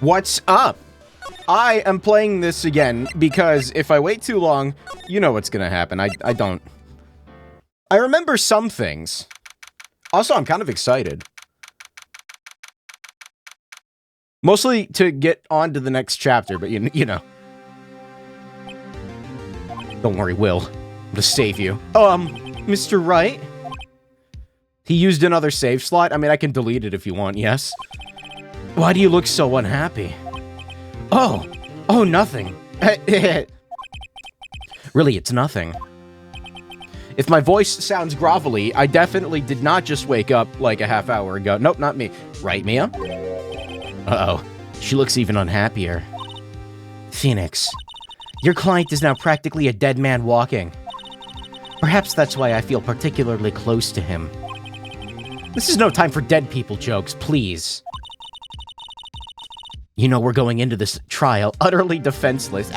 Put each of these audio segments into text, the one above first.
What's up? I am playing this again because if I wait too long, you know what's gonna happen. I don't. I remember some things. Also, I'm kind of excited. Mostly to get on to the next chapter, but you know. Don't worry, Will. I'm gonna save you. Mr. Wright? He used another save slot? I mean, I can delete it if you want, yes? Why do you look so unhappy? Oh, nothing. Really, it's nothing. If my voice sounds grovelly, I definitely did not just wake up like a half hour ago. Nope, not me. Right, Mia? Uh-oh. She looks even unhappier. Phoenix, your client is now practically a dead man walking. Perhaps that's why I feel particularly close to him. This is no time for dead people jokes, please. You know we're going into this trial utterly defenseless.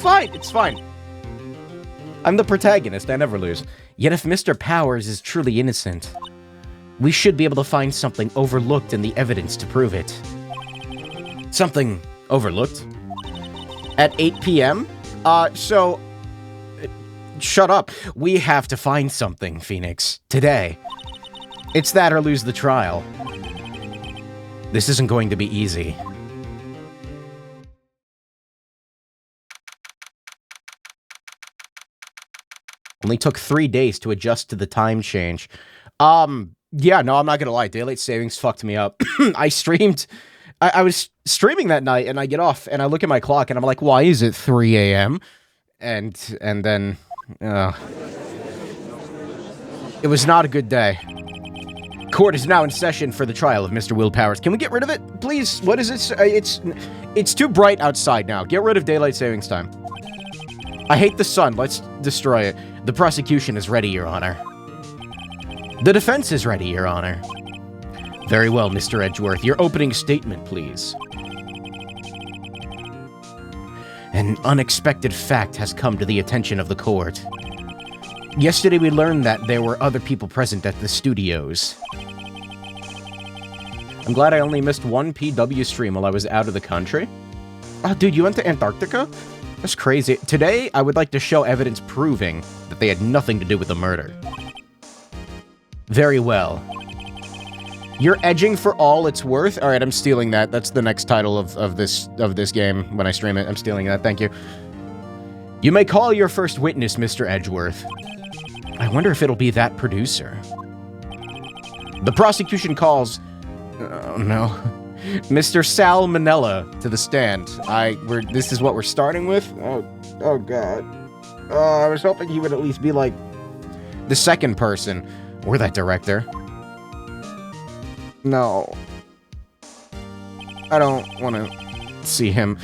Fine, it's fine. I'm the protagonist, I never lose. Yet if Mr. Powers is truly innocent, we should be able to find something overlooked in the evidence to prove it. Something overlooked? At 8 p.m.? Shut up. We have to find something, Phoenix. Today. It's that or lose the trial. This isn't going to be easy. Only took 3 days to adjust to the time change. Yeah, no, I'm not gonna lie. Daylight savings fucked me up. I was streaming that night, and I get off, and I look at my clock, and I'm like, why is it 3 a.m.? And then, it was not a good day. Court is now in session for the trial of Mr. Will Powers. Can we get rid of it, please? What is it? It's too bright outside now. Get rid of daylight savings time. I hate the sun. Let's destroy it. The prosecution is ready, Your Honor. The defense is ready, Your Honor. Very well, Mr. Edgeworth. Your opening statement, please. An unexpected fact has come to the attention of the court. Yesterday we learned that there were other people present at the studios. I'm glad I only missed one PW stream while I was out of the country. Oh, dude, you went to Antarctica? That's crazy. Today, I would like to show evidence proving that they had nothing to do with the murder. Very well. You're edging for all it's worth? Alright, I'm stealing that. That's the next title of this game when I stream it. I'm stealing that. Thank you. You may call your first witness, Mr. Edgeworth. I wonder if it'll be that producer. The prosecution calls... Oh, no. Mr. Salmonella to the stand. This is what we're starting with? Oh God. I was hoping he would at least be like the second person. Or that director. No. I don't want to see him.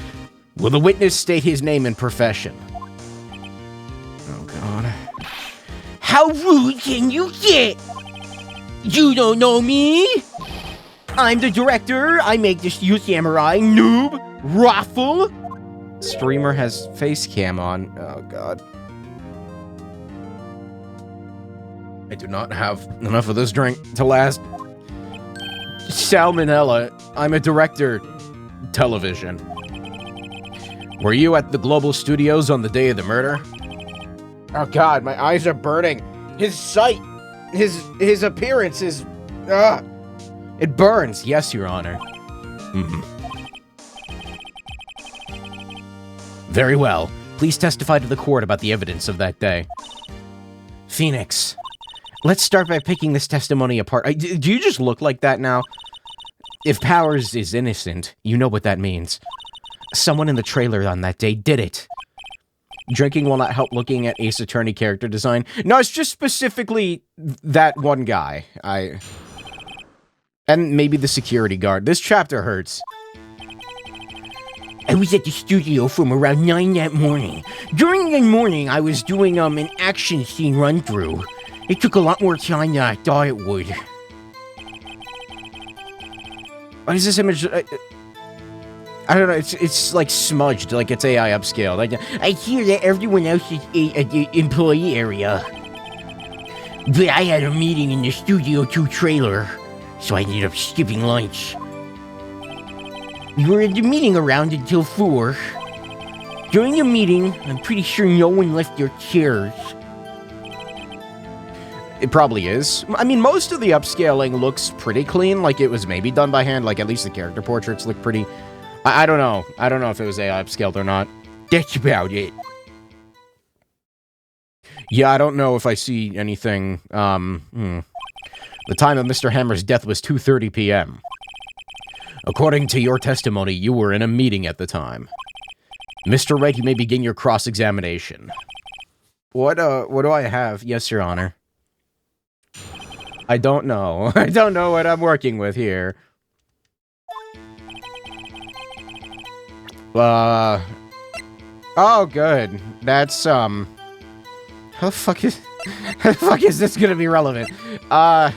Will the witness state his name and profession? Oh God. How rude can you get? You don't know me? I'm the director. I make this you samurai noob raffle. Streamer has face cam on. Oh God. I do not have enough of this drink to last. Salmonella. I'm a director. Television. Were you at the Global Studios on the day of the murder? Oh God, my eyes are burning. His sight, his appearance is, it burns. Yes, Your Honor. Very well. Please testify to the court about the evidence of that day. Phoenix, let's start by picking this testimony apart. Do you just look like that now? If Powers is innocent, you know what that means. Someone in the trailer on that day did it. Drinking will not help looking at Ace Attorney character design. No, it's just specifically that one guy. And maybe the security guard. This chapter hurts. I was at the studio from around 9 that morning. During the morning, I was doing an action scene run-through. It took a lot more time than I thought it would. What is this image? I don't know, it's like smudged, like it's AI upscaled. I hear that everyone else is at the employee area. But I had a meeting in the Studio 2 trailer, so I ended up skipping lunch. You were at the meeting around until 4. During the meeting, I'm pretty sure no one left their chairs. It probably is. I mean, most of the upscaling looks pretty clean, like it was maybe done by hand, like at least the character portraits look pretty... I don't know. I don't know if it was AI upscaled or not. That's about it. Yeah, I don't know if I see anything, The time of Mr. Hammer's death was 2:30 p.m. According to your testimony, you were in a meeting at the time. Mr. Wright, you may begin your cross-examination. What do I have? Yes, Your Honor. I don't know. I don't know what I'm working with here. Oh, good. That's, How the fuck is... How the fuck is this gonna be relevant? I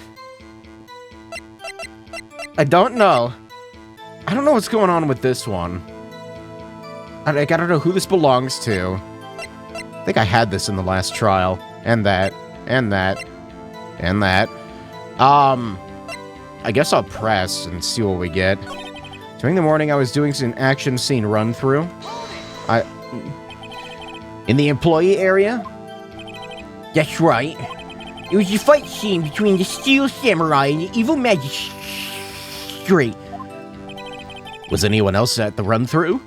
don't know. I don't know what's going on with this one. I don't know who this belongs to. I think I had this in the last trial. And that. And that. And that. I guess I'll press and see what we get. During the morning, I was doing an action scene run-through. In the employee area? That's right. It was a fight scene between the Steel Samurai and the Evil Magistrate. Was anyone else at the run-through?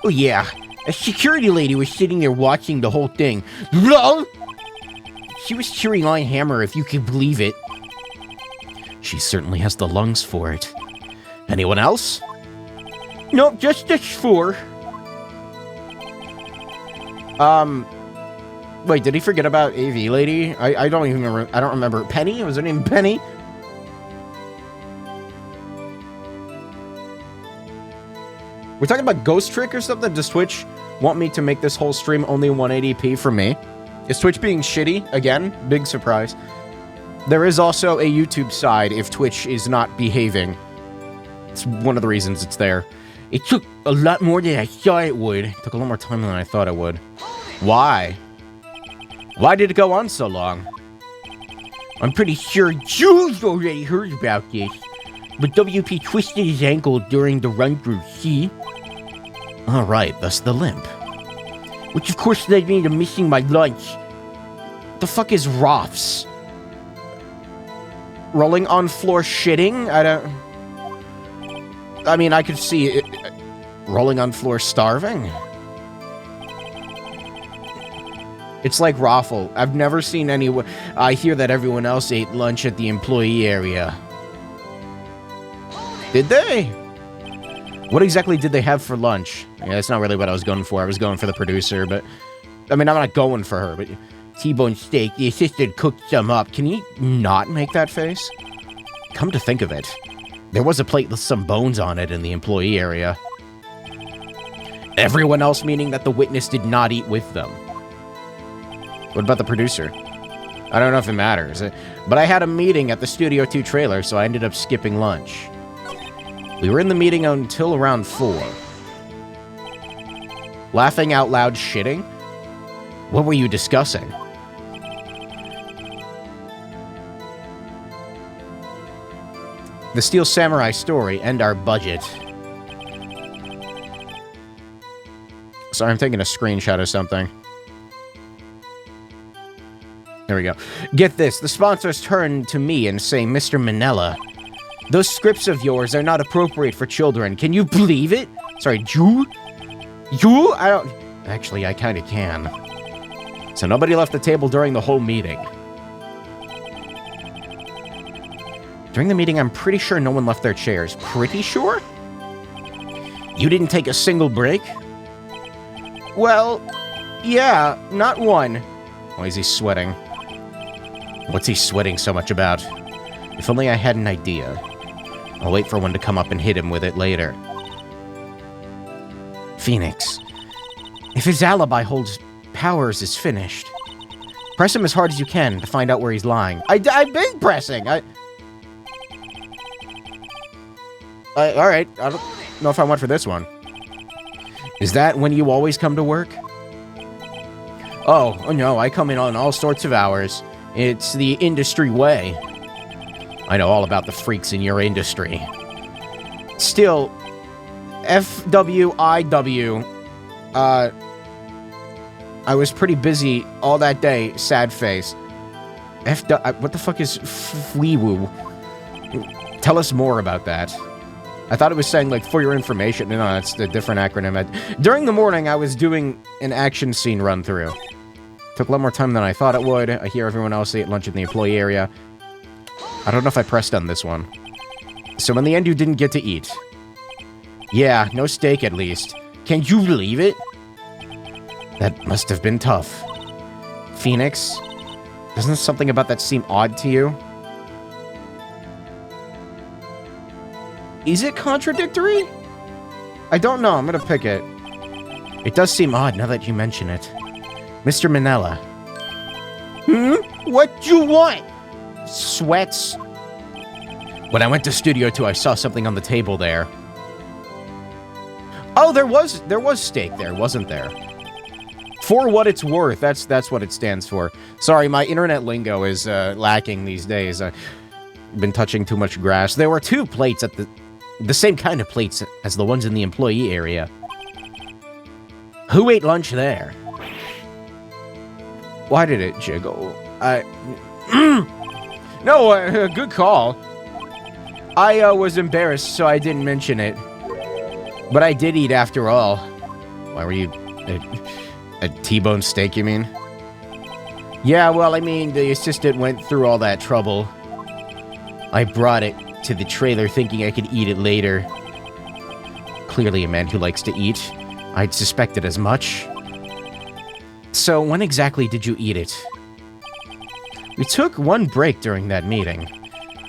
Oh yeah, a security lady was sitting there watching the whole thing. She was cheering on Hammer, if you can believe it. She certainly has the lungs for it. Anyone else? Nope, just us 4. Wait, did he forget about AV Lady? I don't even remember. I don't remember. Penny? Was her name Penny? We're talking about Ghost Trick or something? Does Twitch want me to make this whole stream only 180p for me? Is Twitch being shitty? Again? Big surprise. There is also a YouTube side if Twitch is not behaving. It's one of the reasons it's there. It took a lot more than I thought it would. It took a lot more time than I thought it would. Why? Why did it go on so long? I'm pretty sure Jules already heard about this. But WP twisted his ankle during the run-through, see? Alright, thus the limp. Which of course led me to missing my lunch. The fuck is Roths? Rolling on floor shitting? I mean, I could see it. Rolling on floor starving? It's like Raffle. I've never seen anyone... I hear that everyone else ate lunch at the employee area. Did they? What exactly did they have for lunch? Yeah, that's not really what I was going for. I was going for the producer, but... I mean, I'm not going for her, but... T-bone steak, the assistant cooked some up. Can you not make that face? Come to think of it, there was a plate with some bones on it in the employee area. Everyone else meaning that the witness did not eat with them. What about the producer? I don't know if it matters, but I had a meeting at the Studio 2 trailer, so I ended up skipping lunch. We were in the meeting until around 4. Laughing out loud shitting? What were you discussing? The Steel Samurai story and our budget. Sorry, I'm taking a screenshot of something. There we go. Get this, the sponsors turn to me and say, Mr. Manella, those scripts of yours are not appropriate for children. Can you believe it? Sorry, you? I don't... Actually, I kinda can. So nobody left the table during the whole meeting. During the meeting, I'm pretty sure no one left their chairs. Pretty sure? You didn't take a single break? Well, yeah, not one. Why is he sweating? What's he sweating so much about? If only I had an idea. I'll wait for one to come up and hit him with it later. Phoenix. If his alibi holds, Powers is finished. Press him as hard as you can to find out where he's lying. I've been pressing! Alright, I don't know if I went for this one. Is that when you always come to work? Oh no, I come in on all sorts of hours. It's the industry way. I know all about the freaks in your industry. Still, FWIW. I was pretty busy all that day, sad face. What the fuck is FWIWU? Tell us more about that. I thought it was saying, like, for your information. No, it's a different acronym. During the morning, I was doing an action scene run-through. Took a lot more time than I thought it would. I hear everyone else ate lunch in the employee area. I don't know if I pressed on this one. So in the end, you didn't get to eat. Yeah, no steak at least. Can you believe it? That must have been tough. Phoenix, doesn't something about that seem odd to you? Is it contradictory? I don't know. I'm gonna pick it. It does seem odd now that you mention it. Mr. Manella. What you want? Sweats. When I went to Studio 2, I saw something on the table there. Oh, there was steak there, wasn't there? For what it's worth, that's what it stands for. Sorry, my internet lingo is lacking these days. I've been touching too much grass. There were 2 plates at the same kind of plates as the ones in the employee area. Who ate lunch there? Why did it jiggle? No, good call. I was embarrassed, so I didn't mention it. But I did eat after all. Why were you... A T-bone steak, you mean? Yeah, well, I mean, the assistant went through all that trouble. I brought it to the trailer thinking I could eat it later. Clearly a man who likes to eat. I'd suspected as much. So, when exactly did you eat it? We took one break during that meeting.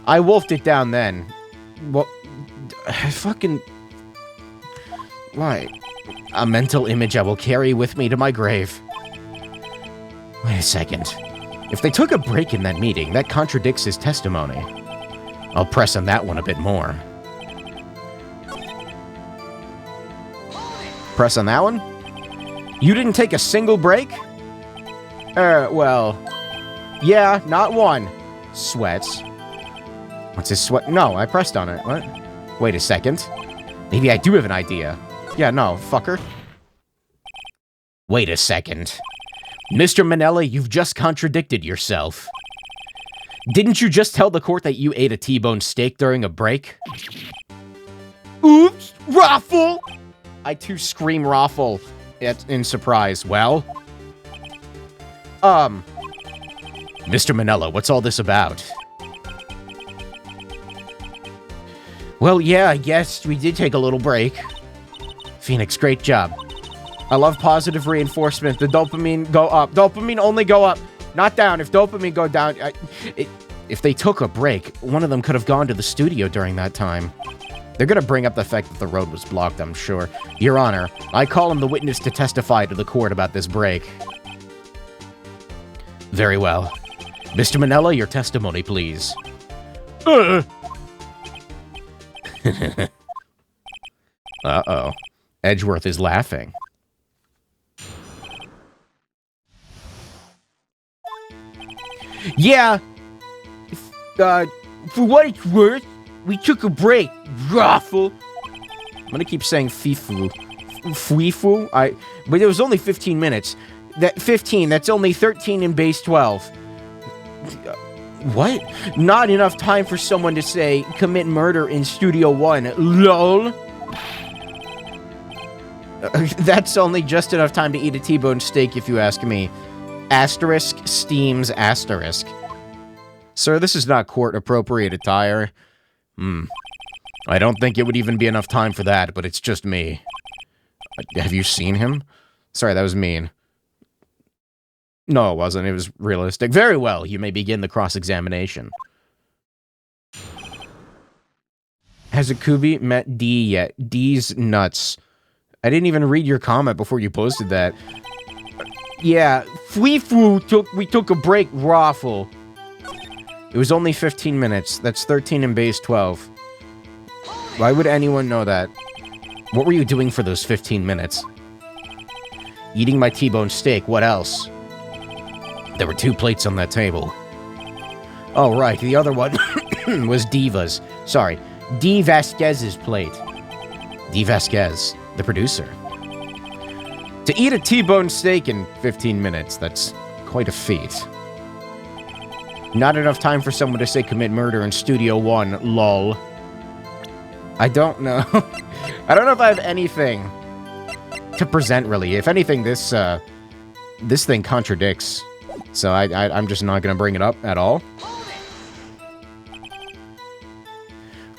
I wolfed it down then. Well, fucking... Why? A mental image I will carry with me to my grave. Wait a second. If they took a break in that meeting, that contradicts his testimony. I'll press on that one a bit more. Press on that one? You didn't take a single break? Well... Yeah, not one. Sweats. What's his sweat? No, I pressed on it. What? Wait a second. Maybe I do have an idea. Yeah, no, fucker. Wait a second. Mr. Manella, you've just contradicted yourself. Didn't you just tell the court that you ate a T-bone steak during a break? Oops! Raffle! I too scream raffle in surprise. Well? Mr. Manella, what's all this about? Well, yeah, I guess we did take a little break. Phoenix, great job. I love positive reinforcement. The dopamine go up. Dopamine only go up, not down. If dopamine go down... if they took a break, one of them could have gone to the studio during that time. They're gonna bring up the fact that the road was blocked, I'm sure. Your Honor, I call him the witness to testify to the court about this break. Very well. Mr. Manella, your testimony, please. Uh-oh. Edgeworth is laughing. Yeah. For what it's worth, we took a break. Raffle. I'm gonna keep saying fifu. Fuifu? But it was only 15 minutes. That 15, that's only 13 in base 12. What? Not enough time for someone to say, commit murder in Studio 1. LOL. That's only just enough time to eat a T-bone steak, if you ask me. Asterisk steams asterisk. Sir, this is not court-appropriate attire. I don't think it would even be enough time for that, but it's just me. Have you seen him? Sorry, that was mean. No, it wasn't. It was realistic. Very well. You may begin the cross-examination. Has Akubi met D yet? D's nuts. I didn't even read your comment before you posted that. Yeah, we took a break, raffle. It was only 15 minutes. That's 13 in base 12. Why would anyone know that? What were you doing for those 15 minutes? Eating my T-bone steak. What else? There were 2 plates on that table. Oh, right. The other one was Diva's. Sorry. D. Vasquez's plate. D. Vasquez, the producer. To eat a T-bone steak in 15 minutes, that's quite a feat. Not enough time for someone to say commit murder in Studio One, lol. I don't know. I don't know if I have anything to present, really. If anything, this thing contradicts. So I'm just not gonna bring it up at all.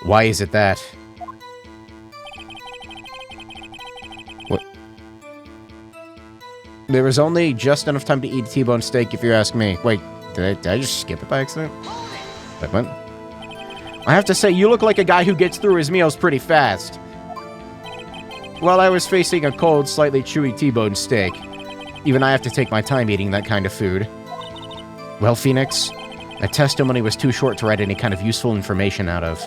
Why is it that? What? There was only just enough time to eat a T-bone steak, if you ask me. Wait, did I just skip it by accident? Wait, what? I have to say, you look like a guy who gets through his meals pretty fast. While I was facing a cold, slightly chewy T-bone steak, even I have to take my time eating that kind of food. Well, Phoenix, that testimony was too short to write any kind of useful information out of.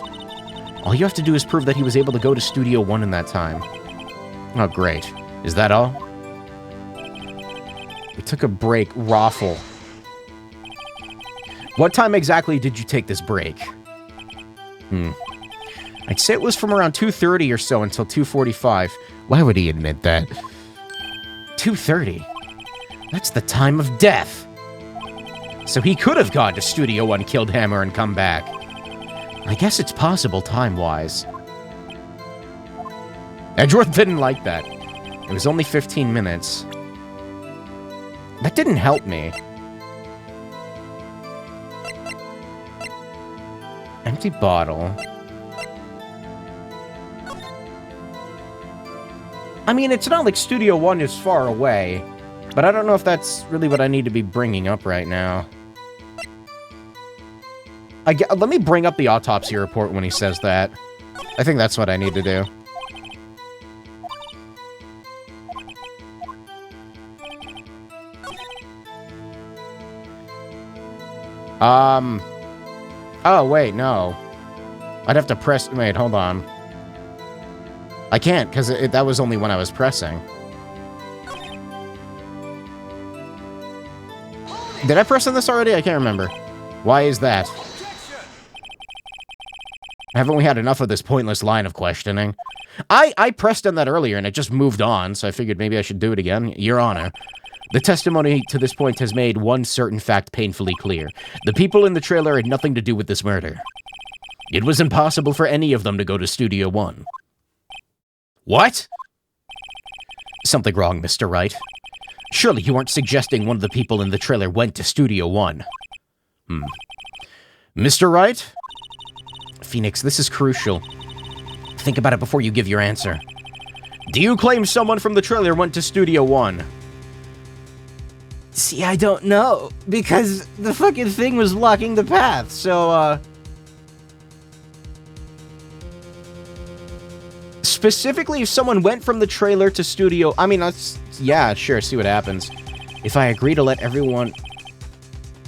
All you have to do is prove that he was able to go to Studio One in that time. Oh, great. Is that all? We took a break. Raffle. What time exactly did you take this break? I'd say it was from around 2:30 or so until 2:45. Why would he admit that? 2:30? That's the time of death. So he could have gone to Studio One, killed Hammer, and come back. I guess it's possible time-wise. Edgeworth didn't like that. It was only 15 minutes. That didn't help me. Empty bottle. I mean, it's not like Studio One is far away, but I don't know if that's really what I need to be bringing up right now. Let me bring up the autopsy report when he says that. I think that's what I need to do. Oh, wait, no. I'd have to press... Wait, hold on. I can't, because that was only when I was pressing. Did I press on this already? I can't remember. Why is that? Haven't we had enough of this pointless line of questioning? I pressed on that earlier, and it just moved on, so I figured maybe I should do it again. Your Honor. The testimony to this point has made one certain fact painfully clear. The people in the trailer had nothing to do with this murder. It was impossible for any of them to go to Studio One. What? Something wrong, Mr. Wright. Surely you aren't suggesting one of the people in the trailer went to Studio One. Mr. Wright? Phoenix, this is crucial. Think about it before you give your answer. Do you claim someone from the trailer went to Studio One? See, I don't know, because the fucking thing was blocking the path, so, Specifically, if someone went from the trailer to Studio... I mean, yeah, sure, see what happens. If I agree to let everyone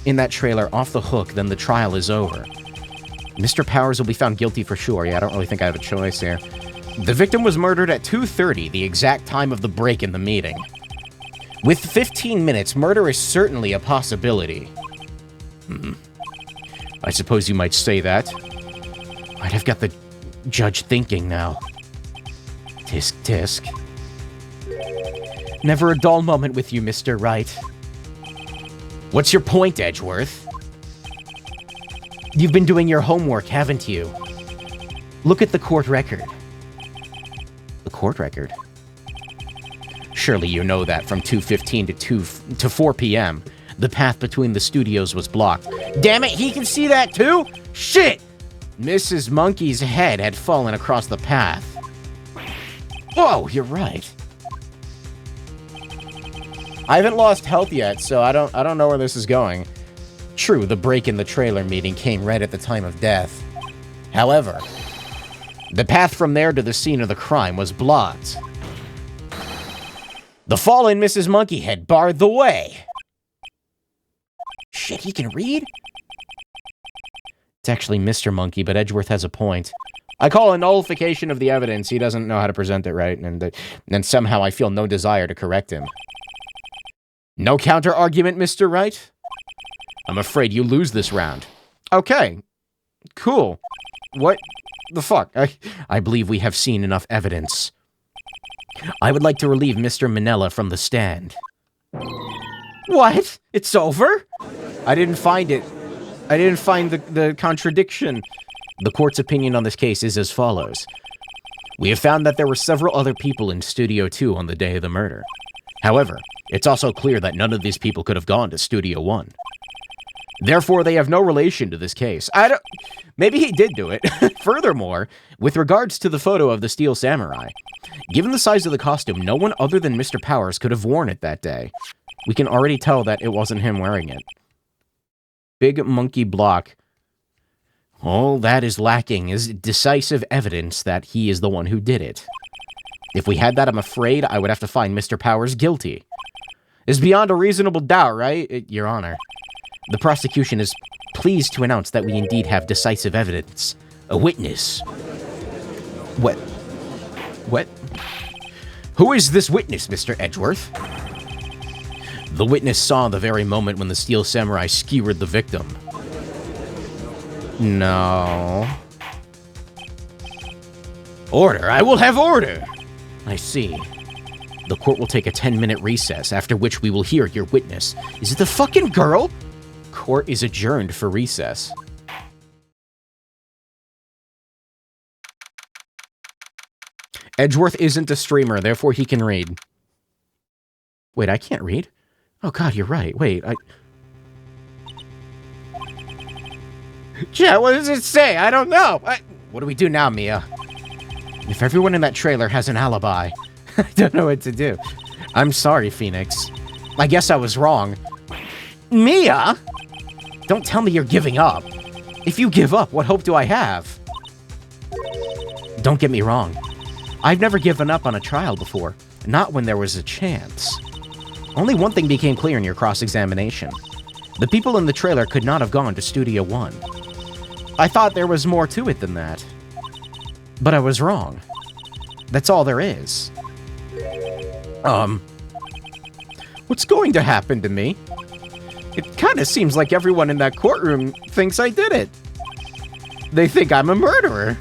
in that trailer off the hook, then the trial is over. Mr. Powers will be found guilty for sure. Yeah, I don't really think I have a choice here. The victim was murdered at 2:30, the exact time of the break in the meeting. With 15 minutes, murder is certainly a possibility. I suppose you might say that. Right, I've got the judge thinking now. Tisk, tisk. Never a dull moment with you, Mr. Wright. What's your point, Edgeworth? You've been doing your homework, haven't you? Look at the court record. The court record? Surely you know that from 2:15 to 4 p.m. The path between the studios was blocked. Damn it, he can see that too? Shit! Mrs. Monkey's head had fallen across the path. Whoa, you're right. I haven't lost health yet, so I don't know where this is going. True, the break in the trailer meeting came right at the time of death. However, the path from there to the scene of the crime was blocked. The fallen Mrs. Monkeyhead barred the way. Shit, he can read? It's actually Mr. Monkey, but Edgeworth has a point. I call a nullification of the evidence. He doesn't know how to present it right, and somehow I feel no desire to correct him. No counter-argument, Mr. Wright? I'm afraid you lose this round. Okay. Cool. What The fuck? I believe we have seen enough evidence. I would like to relieve Mr. Minella from the stand. What? It's over? I didn't find it. I didn't find the contradiction. The court's opinion on this case is as follows. We have found that there were several other people in Studio 2 on the day of the murder. However, it's also clear that none of these people could have gone to Studio 1. Therefore, they have no relation to this case. Maybe he did do it. Furthermore, with regards to the photo of the Steel Samurai, given the size of the costume, no one other than Mr. Powers could have worn it that day. We can already tell that it wasn't him wearing it. Big monkey block. All that is lacking is decisive evidence that he is the one who did it. If we had that, I'm afraid I would have to find Mr. Powers guilty. It's beyond a reasonable doubt, right? Your Honor. The prosecution is pleased to announce that we indeed have decisive evidence. A witness. What? What? Who is this witness, Mr. Edgeworth? The witness saw the very moment when the Steel Samurai skewered the victim. No. Order! I will have order! I see. The court will take a 10-minute recess, after which we will hear your witness. Is it the fucking girl? Court is adjourned for recess. Edgeworth isn't a streamer, therefore he can read. Wait, I can't read? Oh god, you're right. Wait, Chat, what does it say? I don't know. What do we do now, Mia? If everyone in that trailer has an alibi, I don't know what to do. I'm sorry, Phoenix. I guess I was wrong. Mia? Don't tell me you're giving up. If you give up, what hope do I have? Don't get me wrong. I've never given up on a trial before. Not when there was a chance. Only one thing became clear in your cross-examination. The people in the trailer could not have gone to Studio 1. I thought there was more to it than that. But I was wrong. That's all there is. What's going to happen to me? It kind of seems like everyone in that courtroom thinks I did it. They think I'm a murderer.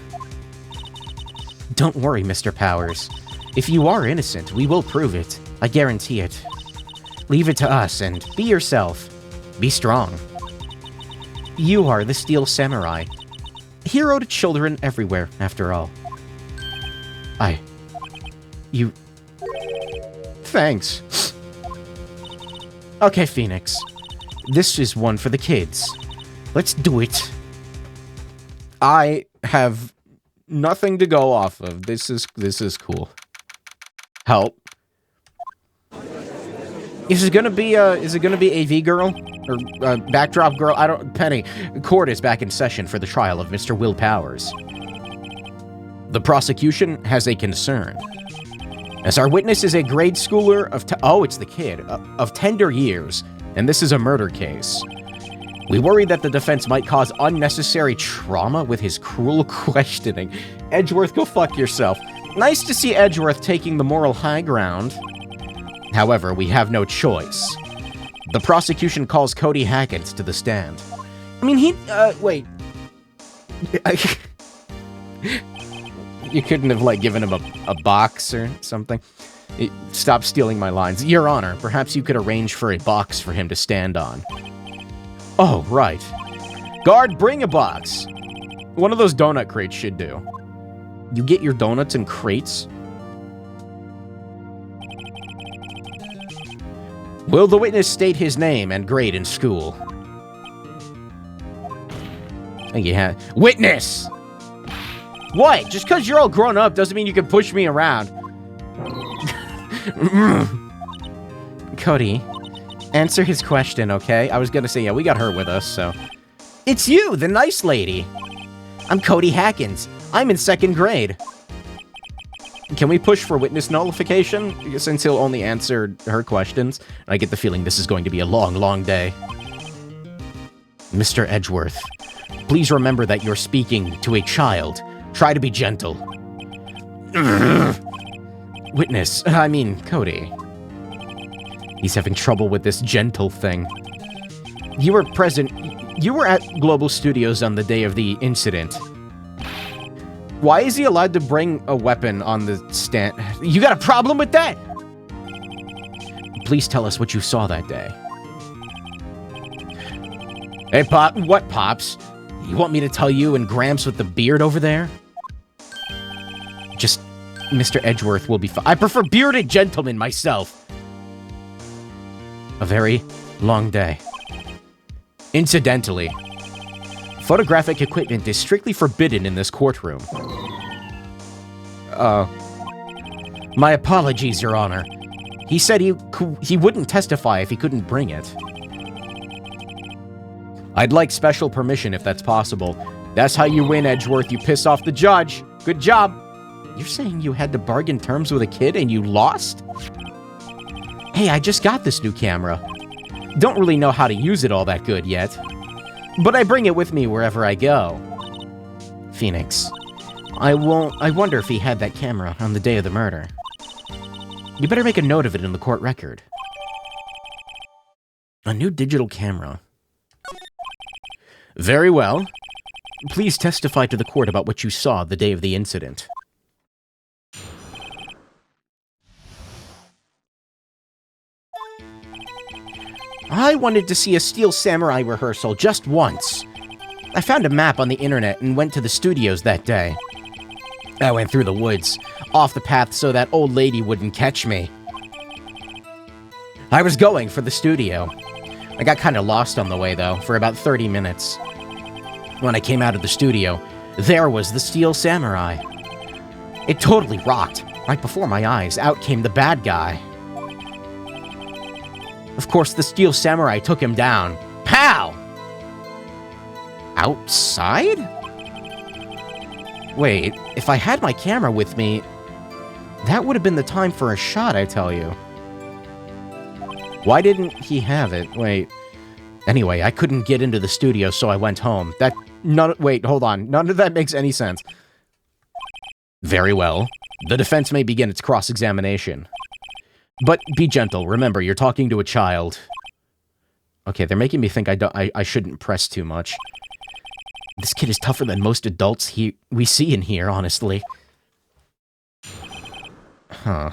Don't worry, Mr. Powers. If you are innocent, we will prove it. I guarantee it. Leave it to us and be yourself. Be strong. You are the Steel Samurai. Hero to children everywhere, after all. You... Thanks. Okay, Phoenix. This is one for the kids. Let's do it. I have nothing to go off of. This is cool. Help. Is it gonna be AV girl? Or backdrop girl? I don't... Penny. Court is back in session for the trial of Mr. Will Powers. The prosecution has a concern. As our witness is a grade schooler of... Oh, it's the kid. Of tender years. And this is a murder case. We worry that the defense might cause unnecessary trauma with his cruel questioning. Edgeworth, go fuck yourself. Nice to see Edgeworth taking the moral high ground. However, we have no choice. The prosecution calls Cody Hackett to the stand. I mean, wait. You couldn't have, like, given him a box or something? Stop stealing my lines. Your Honor, perhaps you could arrange for a box for him to stand on. Oh, right. Guard, bring a box. One of those donut crates should do. You get your donuts in crates? Will the witness state his name and grade in school? Yeah. Witness! What? Just because you're all grown up doesn't mean you can push me around. Cody, answer his question, okay? I was gonna say, yeah, we got her with us, so... It's you, the nice lady! I'm Cody Hackins. I'm in 2nd grade. Can we push for witness nullification? Since he'll only answer her questions. I get the feeling this is going to be a long, long day. Mr. Edgeworth, please remember that you're speaking to a child. Try to be gentle. Witness, I mean, Cody. He's having trouble with this gentle thing. You were at Global Studios on the day of the incident. Why is he allowed to bring a weapon on the stand? You got a problem with that? Please tell us what you saw that day. Hey, Pop. What, Pops? You want me to tell you and Gramps with the beard over there? Just Mr. Edgeworth will be fine. I prefer bearded gentlemen myself. A very long day. Incidentally, photographic equipment is strictly forbidden in this courtroom. My apologies, Your Honor. He said he wouldn't testify if he couldn't bring it. I'd like special permission if that's possible. That's how you win, Edgeworth. You piss off the judge. Good job. You're saying you had to bargain terms with a kid and you lost? Hey, I just got this new camera. Don't really know how to use it all that good yet. But I bring it with me wherever I go. Phoenix. I wonder if he had that camera on the day of the murder. You better make a note of it in the court record. A new digital camera. Very well. Please testify to the court about what you saw the day of the incident. I wanted to see a Steel Samurai rehearsal just once. I found a map on the internet and went to the studios that day. I went through the woods, off the path so that old lady wouldn't catch me. I was going for the studio. I got kinda lost on the way though, for about 30 minutes. When I came out of the studio, there was the Steel Samurai. It totally rocked. Right before my eyes, out came the bad guy. Of course, the Steel Samurai took him down. Pow! Outside? Wait, if I had my camera with me, that would have been the time for a shot, I tell you. Why didn't he have it? Wait. Anyway, I couldn't get into the studio, so I went home. Wait, hold on. None of that makes any sense. Very well. The defense may begin its cross-examination. But be gentle. Remember, you're talking to a child. Okay, they're making me think I shouldn't press too much. This kid is tougher than most adults we see in here, honestly. Huh.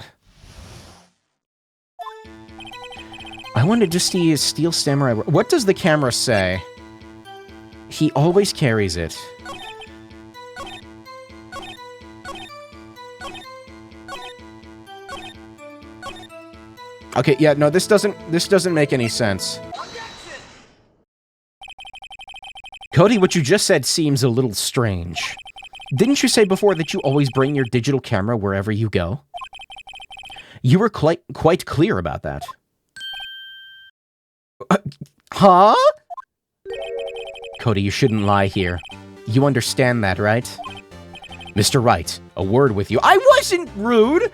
I wanted to see his Steel Samurai... What does the camera say? He always carries it. Okay, yeah, no, this doesn't make any sense. Cody, what you just said seems a little strange. Didn't you say before that you always bring your digital camera wherever you go? You were quite clear about that. Huh? Cody, you shouldn't lie here. You understand that, right? Mr. Wright, a word with you. I wasn't rude!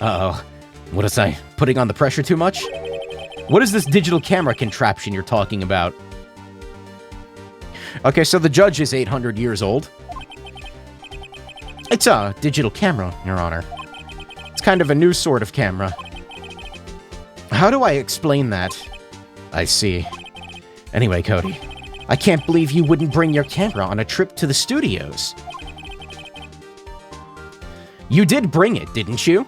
Uh-oh. What is I putting on the pressure too much? What is this digital camera contraption you're talking about? Okay, so the judge is 800 years old. It's a digital camera, Your Honor. It's kind of a new sort of camera. How do I explain that? I see. Anyway, Cody, I can't believe you wouldn't bring your camera on a trip to the studios. You did bring it, didn't you?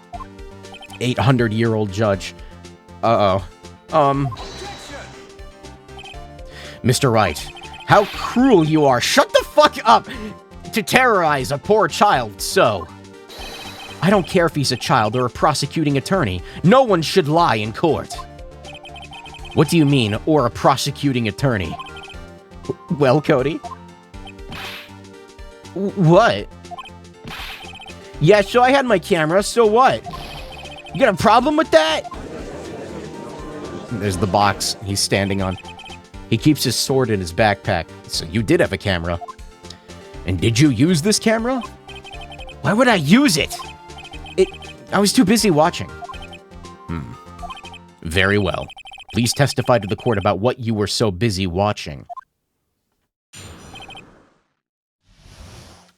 800-year-old judge. Uh-oh. Mr. Wright, how cruel you are. Shut the fuck up! To terrorize a poor child so. I don't care if he's a child or a prosecuting attorney. No one should lie in court. What do you mean, or a prosecuting attorney? Well, Cody? What? Yeah, so I had my camera, so what? You got a problem with that? There's the box he's standing on. He keeps his sword in his backpack, so you did have a camera. And did you use this camera? Why would I use it? I was too busy watching. Very well. Please testify to the court about what you were so busy watching.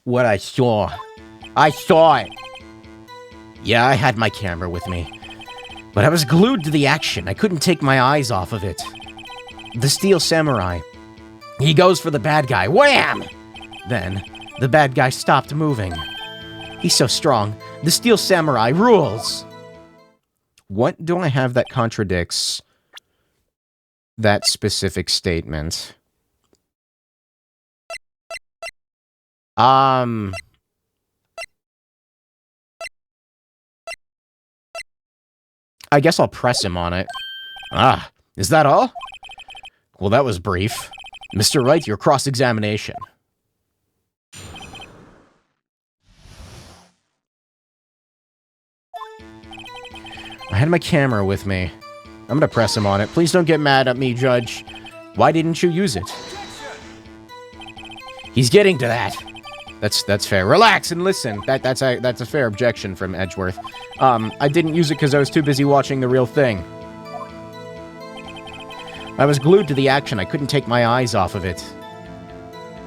What I saw. I saw it. Yeah, I had my camera with me. But I was glued to the action. I couldn't take my eyes off of it. The Steel Samurai. He goes for the bad guy. Wham! Then, The bad guy stopped moving. He's so strong. The Steel Samurai rules. What do I have that contradicts that specific statement? I guess I'll press him on it. Ah, is that all? Well, that was brief. Mr. Wright, your cross-examination. I had my camera with me. I'm gonna press him on it. Please don't get mad at me, Judge. Why didn't you use it? He's getting to that. That's fair. Relax and listen. That's a fair objection from Edgeworth. I didn't use it because I was too busy watching the real thing. I was glued to the action. I couldn't take my eyes off of it.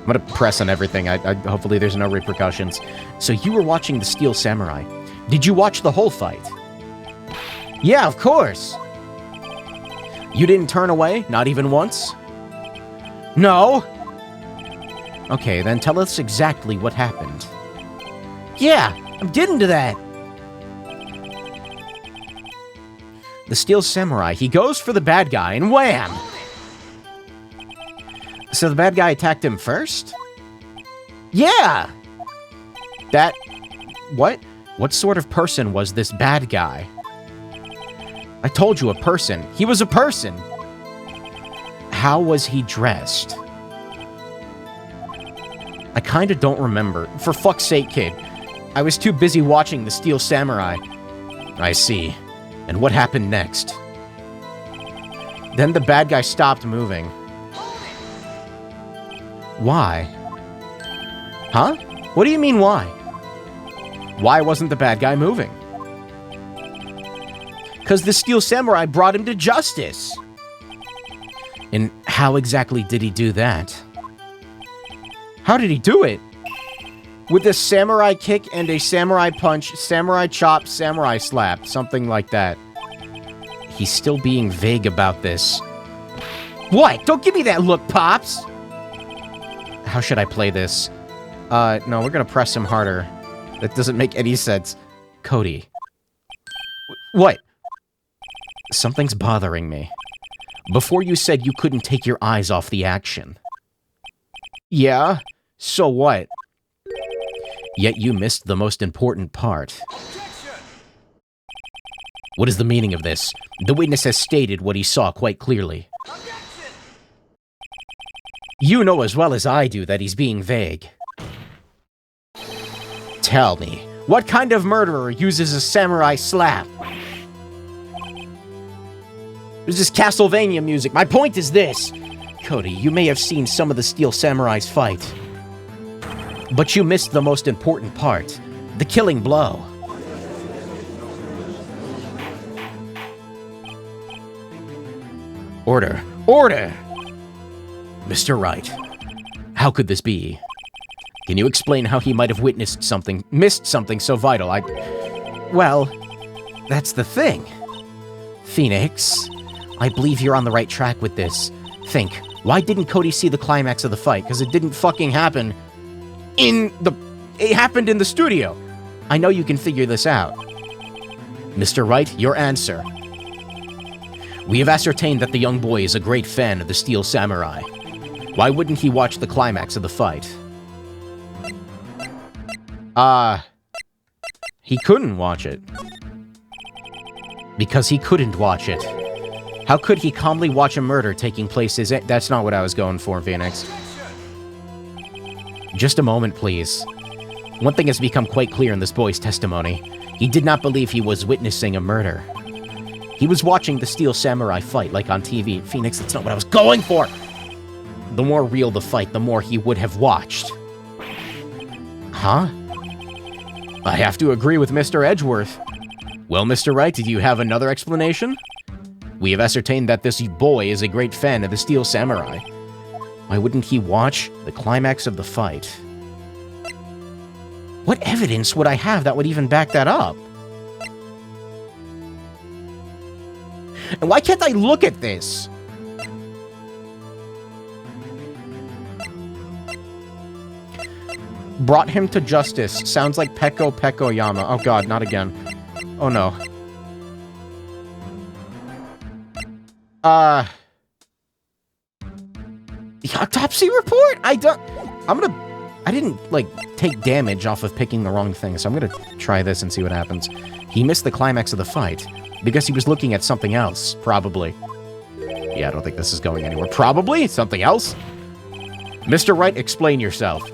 I'm gonna press on everything. Hopefully there's no repercussions. So you were watching the Steel Samurai. Did you watch the whole fight? Yeah, of course. You didn't turn away? Not even once? No. Okay, then tell us exactly what happened. Yeah, I'm getting to that. The Steel Samurai, he goes for the bad guy, and wham! So the bad guy attacked him first? Yeah! That... What? What sort of person was this bad guy? I told you, a person. He was a person! How was he dressed? I kinda don't remember. For fuck's sake, kid. I was too busy watching the Steel Samurai. I see. And what happened next? Then the bad guy stopped moving. Why? Huh? What do you mean, why? Why wasn't the bad guy moving? Because the Steel Samurai brought him to justice! And how exactly did he do that? How did he do it? With a samurai kick and a samurai punch, samurai chop, samurai slap, something like that. He's still being vague about this. What? Don't give me that look, Pops! How should I play this? No, we're gonna press him harder. That doesn't make any sense. Cody. What? Something's bothering me. Before you said you couldn't take your eyes off the action. Yeah? So what? Yet you missed the most important part. What is the meaning of this? The witness has stated what he saw quite clearly. You know as well as I do that he's being vague. Tell me, what kind of murderer uses a samurai slap? This is Castlevania music. My point is this. Cody, you may have seen some of the Steel Samurais fight. But you missed the most important part. The killing blow. Order. Order! Mr. Wright, how could this be? Can you explain how he might have witnessed something, missed something so vital? Well, that's the thing. Phoenix, I believe you're on the right track with this. Think, why didn't Cody see the climax of the fight? Because it didn't fucking happen it happened in the studio. I know you can figure this out. Mr. Wright, your answer. We have ascertained that the young boy is a great fan of the Steel Samurai. Why wouldn't he watch the climax of the fight? He couldn't watch it. Because he couldn't watch it. How could he calmly watch a murder taking place? That's not what I was going for, Phoenix. Just a moment, please. One thing has become quite clear in this boy's testimony. He did not believe he was witnessing a murder. He was watching the Steel Samurai fight, like on TV. Phoenix, that's not what I was going for! The more real the fight, the more he would have watched. Huh? I have to agree with Mr. Edgeworth. Well, Mr. Wright, do you have another explanation? We have ascertained that this boy is a great fan of the Steel Samurai. Why wouldn't he watch the climax of the fight? What evidence would I have that would even back that up? And why can't I look at this? Brought him to justice. Sounds like Peko Yama. Oh god, not again. Oh no. The autopsy report? I didn't, like, take damage off of picking the wrong thing, so I'm gonna try this and see what happens. He missed the climax of the fight because he was looking at something else, probably. Yeah, I don't think this is going anywhere. Probably? Something else? Mr. Wright, explain yourself.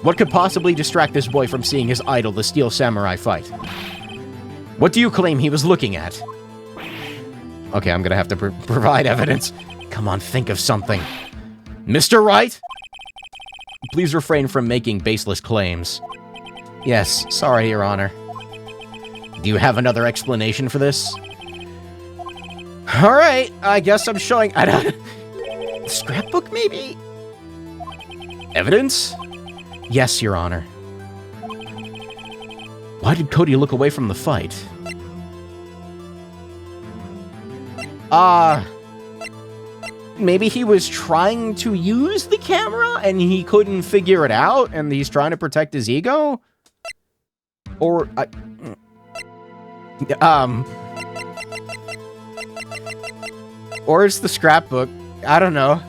What could possibly distract this boy from seeing his idol, the Steel Samurai, fight? What do you claim he was looking at? Okay, I'm gonna have to provide evidence. Come on, think of something. Mr. Wright? Please refrain from making baseless claims. Yes, sorry, Your Honor. Do you have another explanation for this? Alright, I guess I'm showing... Scrapbook, maybe? Evidence? Yes, Your Honor. Why did Cody look away from the fight? Maybe he was trying to use the camera and he couldn't figure it out and he's trying to protect his ego? Or, or it's the scrapbook. I don't know.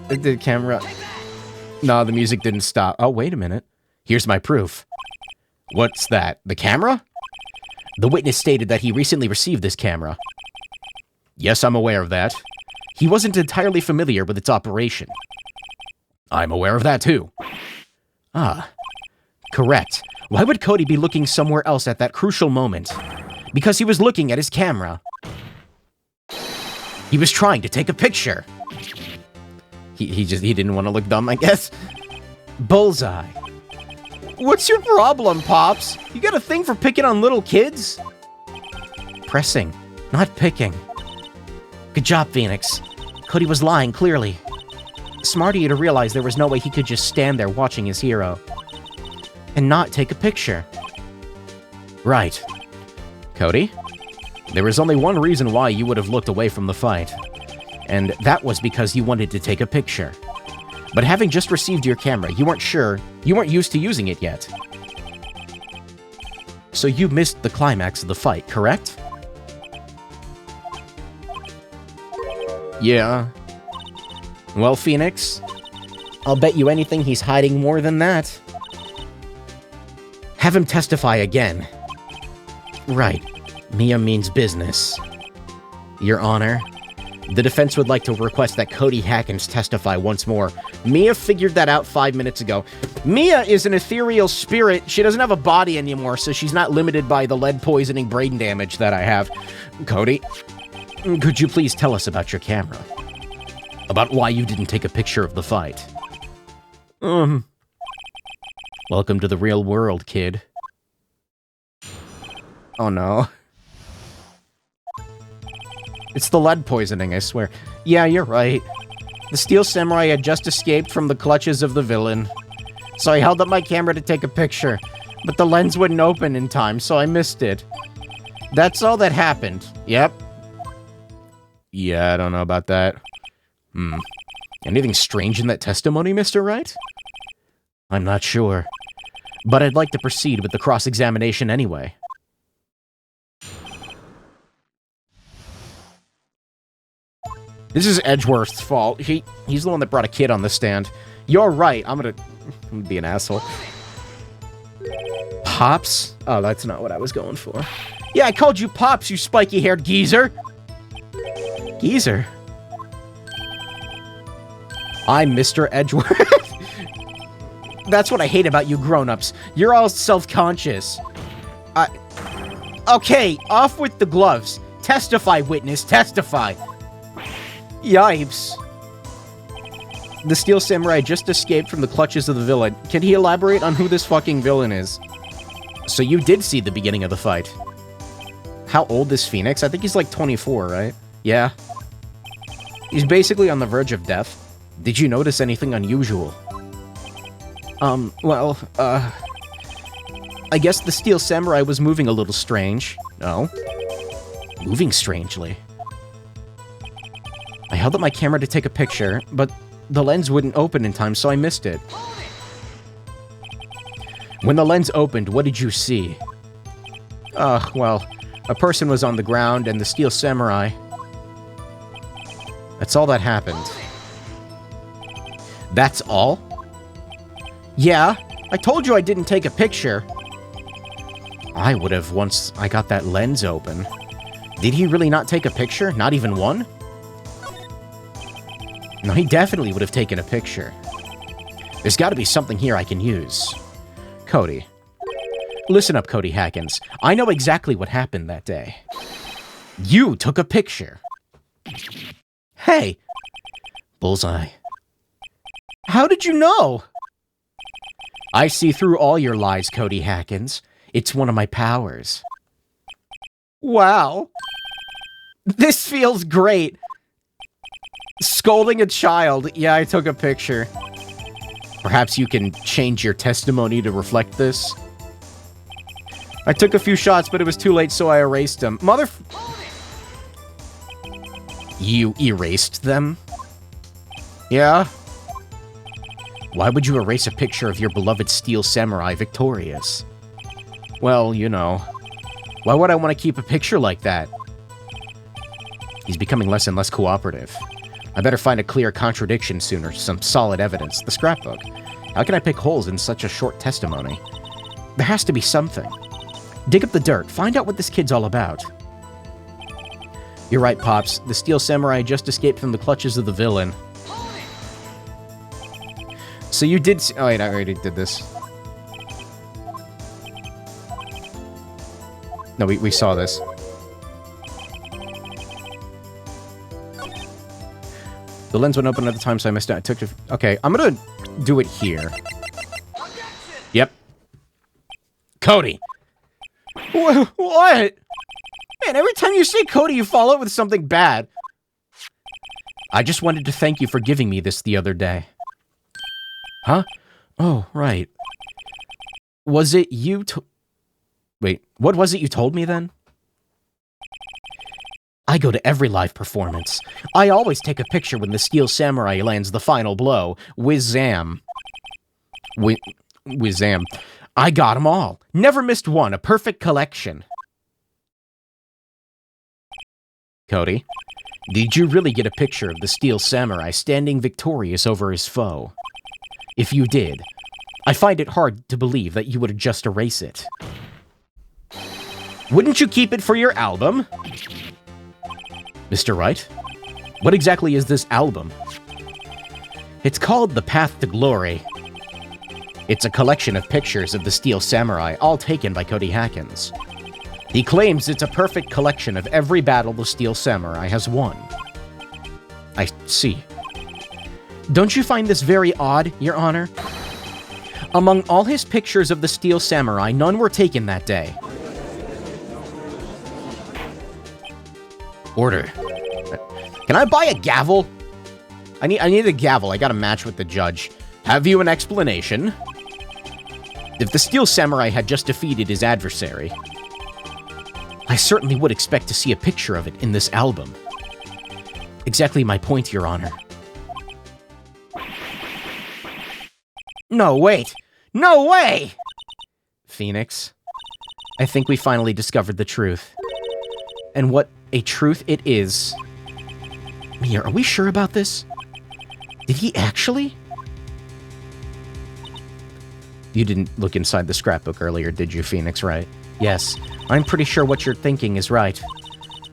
The camera... No, the music didn't stop. Oh, wait a minute. Here's my proof. What's that? The camera? The witness stated that he recently received this camera. Yes, I'm aware of that. He wasn't entirely familiar with its operation. I'm aware of that too. Ah, correct. Why would Cody be looking somewhere else at that crucial moment? Because he was looking at his camera. He was trying to take a picture. He didn't want to look dumb, I guess. Bullseye. What's your problem, Pops? You got a thing for picking on little kids? Pressing, not picking. Good job, Phoenix. Cody was lying, clearly. Smart of you to realize there was no way he could just stand there watching his hero. And not take a picture. Right. Cody? There was only one reason why you would have looked away from the fight. And that was because you wanted to take a picture. But having just received your camera, you weren't used to using it yet. So you missed the climax of the fight, correct? Yeah. Well, Phoenix, I'll bet you anything he's hiding more than that. Have him testify again. Right. Mia means business. Your Honor, the defense would like to request that Cody Hackins testify once more. Mia figured that out 5 minutes ago. Mia is an ethereal spirit. She doesn't have a body anymore, so she's not limited by the lead poisoning brain damage that I have. Cody, could you please tell us about your camera? About why you didn't take a picture of the fight? Welcome to the real world, kid. Oh no. It's the lead poisoning, I swear. Yeah, you're right. The Steel Samurai had just escaped from the clutches of the villain. So I held up my camera to take a picture, but the lens wouldn't open in time, so I missed it. That's all that happened. Yep. Yeah, I don't know about that. Anything strange in that testimony, Mr. Wright? I'm not sure. But I'd like to proceed with the cross-examination anyway. This is Edgeworth's fault. He's the one that brought a kid on the stand. You're right. I'm gonna be an asshole. Pops? Oh, that's not what I was going for. Yeah, I called you Pops, you spiky-haired geezer. Geezer? I'm Mr. Edgeworth. That's what I hate about you grown-ups. You're all self-conscious. Okay, off with the gloves. Testify, witness, testify. Yipes. The Steel Samurai just escaped from the clutches of the villain. Can he elaborate on who this fucking villain is? So you did see the beginning of the fight. How old is Phoenix? I think he's like 24, right? Yeah. He's basically on the verge of death. Did you notice anything unusual? I guess the Steel Samurai was moving a little strange. No. Moving strangely. I held up my camera to take a picture, but the lens wouldn't open in time, so I missed it. When the lens opened, what did you see? Well, a person was on the ground and the steel samurai. That's all that happened. That's all? Yeah, I told you I didn't take a picture. I would have once I got that lens open. Did he really not take a picture? Not even one? No, he definitely would have taken a picture. There's got to be something here I can use. Cody. Listen up, Cody Hackins. I know exactly what happened that day. You took a picture. Hey! Bullseye. How did you know? I see through all your lies, Cody Hackins. It's one of my powers. Wow. This feels great. Scolding a child. Yeah, I took a picture. Perhaps you can change your testimony to reflect this. I took a few shots, but it was too late, so I erased them. You erased them? Yeah? Why would you erase a picture of your beloved steel samurai victorious? Well, you know. Why would I want to keep a picture like that? He's becoming less and less cooperative. I better find a clear contradiction sooner, some solid evidence. The scrapbook. How can I pick holes in such a short testimony? There has to be something. Dig up the dirt. Find out what this kid's all about. You're right, Pops. The steel samurai just escaped from the clutches of the villain. So you did... Oh, wait, I already did this. No, we saw this. The lens went open at the time, so I missed it. I took it. Okay, I'm gonna do it here. Yep. Cody! What? Man, every time you say Cody, you follow it with something bad. I just wanted to thank you for giving me this the other day. Huh? Oh, right. Was it you Wait, what was it you told me then? I go to every live performance. I always take a picture when the steel samurai lands the final blow. Whiz-zam. Whiz-zam. I got 'em all. Never missed one. A perfect collection. Cody, did you really get a picture of the steel samurai standing victorious over his foe? If you did, I find it hard to believe that you would just erase it. Wouldn't you keep it for your album? Mr. Wright, what exactly is this album? It's called The Path to Glory. It's a collection of pictures of the Steel Samurai, all taken by Cody Hackins. He claims it's a perfect collection of every battle the Steel Samurai has won. I see. Don't you find this very odd, Your Honor? Among all his pictures of the Steel Samurai, none were taken that day. Order. Can I buy a gavel? I need a gavel. I got a match with the judge. Have you an explanation? If the Steel Samurai had just defeated his adversary, I certainly would expect to see a picture of it in this album. Exactly my point, Your Honor. No, wait! No way! Phoenix, I think we finally discovered the truth. And what a truth it is. Mia, are we sure about this? Did he actually? You didn't look inside the scrapbook earlier, did you, Phoenix, right? Yes. I'm pretty sure what you're thinking is right.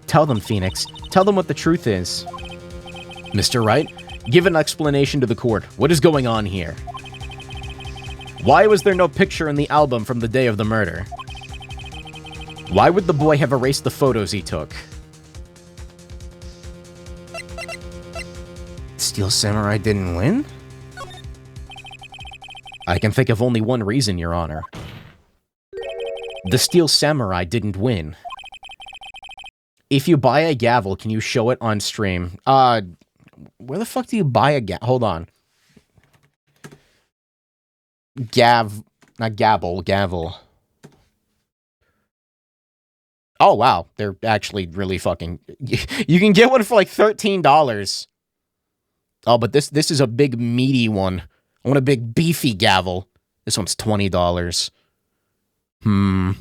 Tell them, Phoenix. Tell them what the truth is. Mr. Wright, give an explanation to the court. What is going on here? Why was there no picture in the album from the day of the murder? Why would the boy have erased the photos he took? Steel Samurai didn't win? I can think of only one reason, Your Honor. The Steel Samurai didn't win. If you buy a gavel, can you show it on stream? Where the fuck do you buy a gavel? Hold on. Not gavel, gavel. Oh, wow. They're actually really fucking... You can get one for like $13. Oh, but this is a big meaty one. I want a big beefy gavel. This one's $20. I'm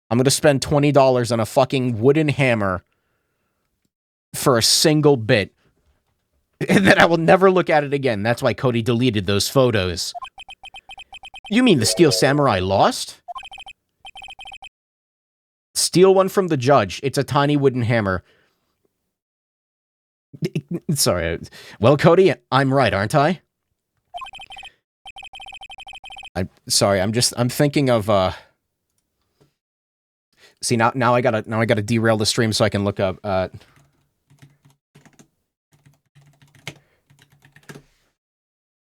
gonna spend $20 on a fucking wooden hammer for a single bit. And then I will never look at it again. That's why Cody deleted those photos. You mean the Steel Samurai lost? Steal one from the judge. It's a tiny wooden hammer. Sorry. Well, Cody, I'm right, aren't I? I'm sorry. I'm thinking of, see, now I gotta derail the stream so I can look up,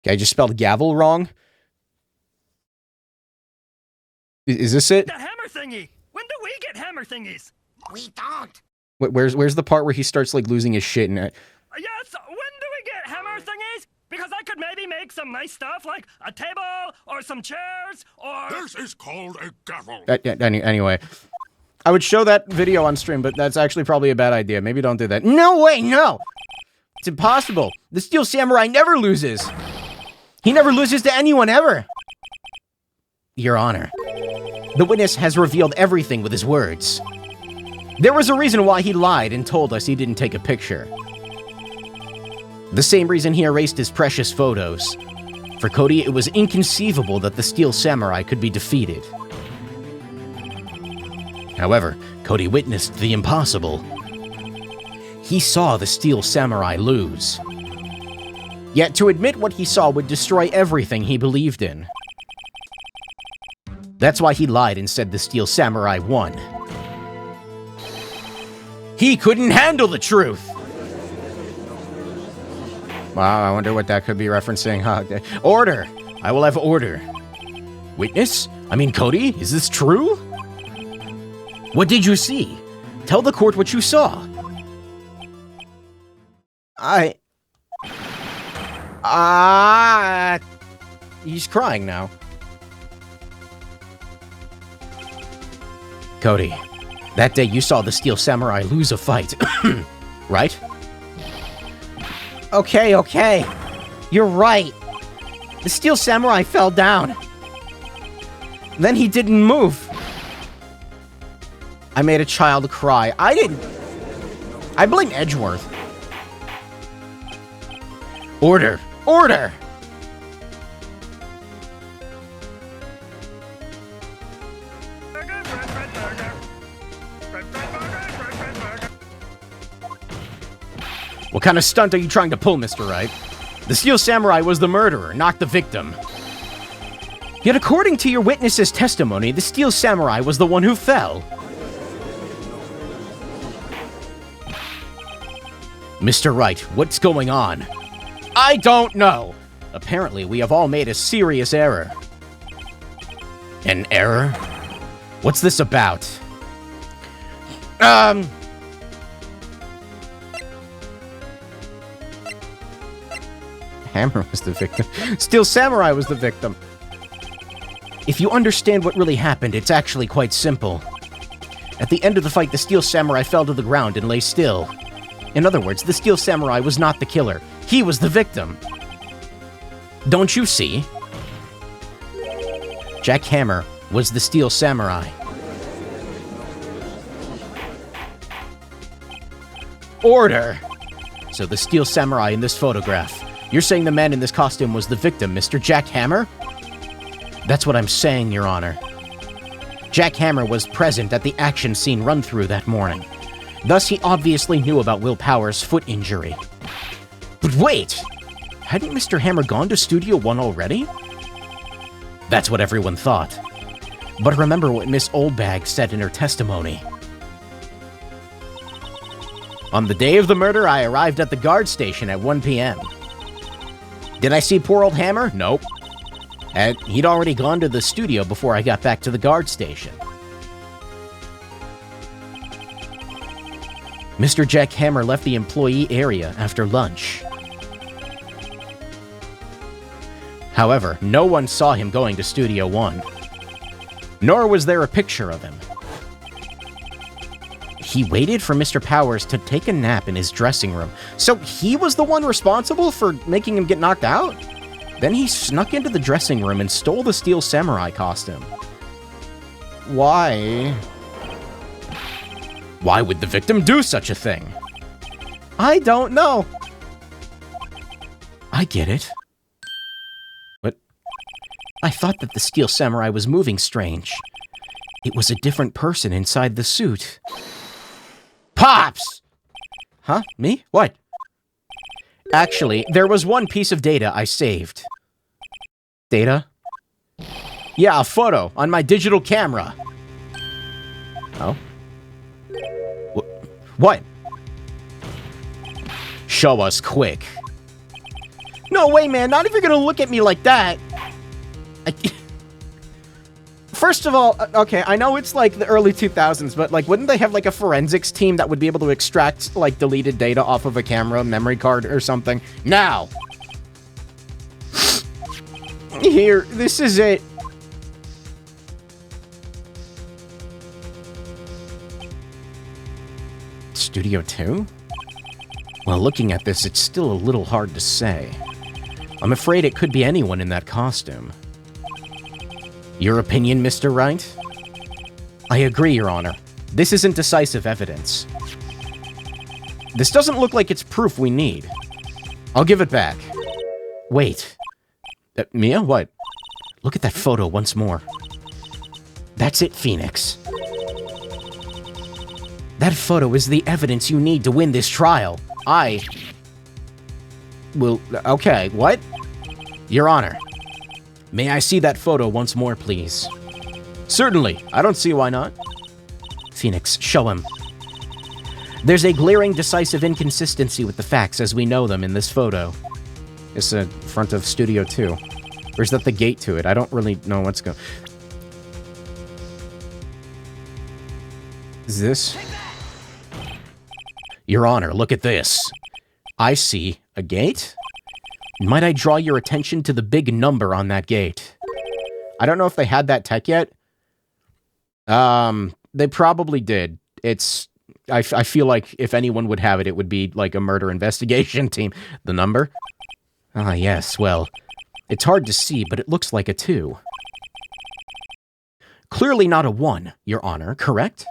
I just spelled gavel wrong. Is this it? The hammer thingy! When do we get hammer thingies? We don't. Where's the part where he starts, like, losing his shit and... Yes, when do we get hammer thingies? Because I could maybe make some nice stuff, like a table, or some chairs, or... This is called a gavel. Anyway. I would show that video on stream, but that's actually probably a bad idea. Maybe don't do that. No way, no! It's impossible. The Steel Samurai never loses. He never loses to anyone, ever. Your Honor, the witness has revealed everything with his words. There was a reason why he lied and told us he didn't take a picture. The same reason he erased his precious photos. For Cody, it was inconceivable that the Steel Samurai could be defeated. However, Cody witnessed the impossible. He saw the Steel Samurai lose. Yet to admit what he saw would destroy everything he believed in. That's why he lied and said the Steel Samurai won. He couldn't handle the truth! Wow, I wonder what that could be referencing. Order! I will have order. Witness? I mean, Cody, is this true? What did you see? Tell the court what you saw. He's crying now. Cody, that day you saw the Steel Samurai lose a fight, right? Okay. You're right. The Steel Samurai fell down. Then he didn't move. I made a child cry. I didn't. I blame Edgeworth. Order! Order! What kind of stunt are you trying to pull, Mr. Wright? The Steel Samurai was the murderer, not the victim. Yet according to your witness's testimony, the Steel Samurai was the one who fell. Mr. Wright, what's going on? I don't know. Apparently, we have all made a serious error. An error? What's this about? Hammer was the victim. Steel Samurai was the victim. If you understand what really happened, it's actually quite simple. At the end of the fight, the Steel Samurai fell to the ground and lay still. In other words, the Steel Samurai was not the killer. He was the victim. Don't you see? Jack Hammer was the Steel Samurai. Order! So the Steel Samurai in this photograph. You're saying the man in this costume was the victim, Mr. Jack Hammer? That's what I'm saying, Your Honor. Jack Hammer was present at the action scene run-through that morning. Thus, he obviously knew about Will Power's foot injury. But wait! Hadn't Mr. Hammer gone to Studio One already? That's what everyone thought. But remember what Miss Oldbag said in her testimony. On the day of the murder, I arrived at the guard station at 1 p.m. Did I see poor old Hammer? Nope. And he'd already gone to the studio before I got back to the guard station. Mr. Jack Hammer left the employee area after lunch. However, no one saw him going to Studio One. Nor was there a picture of him. He waited for Mr. Powers to take a nap in his dressing room, so he was the one responsible for making him get knocked out? Then he snuck into the dressing room and stole the Steel Samurai costume. why? Why would the victim do such a thing? I don't know. I get it. What? I thought that the Steel Samurai was moving strange. It was a different person inside the suit. Pops! Huh? Me? What? Actually, there was one piece of data I saved. Data? Yeah, a photo on my digital camera. Oh? What? Show us quick. No way, man. Not if you're gonna look at me like that. First of all, okay, I know it's like the early 2000s, but like, wouldn't they have like a forensics team that would be able to extract like deleted data off of a camera memory card or something? Now! Here, this is it. Studio 2? Well, looking at this, it's still a little hard to say. I'm afraid it could be anyone in that costume. Your opinion, Mr. Wright? I agree, Your Honor. This isn't decisive evidence. This doesn't look like it's proof we need. I'll give it back. Wait. Mia, what? Look at that photo once more. That's it, Phoenix. That photo is the evidence you need to win this trial. Okay, what? Your Honor, may I see that photo once more, please? Certainly. I don't see why not. Phoenix, show him. There's a glaring, decisive inconsistency with the facts as we know them in this photo. It's in front of Studio 2. Or is that the gate to it? I don't really know what's going... Is this? Your Honor, look at this. I see a gate? Might I draw your attention to the big number on that gate? I don't know if they had that tech yet. They probably did. I feel like if anyone would have it, it would be like a murder investigation team. The number? Ah, yes, well, it's hard to see, but it looks like a 2. Clearly not a 1, Your Honor, correct?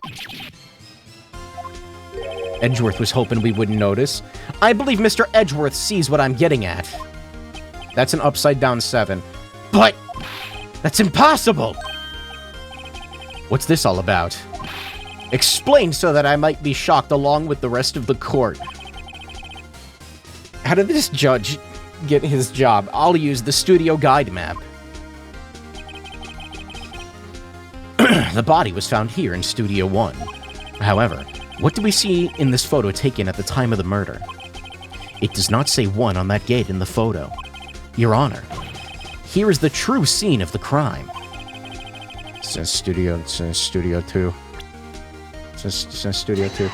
Edgeworth was hoping we wouldn't notice. I believe Mr. Edgeworth sees what I'm getting at. That's an upside-down 7. But that's impossible! What's this all about? Explain so that I might be shocked along with the rest of the court. How did this judge get his job? I'll use the studio guide map. The body was found here in Studio 1. However, what do we see in this photo taken at the time of the murder? It does not say 1 on that gate in the photo. Your Honor, here is the true scene of the crime. It says Studio 2. It says Studio 2.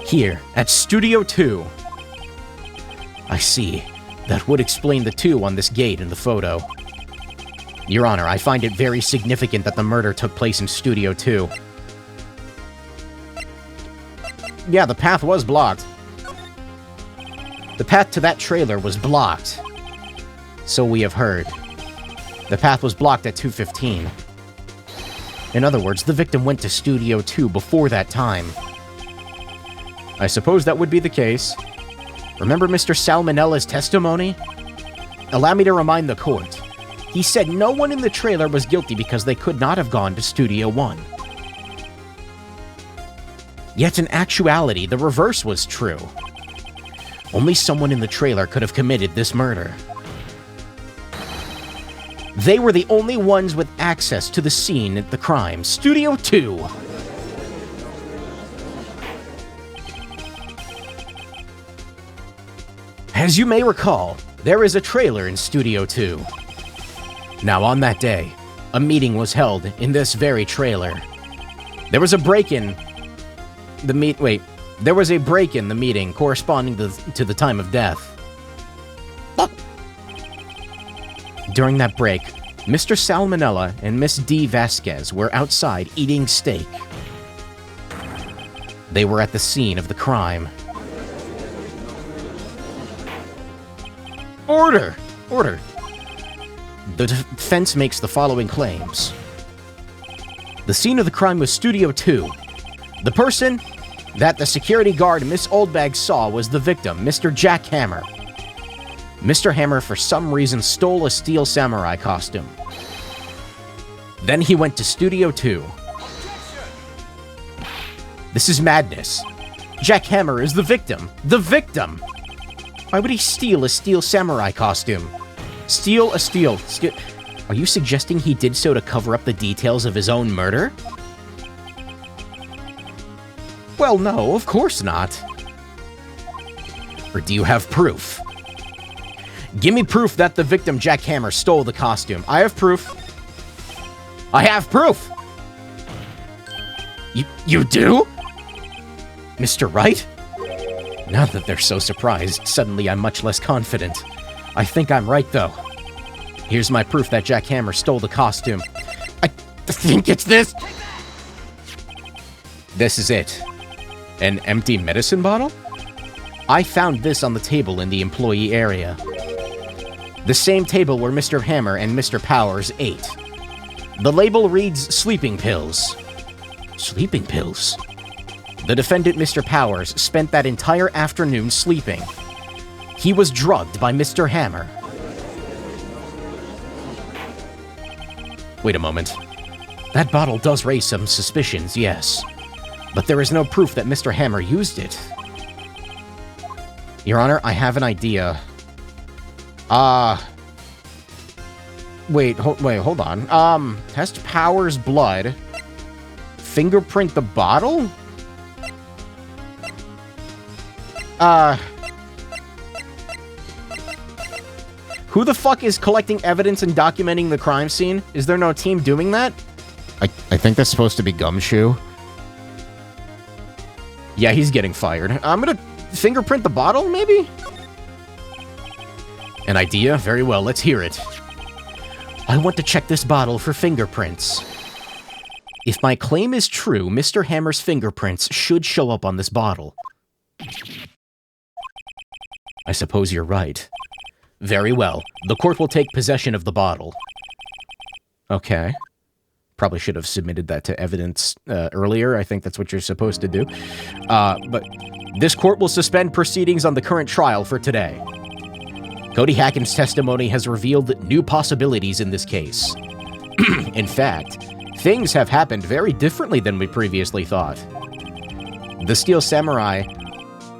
Here, at Studio 2. I see. That would explain the 2 on this gate in the photo. Your Honor, I find it very significant that the murder took place in Studio 2. Yeah, the path was blocked. The path to that trailer was blocked. So we have heard. The path was blocked at 2:15. In other words, the victim went to Studio 2 before that time. I suppose that would be the case. Remember Mr. Salmonella's testimony? Allow me to remind the court. He said no one in the trailer was guilty because they could not have gone to Studio 1. Yet in actuality, the reverse was true. Only someone in the trailer could have committed this murder. They were the only ones with access to the scene at the crime, Studio 2. As you may recall, there is a trailer in Studio 2. Now on that day, a meeting was held in this very trailer. There was a break-in There was a break in the meeting corresponding to the time of death. During that break, Mr. Salmonella and Miss D. Vasquez were outside eating steak. They were at the scene of the crime. Order! Order! The defense makes the following claims. The scene of the crime was Studio 2. The person that the security guard Miss Oldbag saw was the victim, Mr. Jack Hammer. Mr. Hammer, for some reason, stole a steel samurai costume. Then he went to Studio 2. This is madness. Jack Hammer is the victim. The victim! Why would he steal a steel samurai costume? Steal a steel... Are you suggesting he did so to cover up the details of his own murder? Well, no, of course not. Or do you have proof? Give me proof that the victim, Jack Hammer, stole the costume. I have proof. I have proof! You do? Mr. Wright? Now that they're so surprised, suddenly I'm much less confident. I think I'm right, though. Here's my proof that Jack Hammer stole the costume. I think it's this! This is it. An empty medicine bottle? I found this on the table in the employee area. The same table where Mr. Hammer and Mr. Powers ate. The label reads sleeping pills. Sleeping pills? The defendant, Mr. Powers, spent that entire afternoon sleeping. He was drugged by Mr. Hammer. Wait a moment. That bottle does raise some suspicions, yes. But there is no proof that Mr. Hammer used it. Your Honor, I have an idea. Wait, hold on. Test Powers' blood. Fingerprint the bottle? Who the fuck is collecting evidence and documenting the crime scene? Is there no team doing that? I think that's supposed to be Gumshoe. Yeah, he's getting fired. I'm gonna fingerprint the bottle, maybe? An idea? Very well, let's hear it. I want to check this bottle for fingerprints. If my claim is true, Mr. Hammer's fingerprints should show up on this bottle. I suppose you're right. Very well. The court will take possession of the bottle. Okay. Probably should have submitted that to evidence earlier. I think that's what you're supposed to do. But this court will suspend proceedings on the current trial for today. Cody Hacken's testimony has revealed new possibilities in this case. In fact, things have happened very differently than we previously thought. The Steel Samurai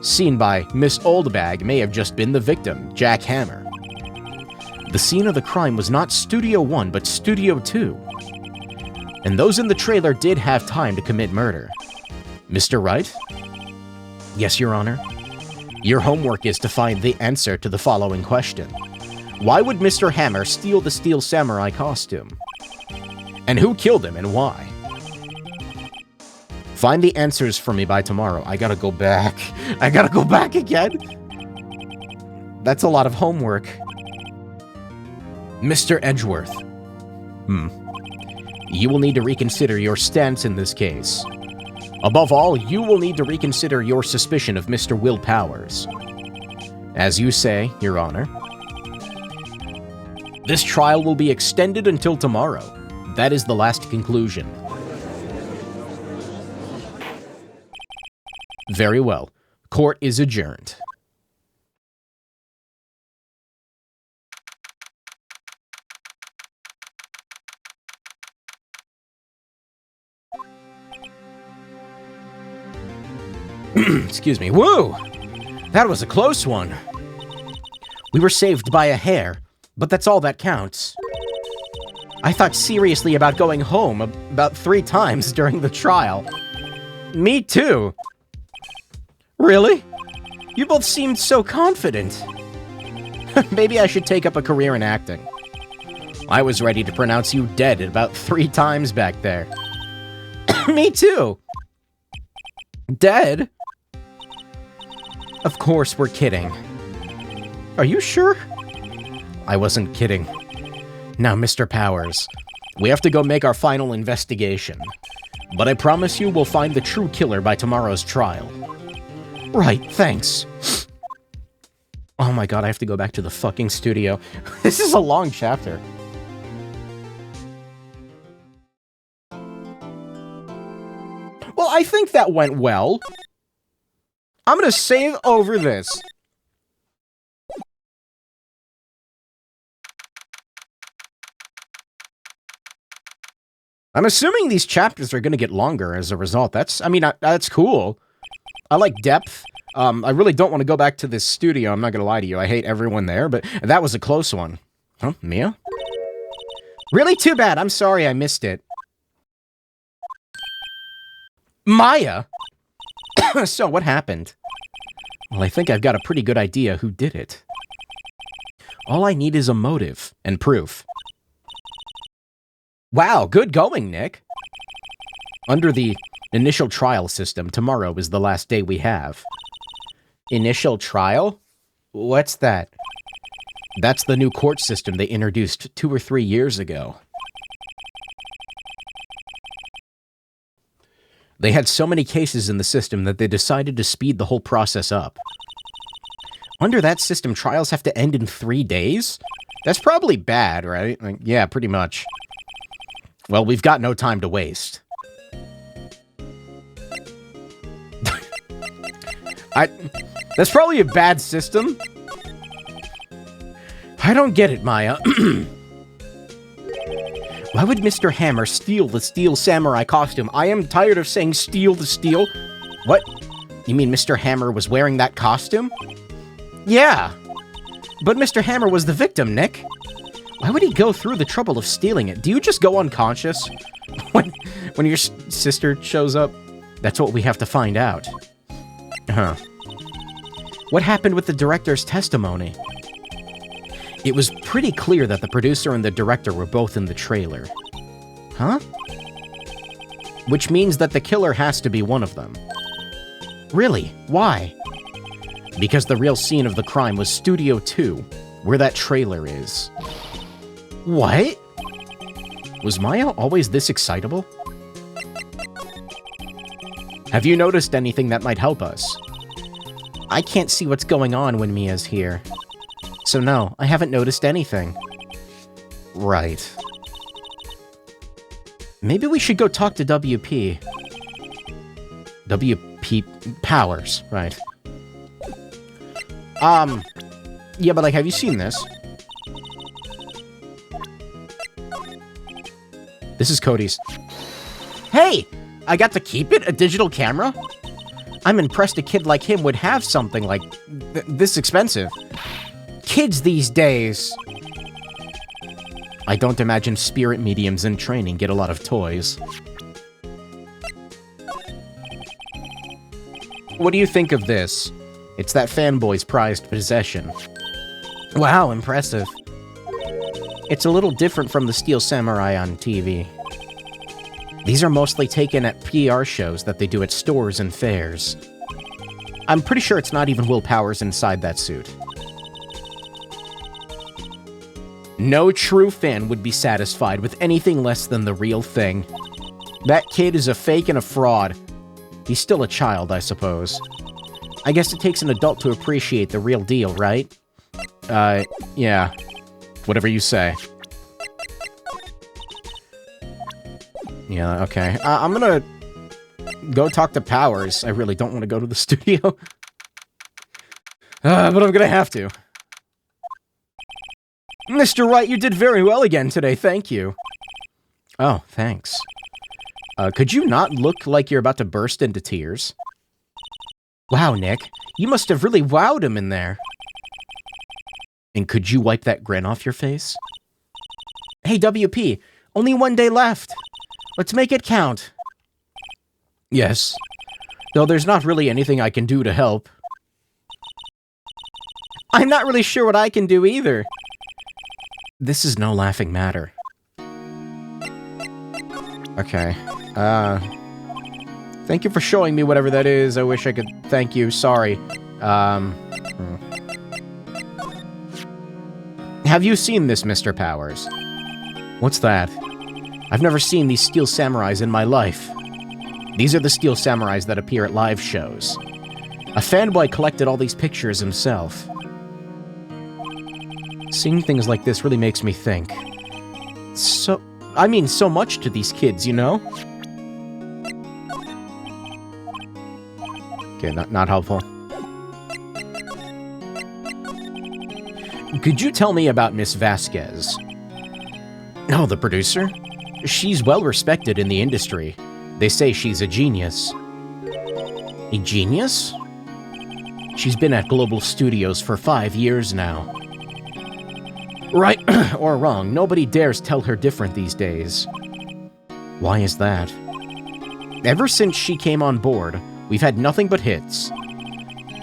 seen by Miss Oldbag may have just been the victim, Jack Hammer. The scene of the crime was not Studio 1, but Studio 2. And those in the trailer did have time to commit murder. Mr. Wright? Yes, Your Honor. Your homework is to find the answer to the following question. Why would Mr. Hammer steal the Steel Samurai costume? And who killed him and why? Find the answers for me by tomorrow. I gotta go back. I gotta go back again? That's a lot of homework. Mr. Edgeworth. You will need to reconsider your stance in this case. Above all, you will need to reconsider your suspicion of Mr. Will Powers. As you say, Your Honor. This trial will be extended until tomorrow. That is the last conclusion. Very well. Court is adjourned. Excuse me. Woo! That was a close one. We were saved by a hair, but that's all that counts. I thought seriously about going home about 3 times during the trial. Me too. Really? You both seemed so confident. Maybe I should take up a career in acting. I was ready to pronounce you dead about 3 times back there. Me too. Dead? Of course we're kidding. Are you sure? I wasn't kidding. Now, Mr. Powers, we have to go make our final investigation. But I promise you we'll find the true killer by tomorrow's trial. Right, thanks. Oh my god, I have to go back to the fucking studio. This is a long chapter. Well, I think that went well. I'm gonna save over this. I'm assuming these chapters are gonna get longer as a result. That's cool. I like depth. I really don't want to go back to this studio, I'm not gonna lie to you. I hate everyone there, but that was a close one. Huh, Mia? Really too bad, I'm sorry I missed it. Maya? So, what happened? Well, I think I've got a pretty good idea who did it. All I need is a motive and proof. Wow, good going, Nick. Under the initial trial system, tomorrow is the last day we have. Initial trial? What's that? That's the new court system they introduced 2 or 3 years ago. They had so many cases in the system that they decided to speed the whole process up. Under that system, trials have to end in 3 days? That's probably bad, right? Like, yeah, pretty much. Well, we've got no time to waste. That's probably a bad system. I don't get it, Maya. Why would Mr. Hammer steal the Steel Samurai costume? I am tired of saying steal the steel. What? You mean Mr. Hammer was wearing that costume? Yeah. But Mr. Hammer was the victim, Nick. Why would he go through the trouble of stealing it? Do you just go unconscious when your sister shows up? That's what we have to find out. Huh. What happened with the director's testimony? It was pretty clear that the producer and the director were both in the trailer. Huh? Which means that the killer has to be one of them. Really? Why? Because the real scene of the crime was Studio 2, where that trailer is. What? Was Maya always this excitable? Have you noticed anything that might help us? I can't see what's going on when Mia's here. So no, I haven't noticed anything. Right. Maybe we should go talk to WP. WP Powers, right. Yeah, but like, have you seen this? This is Cody's. Hey! I got to keep it? A digital camera? I'm impressed a kid like him would have something like this expensive. Kids these days. I don't imagine spirit mediums in training get a lot of toys. What do you think of this? It's that fanboy's prized possession. Wow, impressive. It's a little different from the Steel Samurai on TV. These are mostly taken at PR shows that they do at stores and fairs. I'm pretty sure it's not even Will Powers inside that suit. No true fan would be satisfied with anything less than the real thing. That kid is a fake and a fraud. He's still a child, I suppose. I guess it takes an adult to appreciate the real deal, right? Yeah. Whatever you say. Yeah, okay. I'm gonna go talk to Powers. I really don't want to go to the studio. But I'm gonna have to. Mr. Wright, you did very well again today, thank you. Oh, thanks. Could you not look like you're about to burst into tears? Wow, Nick, you must have really wowed him in there. And could you wipe that grin off your face? Hey, WP, only 1 day left. Let's make it count. Yes. Though there's not really anything I can do to help. I'm not really sure what I can do either. This is no laughing matter. Okay. Thank you for showing me whatever that is. I wish I could thank you. Sorry. Have you seen this, Mr. Powers? What's that? I've never seen these Steel Samurais in my life. These are the Steel Samurais that appear at live shows. A fanboy collected all these pictures himself. Seeing things like this really makes me think. I mean so much to these kids, you know? Okay, not helpful. Could you tell me about Miss Vasquez? Oh, the producer? She's well respected in the industry. They say she's a genius. A genius? She's been at Global Studios for 5 years now. Right or wrong, nobody dares tell her different these days. Why is that? Ever since she came on board, we've had nothing but hits.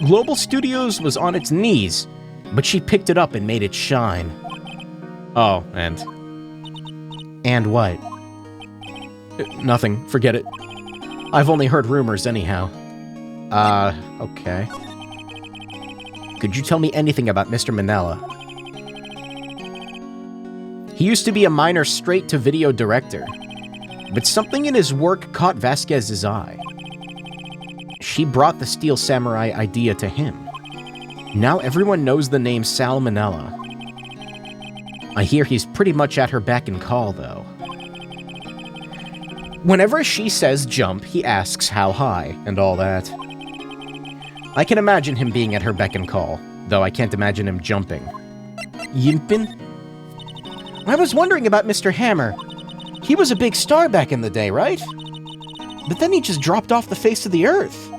Global Studios was on its knees, but she picked it up and made it shine. Oh, and... And what? Nothing. Forget it. I've only heard rumors anyhow. Okay. Could you tell me anything about Mr. Manella? He used to be a minor straight-to-video director, but something in his work caught Vasquez's eye. She brought the Steel Samurai idea to him. Now everyone knows the name Sal Manella. I hear he's pretty much at her beck and call, though. Whenever she says jump, he asks how high, and all that. I can imagine him being at her beck and call, though I can't imagine him jumping. Yimpin? I was wondering about Mr. Hammer. He was a big star back in the day, right? But then he just dropped off the face of the earth.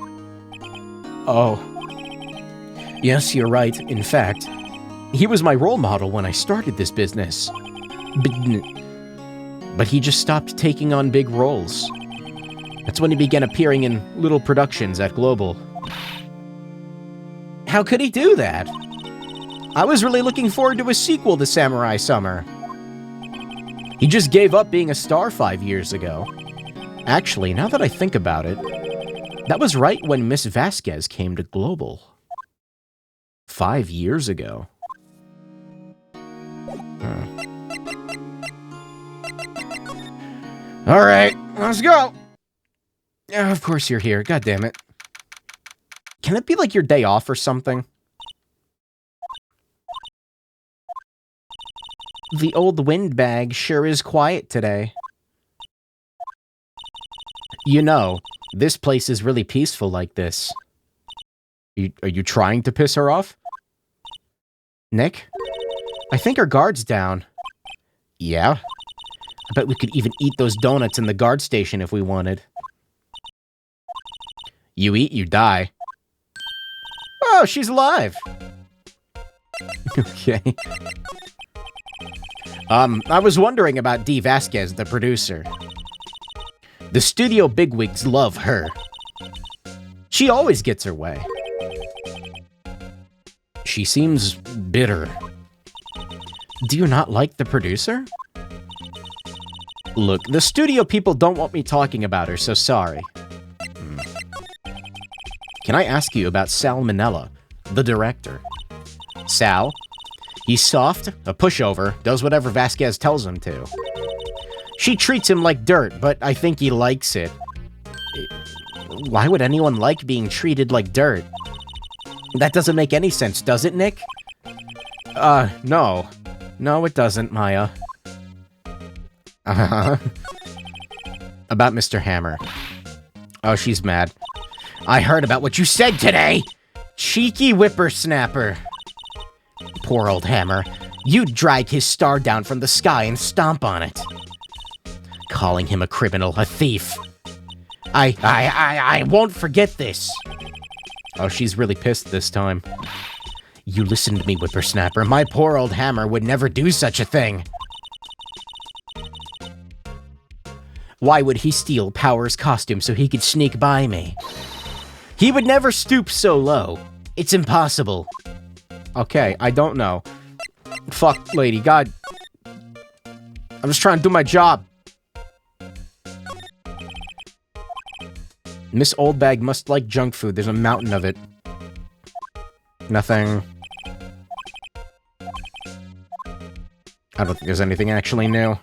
Oh. Yes, you're right. In fact, he was my role model when I started this business. But he just stopped taking on big roles. That's when he began appearing in little productions at Global. How could he do that? I was really looking forward to a sequel to Samurai Summer. He just gave up being a star 5 years ago. Actually, now that I think about it, that was right when Miss Vasquez came to Global. 5 years ago. Alright, let's go! Of course you're here, god damn it. Can it be like your day off or something? The old windbag sure is quiet today. You know, this place is really peaceful like this. Are you trying to piss her off? Nick? I think our guard's down. Yeah? I bet we could even eat those donuts in the guard station if we wanted. You eat, you die. Oh, she's alive! Okay. I was wondering about Dee Vasquez, the producer. The studio bigwigs love her. She always gets her way. She seems bitter. Do you not like the producer? Look, the studio people don't want me talking about her, so sorry. Can I ask you about Sal Manella, the director? Sal? He's soft, a pushover, does whatever Vasquez tells him to. She treats him like dirt, but I think he likes it. Why would anyone like being treated like dirt? That doesn't make any sense, does it, Nick? No. No, it doesn't, Maya. About Mr. Hammer. Oh, she's mad. I heard about what you said today! Cheeky whippersnapper. Poor old Hammer. You'd drag his star down from the sky and stomp on it. Calling him a criminal, a thief. I won't forget this. Oh, she's really pissed this time. You listen to me, whippersnapper. My poor old Hammer would never do such a thing. Why would he steal Power's costume so he could sneak by me? He would never stoop so low. It's impossible. Okay, I don't know. Fuck, lady, God. I'm just trying to do my job. Miss Oldbag must like junk food. There's a mountain of it. Nothing. I don't think there's anything actually new.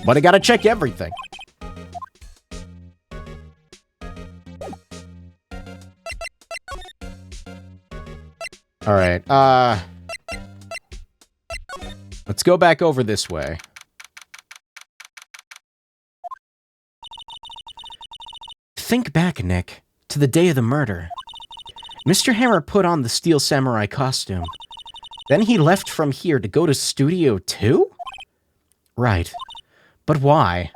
But I gotta check everything. Alright, let's go back over this way. Think back, Nick, to to the day of the murder. Mr. Hammer put on the Steel Samurai costume. Then he left from here to go to Studio 2? Right. But why?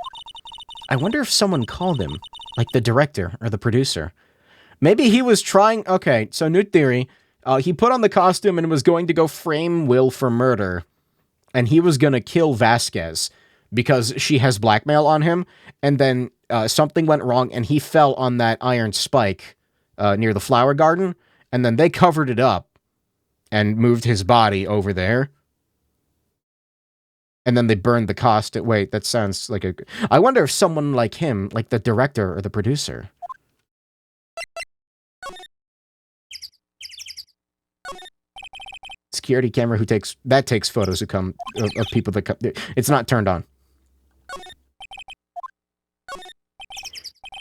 I wonder if someone called him, like the director or the producer. Maybe he was trying... Okay, so new theory. He put on the costume and was going to go frame Will for murder. And he was going to kill Vasquez because she has blackmail on him. And then something went wrong and he fell on that iron spike near the flower garden. And then they covered it up and moved his body over there. And then they burned the costume. Wait, that sounds like a... I wonder if someone like him, like the director or the producer. Security camera who takes... That takes photos of people that come... It's not turned on.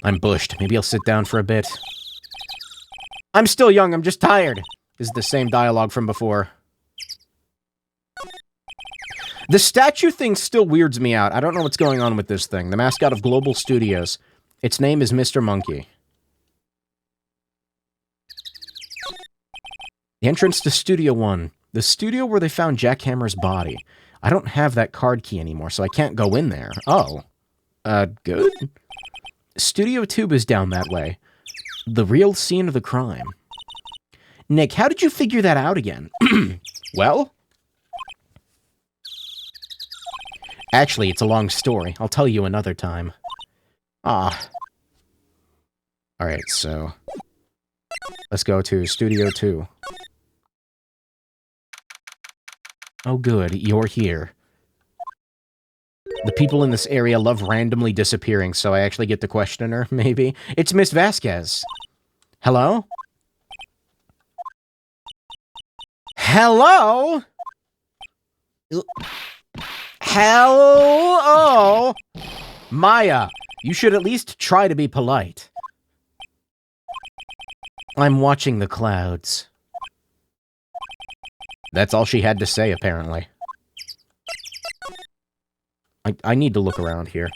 I'm bushed. Maybe I'll sit down for a bit. I'm still young, I'm just tired. Is the same dialogue from before. The statue thing still weirds me out. I don't know what's going on with this thing. The mascot of Global Studios. Its name is Mr. Monkey. The entrance to Studio 1. The studio where they found Jack Hammer's body. I don't have that card key anymore, so I can't go in there. Oh. Good. Studio 2 is down that way. The real scene of the crime. Nick, how did you figure that out again? Well... Actually, it's a long story. I'll tell you another time. Ah. Alright, so... Let's go to Studio 2. Oh good, you're here. The people in this area love randomly disappearing, so I actually get to question her, maybe? It's Miss Vasquez. Hello? Hello? Hello? Maya, you should at least try to be polite. I'm watching the clouds. That's all she had to say, apparently. I need to look around here.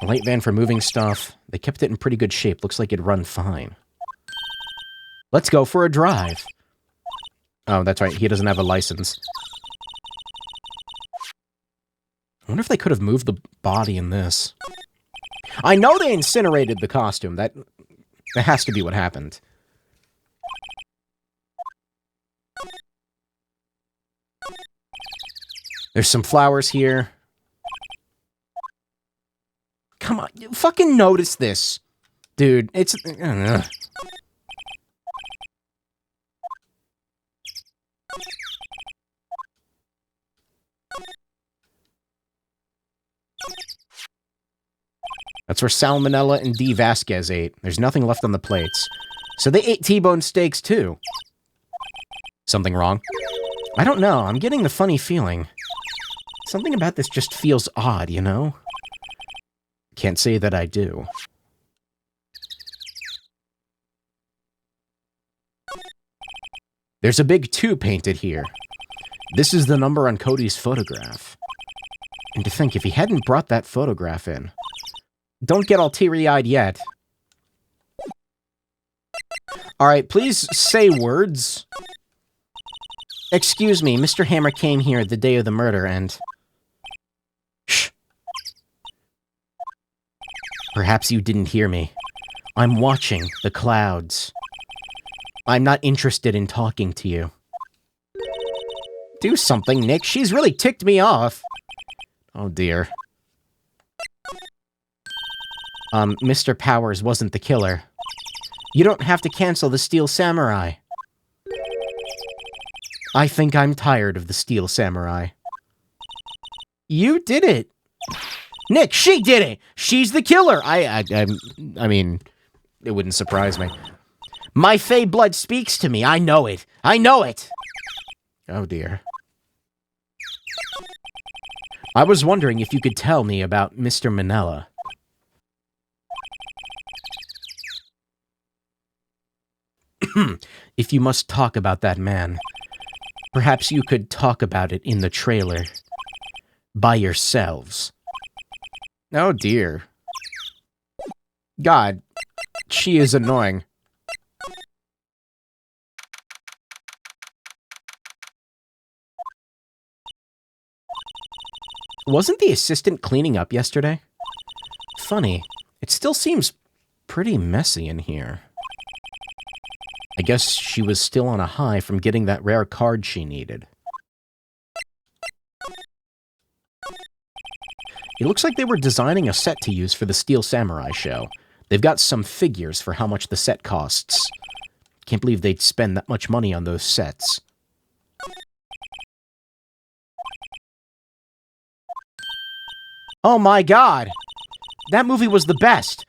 A light van for moving stuff. They kept it in pretty good shape. Looks like it'd run fine. Let's go for a drive. Oh, that's right. He doesn't have a license. I wonder if they could have moved the body in this. I know they incinerated the costume. That has to be what happened. There's some flowers here. Come on, fucking notice this. Dude, it's... That's where Salmonella and D. Vasquez ate. There's nothing left on the plates. So they ate T-bone steaks, too. Something wrong? I don't know. I'm getting the funny feeling. Something about this just feels odd, you know? Can't say that I do. There's a big 2 painted here. This is the number on Cody's photograph. And to think, if he hadn't brought that photograph in... Don't get all teary-eyed yet. Alright, please say words. Excuse me, Mr. Hammer came here the day of the murder and... Shh. Perhaps you didn't hear me. I'm watching the clouds. I'm not interested in talking to you. Do something, Nick. She's really ticked me off. Oh, dear. Mr. Powers wasn't the killer. You don't have to cancel the Steel Samurai. I think I'm tired of the Steel Samurai. You did it. Nick, she did it! She's the killer! I mean, it wouldn't surprise me. My Fey blood speaks to me. I know it. I know it! Oh, dear. I was wondering if you could tell me about Mr. Manella. If you must talk about that man, perhaps you could talk about it in the trailer. By yourselves. Oh dear. God, she is annoying. Wasn't the assistant cleaning up yesterday? Funny. It still seems pretty messy in here. I guess she was still on a high from getting that rare card she needed. It looks like they were designing a set to use for the Steel Samurai show. They've got some figures for how much the set costs. Can't believe they'd spend that much money on those sets. Oh my god! That movie was the best!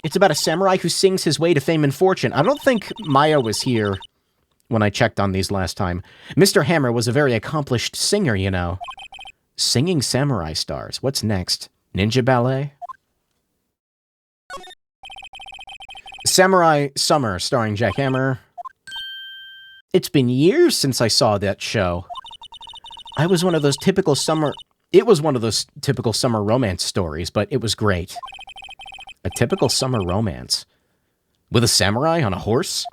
It's about a samurai who sings his way to fame and fortune. I don't think Maya was here when I checked on these last time. Mr. Hammer was a very accomplished singer, you know. Singing samurai stars. What's next? Ninja Ballet? Samurai Summer, starring Jack Hammer. It's been years since I saw that show. It was one of those typical summer romance stories, but it was great. A typical summer romance. With a samurai on a horse?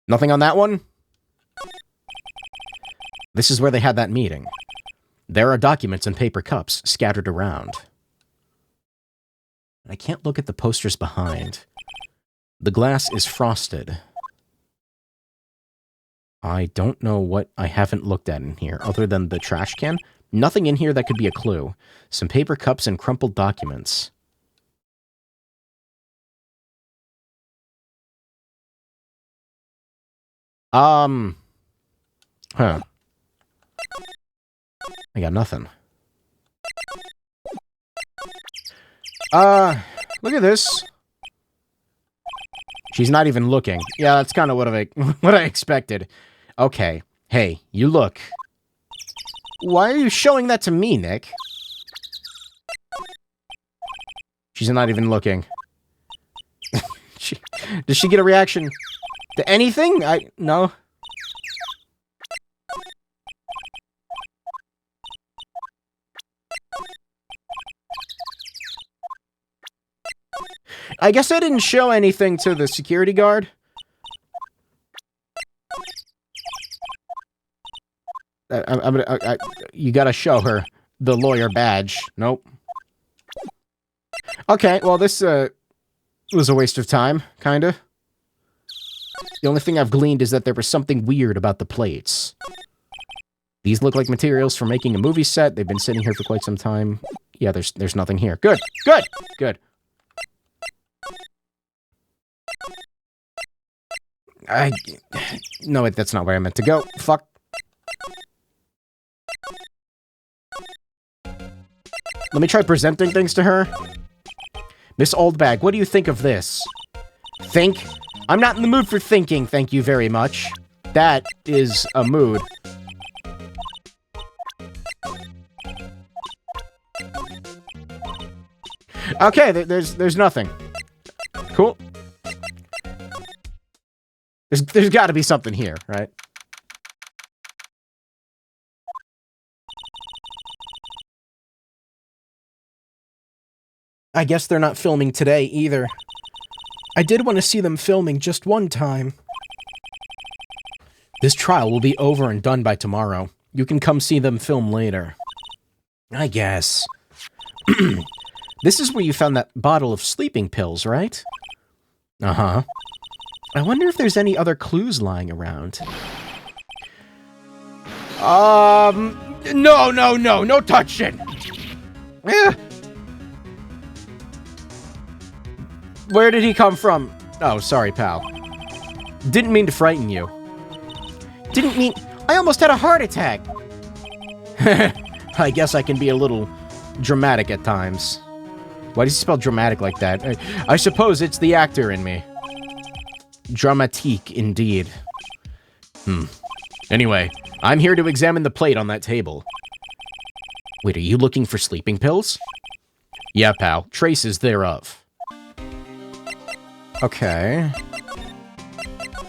Nothing on that one? This is where they had that meeting. There are documents and paper cups scattered around. I can't look at the posters behind. The glass is frosted. I don't know what I haven't looked at in here, other than the trash can. Nothing in here that could be a clue. Some paper cups and crumpled documents. Huh. I got nothing. Look at this. She's not even looking. Yeah, that's kind of what I expected. Okay. Hey, you look. Why are you showing that to me, Nick? She's not even looking. Does she get a reaction to anything? No. I guess I didn't show anything to the security guard. You gotta show her the lawyer badge. Nope. Okay, well, this was a waste of time, kinda. The only thing I've gleaned is that there was something weird about the plates. These look like materials for making a movie set. They've been sitting here for quite some time. Yeah, there's nothing here. Good, good, good. No, wait, that's not where I meant to go. Fuck. Let me try presenting things to her. Miss Oldbag, what do you think of this? Think? I'm not in the mood for thinking, thank you very much. That is a mood. Okay, there's nothing. Cool. There's got to be something here, right? I guess they're not filming today either. I did want to see them filming just one time. This trial will be over and done by tomorrow. You can come see them film later. I guess. This is where you found that bottle of sleeping pills, right? Uh-huh. I wonder if there's any other clues lying around. No touching! Where did he come from? Oh, sorry, pal. Didn't mean to frighten you. Didn't mean... I almost had a heart attack! I guess I can be a little dramatic at times. Why does he spell dramatic like that? I suppose it's the actor in me. Dramatique, indeed. Anyway, I'm here to examine the plate on that table. Wait, are you looking for sleeping pills? Yeah, pal. Traces thereof. Okay.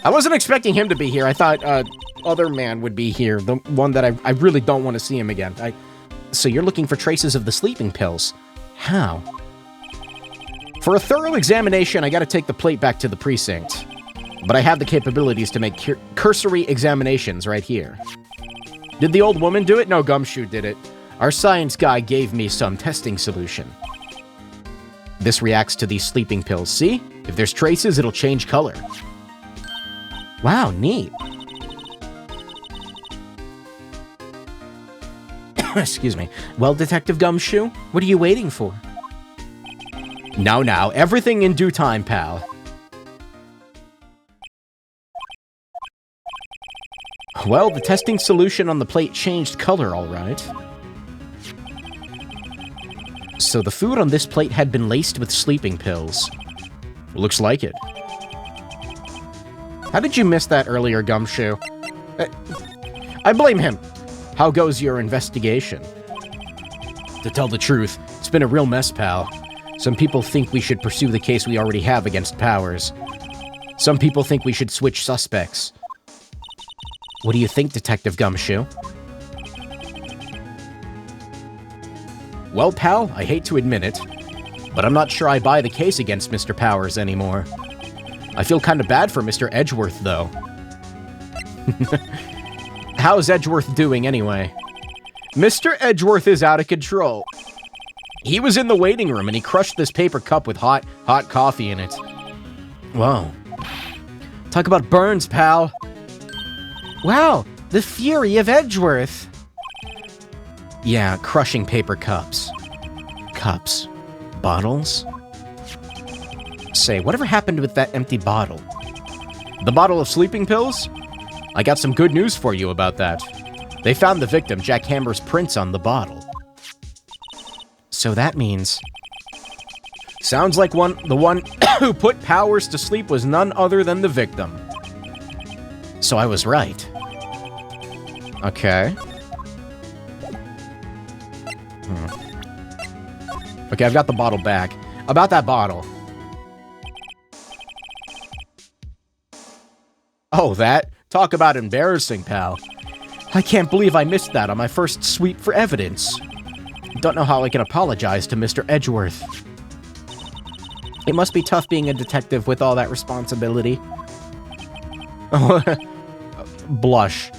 I wasn't expecting him to be here. I thought, other man would be here. The one that I really don't want to see him again. So you're looking for traces of the sleeping pills. How? For a thorough examination, I gotta take the plate back to the precinct. But I have the capabilities to make cursory examinations right here. Did the old woman do it? No, Gumshoe did it. Our science guy gave me some testing solution. This reacts to these sleeping pills. See? If there's traces, it'll change color. Wow, neat. Excuse me. Well, Detective Gumshoe, what are you waiting for? Now, everything in due time, pal. Well, the testing solution on the plate changed color, all right. So the food on this plate had been laced with sleeping pills. Looks like it. How did you miss that earlier, Gumshoe? I blame him. How goes your investigation? To tell the truth, it's been a real mess, pal. Some people think we should pursue the case we already have against Powers. Some people think we should switch suspects. What do you think, Detective Gumshoe? Well, pal, I hate to admit it, but I'm not sure I buy the case against Mr. Powers anymore. I feel kind of bad for Mr. Edgeworth, though. How's Edgeworth doing, anyway? Mr. Edgeworth is out of control. He was in the waiting room, and he crushed this paper cup with hot coffee in it. Whoa. Talk about burns, pal. Wow, the fury of Edgeworth. Yeah, crushing paper cups. Cups. Bottles? Say, whatever happened with that empty bottle? The bottle of sleeping pills? I got some good news for you about that. They found the victim, Jack Hammer's prints on the bottle. So that means... Sounds like the one who put Powers to sleep was none other than the victim. So I was right. Okay. Okay, I've got the bottle back. About that bottle. Oh, that? Talk about embarrassing, pal. I can't believe I missed that on my first sweep for evidence. Don't know how I can apologize to Mr. Edgeworth. It must be tough being a detective with all that responsibility. Blush.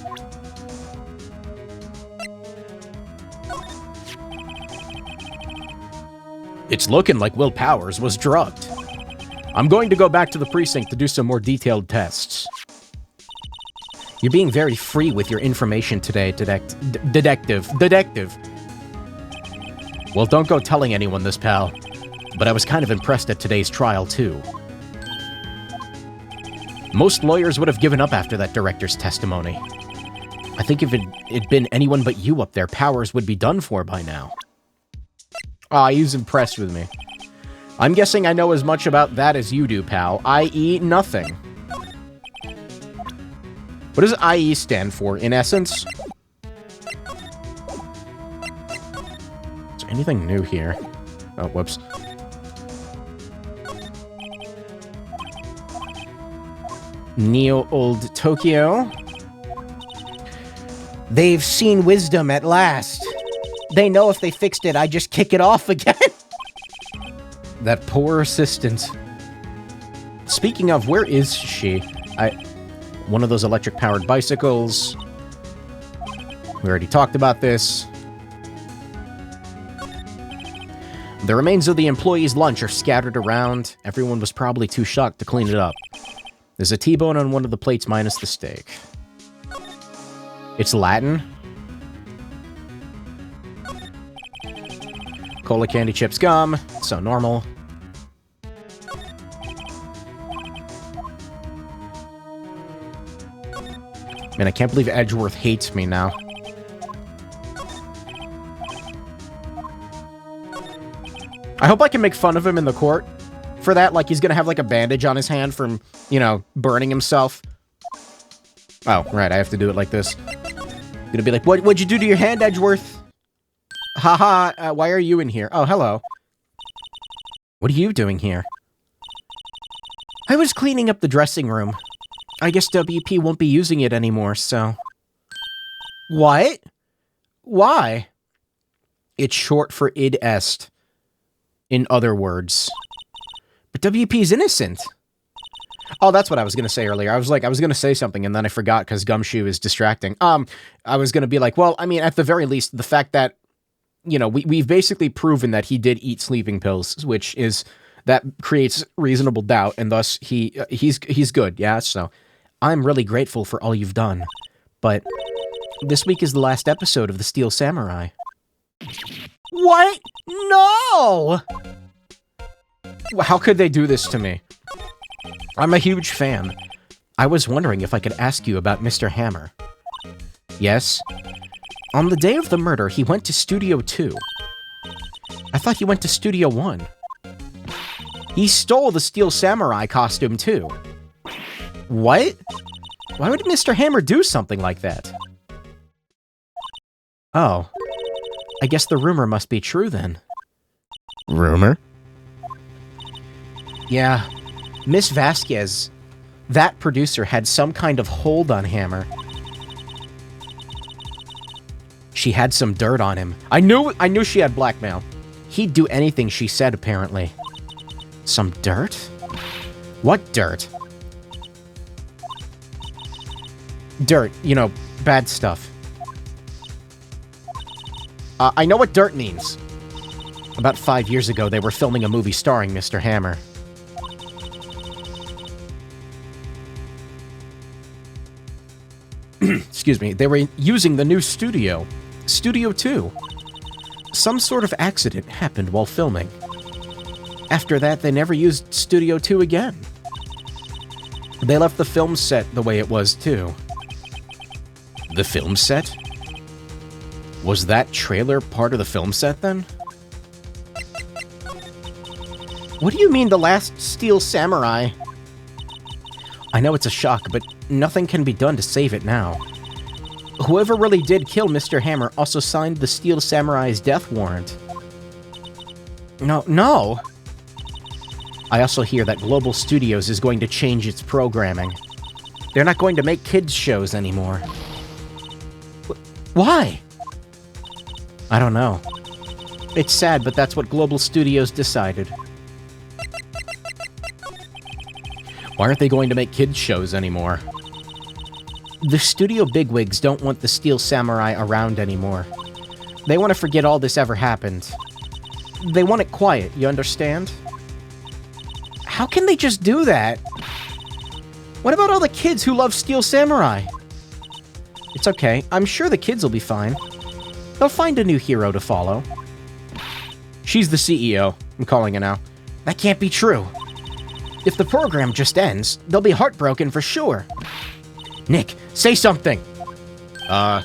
It's looking like Will Powers was drugged. I'm going to go back to the precinct to do some more detailed tests. You're being very free with your information today, Detective. Well, don't go telling anyone this, pal. But I was kind of impressed at today's trial, too. Most lawyers would have given up after that director's testimony. I think if it'd been anyone but you up there, Powers would be done for by now. Ah, he's impressed with me. I'm guessing I know as much about that as you do, pal, i.e. nothing. What does IE stand for, in essence? Is there anything new here? Oh, whoops. Neo Old Tokyo. They've seen wisdom at last. They know if they fixed it, I just kick it off again. That poor assistant. Speaking of, where is she? One of those electric-powered bicycles. We already talked about this. The remains of the employees' lunch are scattered around. Everyone was probably too shocked to clean it up. There's a T-bone on one of the plates minus the steak. It's Latin. Cola, candy, chips, gum. So normal. Man, I can't believe Edgeworth hates me now. I hope I can make fun of him in the court for that. Like, he's gonna have, like, a bandage on his hand from, you know, burning himself. Oh, right, I have to do it like this. Gonna be like, what'd you do to your hand, Edgeworth? Haha, why are you in here? Oh, hello. What are you doing here? I was cleaning up the dressing room. I guess WP won't be using it anymore, so... What? Why? It's short for id est. In other words. But WP's innocent. Oh, that's what I was going to say earlier. I was going to say something, and then I forgot because Gumshoe is distracting. I was going to be like, well, I mean, at the very least, the fact that, you know, we've basically proven that he did eat sleeping pills, which is, that creates reasonable doubt, and thus he's good, yeah? So I'm really grateful for all you've done. But this week is the last episode of The Steel Samurai. What? No! How could they do this to me? I'm a huge fan. I was wondering if I could ask you about Mr. Hammer. Yes? On the day of the murder, he went to Studio 2. I thought he went to Studio 1. He stole the Steel Samurai costume, too. What? Why would Mr. Hammer do something like that? Oh. I guess the rumor must be true, then. Rumor? Yeah. Miss Vasquez, that producer, had some kind of hold on Hammer. She had some dirt on him. I knew she had blackmail. He'd do anything she said, apparently. Some dirt? What dirt? Dirt, you know, bad stuff. I know what dirt means. About 5 years ago, they were filming a movie starring Mr. Hammer. Excuse me, they were using the new studio, Studio 2. Some sort of accident happened while filming. After that, they never used Studio 2 again. They left the film set the way it was, too. The film set? Was that trailer part of the film set, then? What do you mean, the last Steel Samurai? I know it's a shock, but nothing can be done to save it now. Whoever really did kill Mr. Hammer also signed the Steel Samurai's death warrant. No! I also hear that Global Studios is going to change its programming. They're not going to make kids' shows anymore. Why? I don't know. It's sad, but that's what Global Studios decided. Why aren't they going to make kids' shows anymore? The studio bigwigs don't want the Steel Samurai around anymore. They want to forget all this ever happened. They want it quiet, you understand? How can they just do that? What about all the kids who love Steel Samurai? It's okay, I'm sure the kids will be fine. They'll find a new hero to follow. She's the CEO. I'm calling it now. That can't be true. If the program just ends, they'll be heartbroken for sure. Nick, say something! I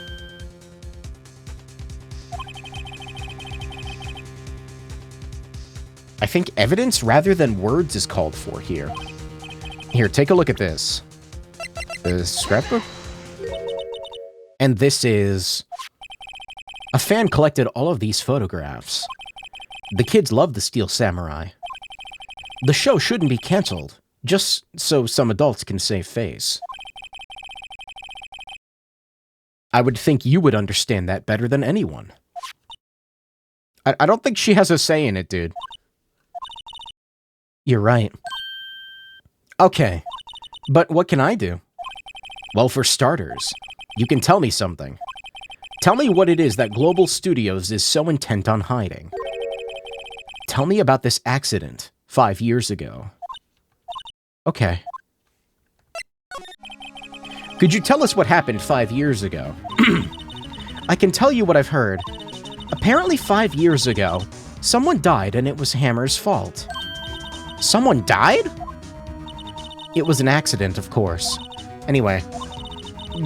think evidence rather than words is called for here. Here, take a look at this. The scrapbook? And this is... A fan collected all of these photographs. The kids love the Steel Samurai. The show shouldn't be cancelled, just so some adults can save face. I would think you would understand that better than anyone. I don't think she has a say in it, dude. You're right. Okay, but what can I do? Well, for starters, you can tell me something. Tell me what it is that Global Studios is so intent on hiding. Tell me about this accident 5 years ago. Okay. Could you tell us what happened 5 years ago? I can tell you what I've heard. Apparently 5 years ago, someone died and it was Hammer's fault. Someone died? It was an accident, of course. Anyway,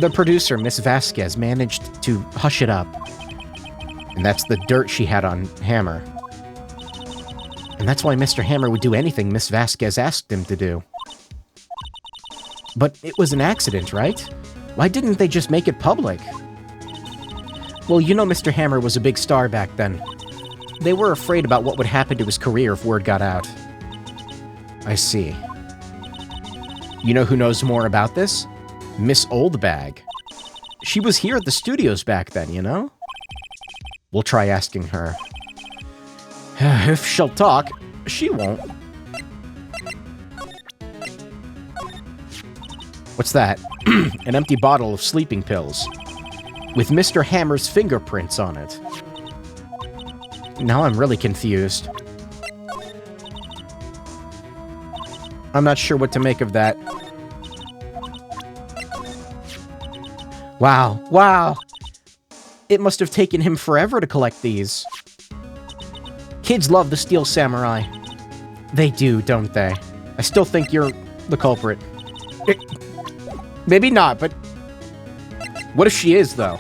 the producer, Miss Vasquez, managed to hush it up. And that's the dirt she had on Hammer. And that's why Mr. Hammer would do anything Miss Vasquez asked him to do. But it was an accident, right? Why didn't they just make it public? Well, you know Mr. Hammer was a big star back then. They were afraid about what would happen to his career if word got out. I see. You know who knows more about this? Miss Oldbag. She was here at the studios back then, you know? We'll try asking her. If she'll talk, she won't. What's that? An empty bottle of sleeping pills. With Mr. Hammer's fingerprints on it. Now I'm really confused. I'm not sure what to make of that. Wow, wow! It must have taken him forever to collect these. Kids love the Steel Samurai. They do, don't they? I still think you're the culprit. Maybe not, but... What if she is, though?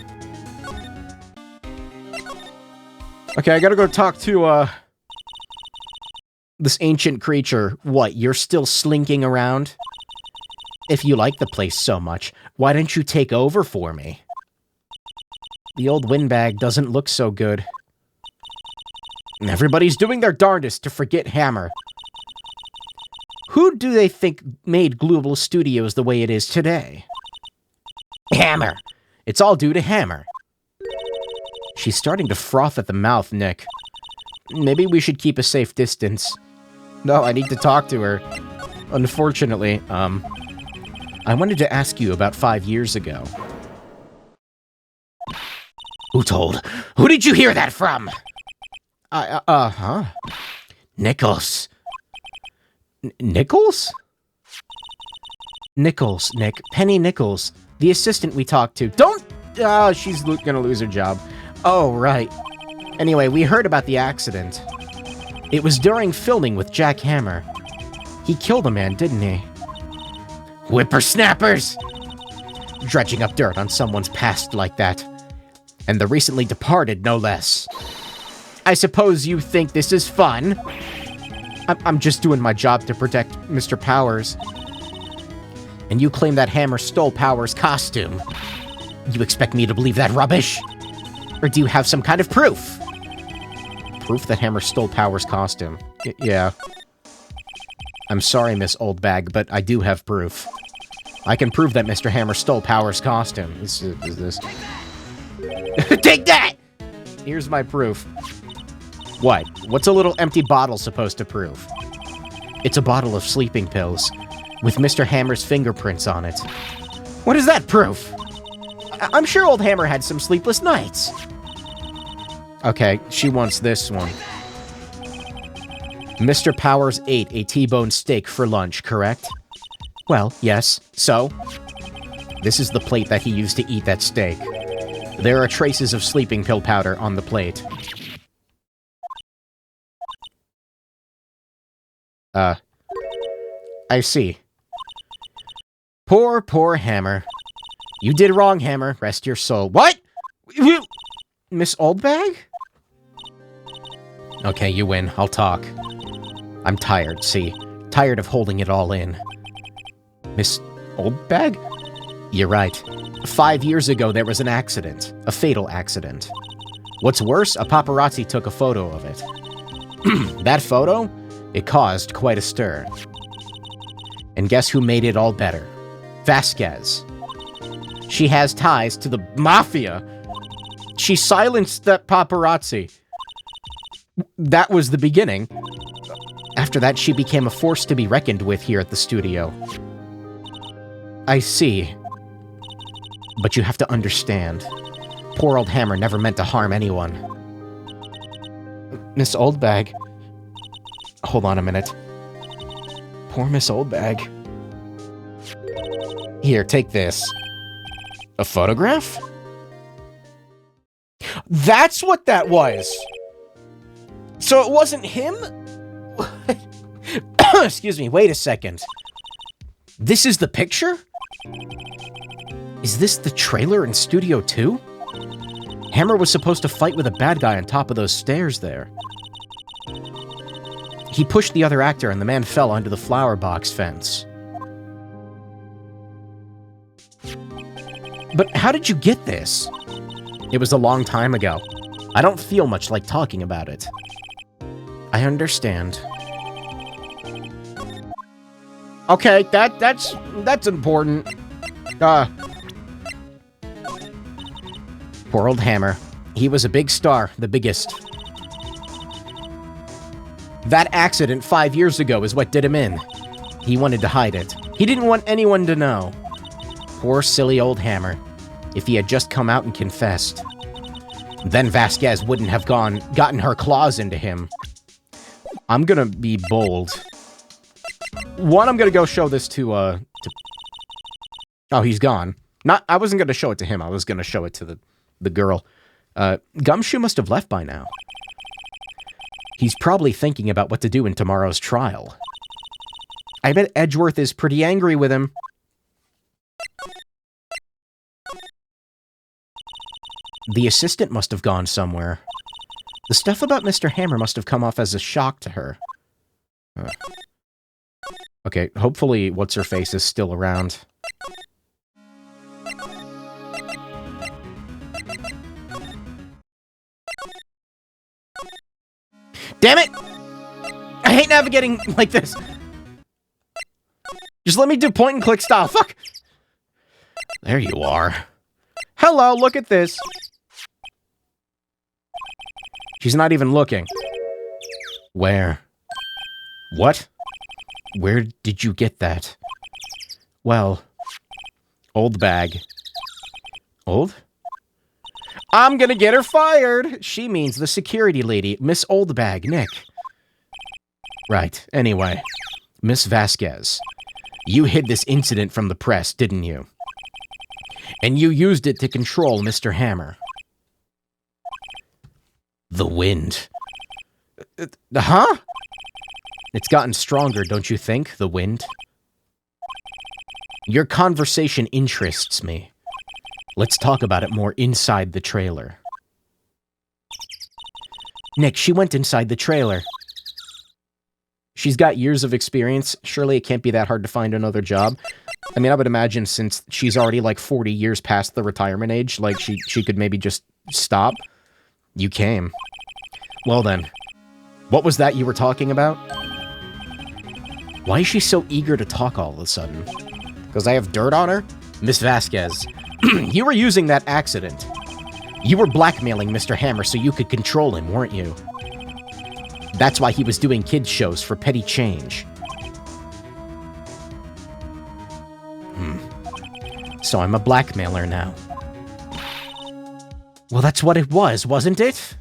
Okay, I gotta go talk to, this ancient creature. What, you're still slinking around? If you like the place so much, why don't you take over for me? The old windbag doesn't look so good. Everybody's doing their darndest to forget Hammer. Who do they think made Global Studios the way it is today? Hammer! It's all due to Hammer. She's starting to froth at the mouth, Nick. Maybe we should keep a safe distance. No, I need to talk to her. Unfortunately, I wanted to ask you about 5 years ago. Who told? Who did you hear that from? Nichols. Nichols? Nichols, Nick. Penny Nichols. The assistant we talked to. Don't... she's gonna lose her job. Oh, right. Anyway, we heard about the accident. It was during filming with Jack Hammer. He killed a man, didn't he? Whippersnappers! Dredging up dirt on someone's past like that. And the recently departed, no less. I suppose you think this is fun? I'm just doing my job to protect Mr. Powers. And you claim that Hammer stole Powers' costume. You expect me to believe that rubbish? Or do you have some kind of proof? Proof that Hammer stole Powers' costume. Yeah. I'm sorry, Miss Oldbag, but I do have proof. I can prove that Mr. Hammer stole Powers' costume. Is this... Take that! Here's my proof. What? What's a little empty bottle supposed to prove? It's a bottle of sleeping pills, with Mr. Hammer's fingerprints on it. What is that proof? I'm sure old Hammer had some sleepless nights. Okay, she wants this one. Mr. Powers ate a T-bone steak for lunch, correct? Well, yes. So? This is the plate that he used to eat that steak. There are traces of sleeping pill powder on the plate. I see. Poor, poor Hammer. You did wrong, Hammer. Rest your soul. What? Miss Oldbag? Okay, you win. I'll talk. I'm tired, see? Tired of holding it all in. Miss Oldbag? You're right. 5 years ago, there was an accident. A fatal accident. What's worse, a paparazzi took a photo of it. That photo? It caused quite a stir. And guess who made it all better? Vasquez. She has ties to the mafia. She silenced that paparazzi. That was the beginning. After that, she became a force to be reckoned with here at the studio. I see. But you have to understand. Poor old Hammer never meant to harm anyone. Miss Oldbag. Hold on a minute. Poor Miss Oldbag. Here, take this. A photograph? That's what that was! So it wasn't him? Excuse me, wait a second. This is the picture? Is this the trailer in Studio 2? Hammer was supposed to fight with a bad guy on top of those stairs there. He pushed the other actor and the man fell onto the flower box fence. But how did you get this? It was a long time ago. I don't feel much like talking about it. I understand. Okay, that's important. Poor old Hammer. He was a big star, the biggest. That accident 5 years ago is what did him in. He wanted to hide it. He didn't want anyone to know. Poor silly old Hammer. If he had just come out and confessed. Then Vasquez wouldn't have gotten her claws into him. I'm gonna be bold. One, I'm gonna go show this to... Oh, he's gone. I wasn't gonna show it to him, I was gonna show it to the girl. Gumshoe must have left by now. He's probably thinking about what to do in tomorrow's trial. I bet Edgeworth is pretty angry with him. The assistant must have gone somewhere. The stuff about Mr. Hammer must have come off as a shock to her. Okay, hopefully What's-Her-Face is still around. Damn it! I hate navigating like this. Just let me do point-and-click style. Fuck! There you are. Hello, look at this. She's not even looking. Where? What? Where did you get that? Well, old bag. Old? I'm gonna get her fired! She means the security lady, Miss Oldbag, Nick. Right, anyway. Miss Vasquez, you hid this incident from the press, didn't you? And you used it to control Mr. Hammer. The wind. Huh? It's gotten stronger, don't you think, the wind? Your conversation interests me. Let's talk about it more inside the trailer. Nick, she went inside the trailer. She's got years of experience. Surely it can't be that hard to find another job. I mean, I would imagine since she's already like 40 years past the retirement age, like she could maybe just stop. You came. Well then, what was that you were talking about? Why is she so eager to talk all of a sudden? Because I have dirt on her? Miss Vasquez, you were using that accident. You were blackmailing Mr. Hammer so you could control him, weren't you? That's why he was doing kids' shows for petty change. So I'm a blackmailer now. Well, that's what it was, wasn't it?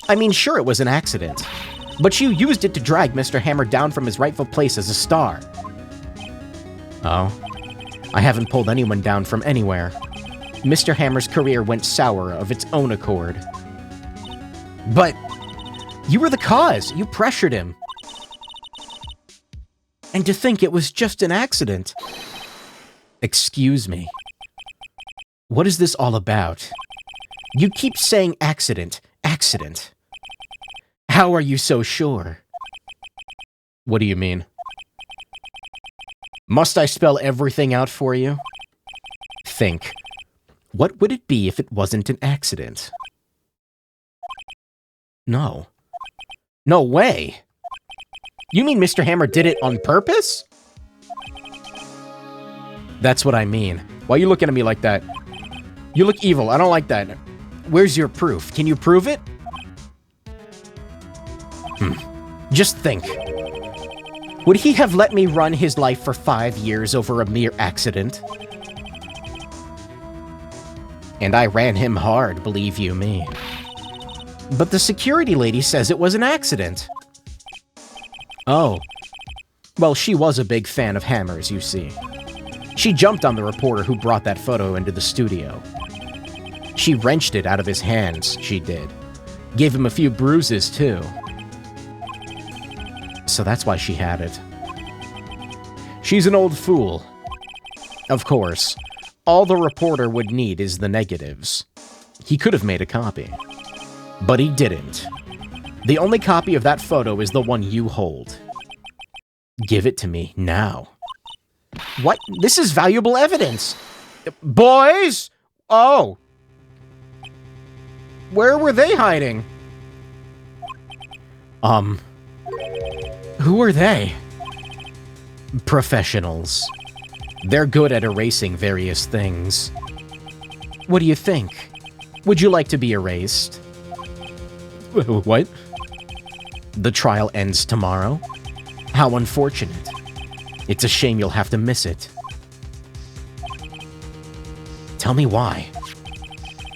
I mean, sure, it was an accident. But you used it to drag Mr. Hammer down from his rightful place as a star. Oh. I haven't pulled anyone down from anywhere. Mr. Hammer's career went sour of its own accord. But you were the cause. You pressured him. And to think it was just an accident. Excuse me. What is this all about? You keep saying accident, accident. How are you so sure? What do you mean? Must I spell everything out for you? Think. What would it be if it wasn't an accident? No. No way! You mean Mr. Hammer did it on purpose? That's what I mean. Why are you looking at me like that? You look evil. I don't like that. Where's your proof? Can you prove it? Just think. Would he have let me run his life for 5 years over a mere accident? And I ran him hard, believe you me. But the security lady says it was an accident. Oh. Well, she was a big fan of Hammer's, you see. She jumped on the reporter who brought that photo into the studio. She wrenched it out of his hands, she did. Gave him a few bruises, too. So that's why she had it. She's an old fool. Of course, all the reporter would need is the negatives. He could have made a copy. But he didn't. The only copy of that photo is the one you hold. Give it to me now. What? This is valuable evidence. Boys! Oh. Where were they hiding? Who are they? Professionals. They're good at erasing various things. What do you think? Would you like to be erased? What? The trial ends tomorrow? How unfortunate. It's a shame you'll have to miss it. Tell me why.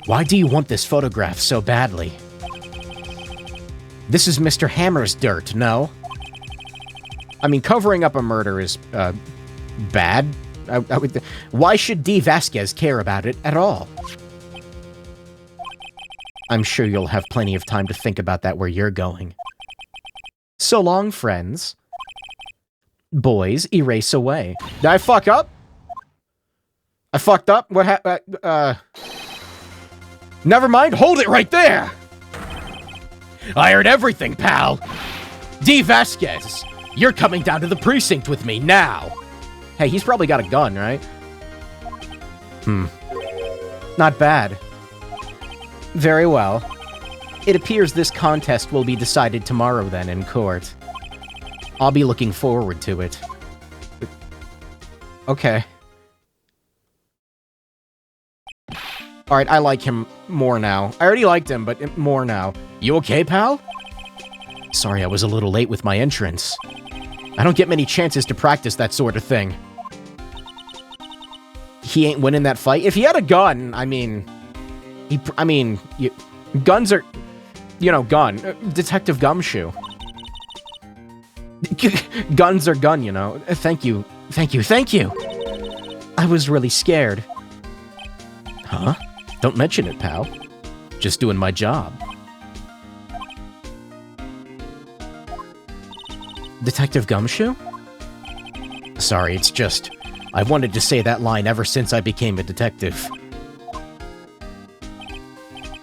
Why do you want this photograph so badly? This is Mr. Hammer's dirt, no? I mean, covering up a murder is, bad. Why should D. Vasquez care about it at all? I'm sure you'll have plenty of time to think about that where you're going. So long, friends. Boys, erase away. Did I fuck up? I fucked up? What happened? Never mind, hold it right there! I heard everything, pal! D. Vasquez, you're coming down to the precinct with me now! Hey, he's probably got a gun, right? Not bad. Very well. It appears this contest will be decided tomorrow then in court. I'll be looking forward to it. Okay. Alright, I like him more now. I already liked him, but more now. You okay, pal? Sorry, I was a little late with my entrance. I don't get many chances to practice that sort of thing. He ain't winning that fight. If he had a gun, I mean... guns are... You know, gun. Detective Gumshoe. Guns are gun, you know. Thank you. Thank you. Thank you! I was really scared. Huh? Don't mention it, pal. Just doing my job. Detective Gumshoe? Sorry, it's just... I've wanted to say that line ever since I became a detective.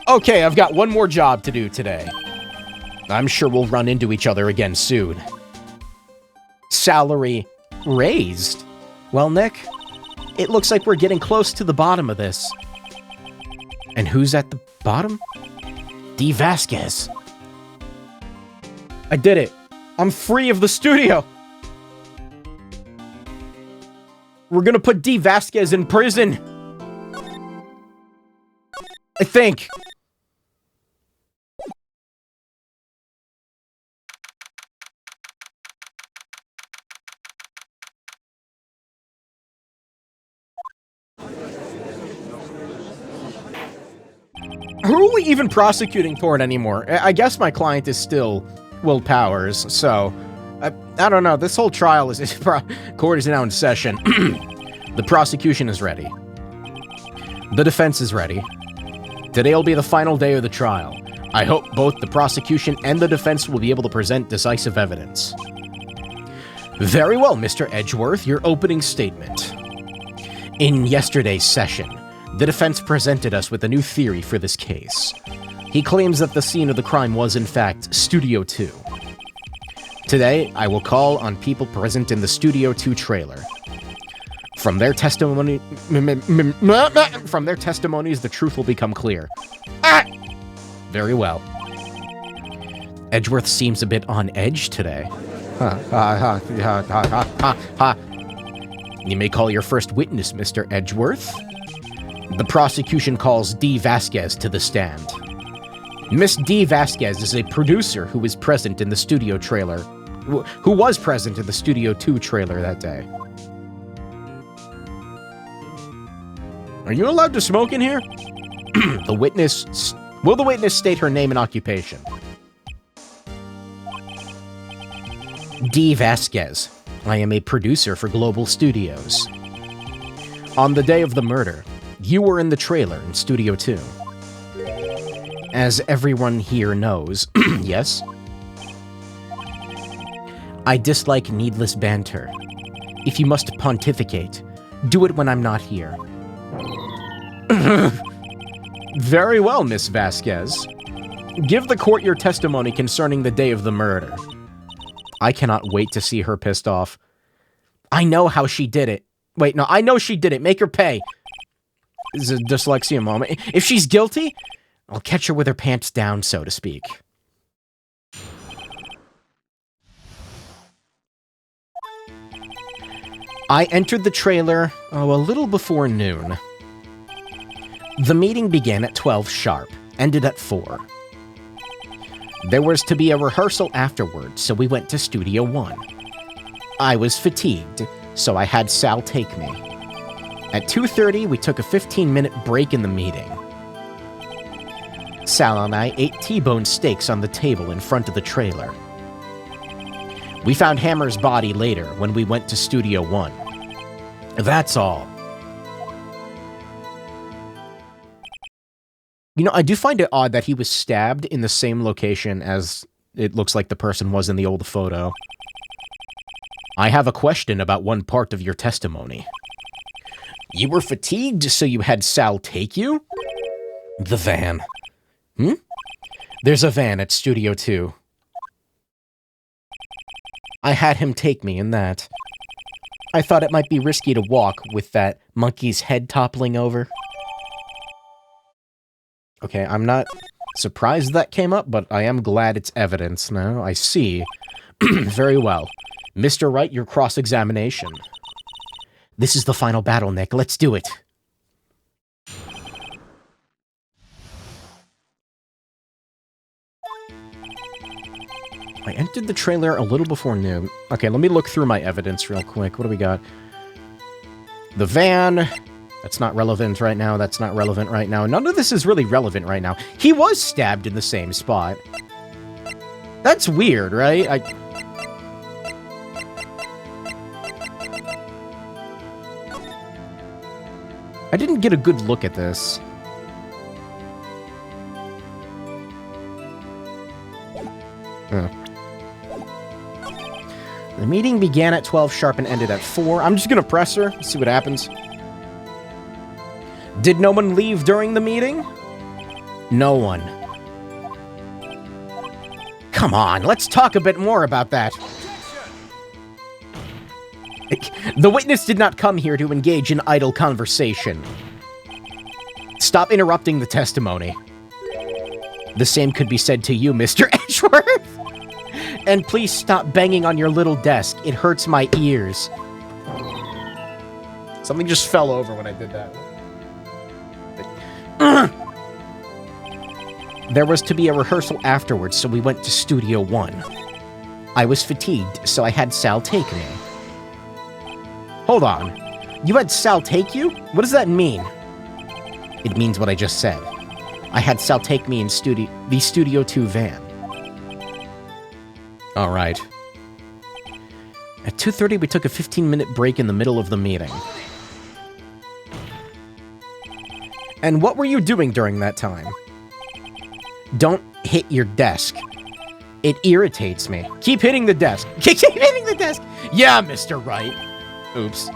Okay, I've got one more job to do today. I'm sure we'll run into each other again soon. Salary raised? Well, Nick, it looks like we're getting close to the bottom of this. And who's at the bottom? D. Vasquez. I did it. I'm free of the studio. We're gonna put D. Vasquez in prison. I think. Who are we even prosecuting for it anymore? I guess my client is still Will Powers, so... I don't know, this whole trial is... Court is now in session. The prosecution is ready. The defense is ready. Today will be the final day of the trial. I hope both the prosecution and the defense will be able to present decisive evidence. Very well, Mr. Edgeworth, your opening statement. In yesterday's session, the defense presented us with a new theory for this case. He claims that the scene of the crime was, in fact, Studio 2. Today, I will call on people present in the Studio 2 trailer. From their testimonies, the truth will become clear. Very well. Edgeworth seems a bit on edge today. You may call your first witness, Mr. Edgeworth. The prosecution calls D. Vasquez to the stand. Miss D. Vasquez is a producer who was present in the studio trailer, who was present in the Studio 2 trailer that day. Are you allowed to smoke in here? Will the witness state her name and occupation? D. Vasquez. I am a producer for Global Studios. On the day of the murder, you were in the trailer in Studio 2. As everyone here knows, yes? I dislike needless banter. If you must pontificate, do it when I'm not here. Very well, Miss Vasquez. Give the court your testimony concerning the day of the murder. I cannot wait to see her pissed off. I know how she did it. Wait, no, I know she did it. Make her pay. This is a dyslexia moment. If she's guilty, I'll catch her with her pants down, so to speak. I entered the trailer, a little before noon. The meeting began at 12 sharp, ended at 4. There was to be a rehearsal afterwards, so we went to Studio 1. I was fatigued, so I had Sal take me. At 2:30, we took a 15-minute break in the meeting. Sal and I ate T-bone steaks on the table in front of the trailer. We found Hammer's body later when we went to Studio 1. That's all. You know, I do find it odd that he was stabbed in the same location as it looks like the person was in the old photo. I have a question about one part of your testimony. You were fatigued, so you had Sal take you? The van. There's a van at Studio 2. I had him take me in that. I thought it might be risky to walk with that monkey's head toppling over. Okay, I'm not surprised that came up, but I am glad it's evidence now. I see. Very well. Mr. Wright, your cross-examination. This is the final battle, Nick. Let's do it. I entered the trailer a little before noon. Okay, let me look through my evidence real quick. What do we got? The van. That's not relevant right now. That's not relevant right now. None of this is really relevant right now. He was stabbed in the same spot. That's weird, right? I didn't get a good look at this. The meeting began at 12 sharp and ended at 4. I'm just gonna press her, see what happens. Did no one leave during the meeting? No one. Come on, let's talk a bit more about that. The witness did not come here to engage in idle conversation. Stop interrupting the testimony. The same could be said to you, Mr. Edgeworth. And please stop banging on your little desk. It hurts my ears. Something just fell over when I did that. There was to be a rehearsal afterwards, so we went to Studio 1. I was fatigued, so I had Sal take me. Hold on. You had Sal take you? What does that mean? It means what I just said. I had Sal take me in the Studio 2 van. All right. At 2:30, we took a 15-minute break in the middle of the meeting. And what were you doing during that time? Don't hit your desk. It irritates me. Keep hitting the desk. Keep hitting the desk! Yeah, Mr. Wright. Oops.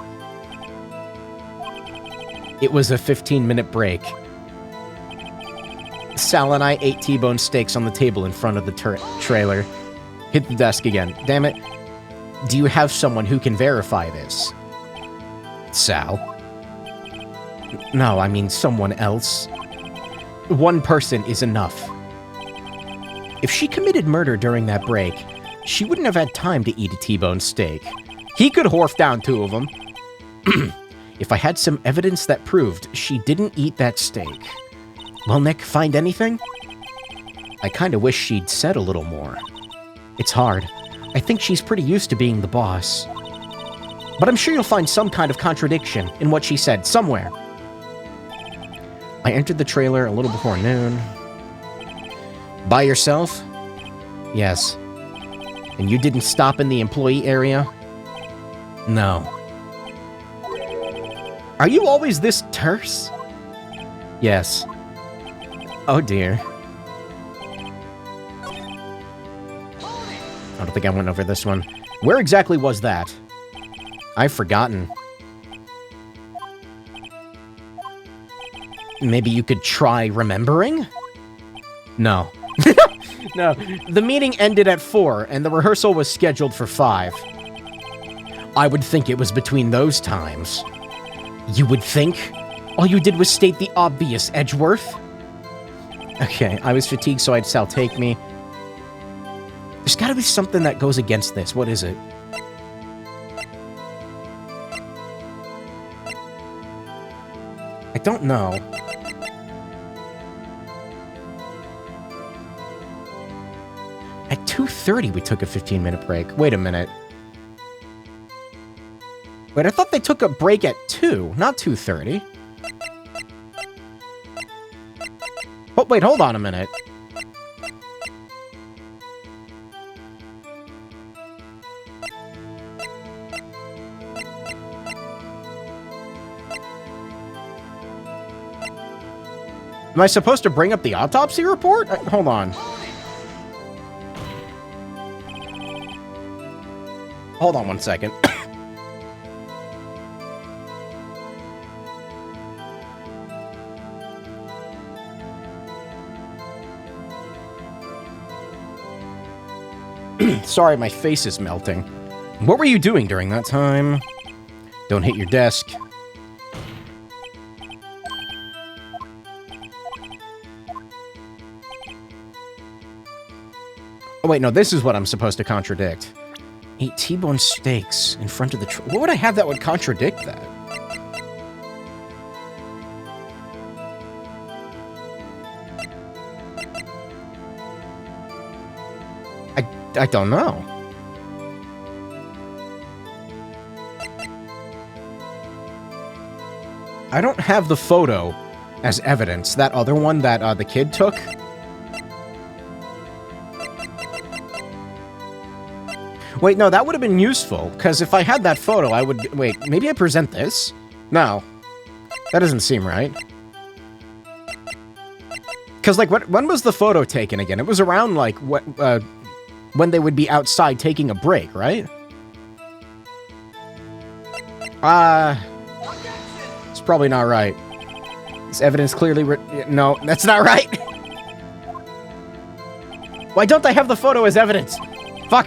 It was a 15-minute break. Sal and I ate T-bone steaks on the table in front of the trailer. Hit the desk again. Damn it. Do you have someone who can verify this? Sal? No, I mean someone else. One person is enough. If she committed murder during that break, she wouldn't have had time to eat a T-bone steak. He could horf down 2 of them. If I had some evidence that proved she didn't eat that steak. Well, Nick, find anything? I kinda wish she'd said a little more. It's hard. I think she's pretty used to being the boss. But I'm sure you'll find some kind of contradiction in what she said somewhere. I entered the trailer a little before noon. By yourself? Yes. And you didn't stop in the employee area? No. Are you always this terse? Yes. Oh dear. I don't think I went over this one. Where exactly was that? I've forgotten. Maybe you could try remembering? No. No. The meeting ended at 4, and the rehearsal was scheduled for 5. I would think it was between those times. You would think? All you did was state the obvious, Edgeworth. Okay, I was fatigued, so I had Sal take me. There's gotta be something that goes against this. What is it? I don't know. At 2:30, we took a 15-minute break. Wait a minute. Wait, I thought they took a break at 2, not 2:30. Oh, wait, hold on a minute. Am I supposed to bring up the autopsy report? Hold on. Hold on one second. Sorry, my face is melting. What were you doing during that time? Don't hit your desk. Oh, wait, no, this is what I'm supposed to contradict. 8 T-bone steaks in front of the what would I have that would contradict that? I don't know. I don't have the photo as evidence. That other one that the kid took. Wait, no, that would have been useful, because if I had that photo, I would... Wait, maybe I present this? No. That doesn't seem right. Because, like, when was the photo taken again? It was around, like, when they would be outside taking a break, right? It's probably not right. This evidence clearly... No, that's not right! Why don't I have the photo as evidence? Fuck!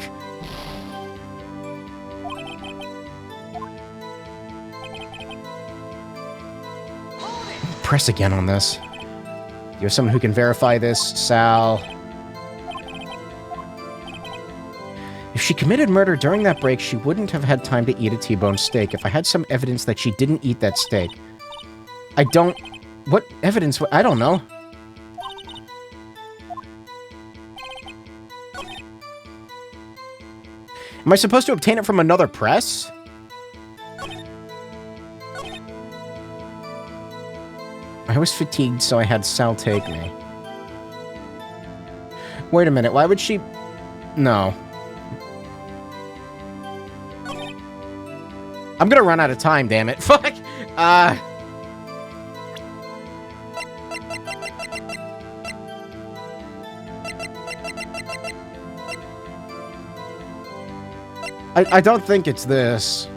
Press again on this. You have someone who can verify this, Sal. If she committed murder during that break, she wouldn't have had time to eat a T-bone steak. If I had some evidence that she didn't eat that steak... I don't... What evidence? I don't know. Am I supposed to obtain it from another press? I was fatigued, so I had Sal take me. Wait a minute, why would she... No. I'm gonna run out of time, damn it. Fuck! I don't think it's this.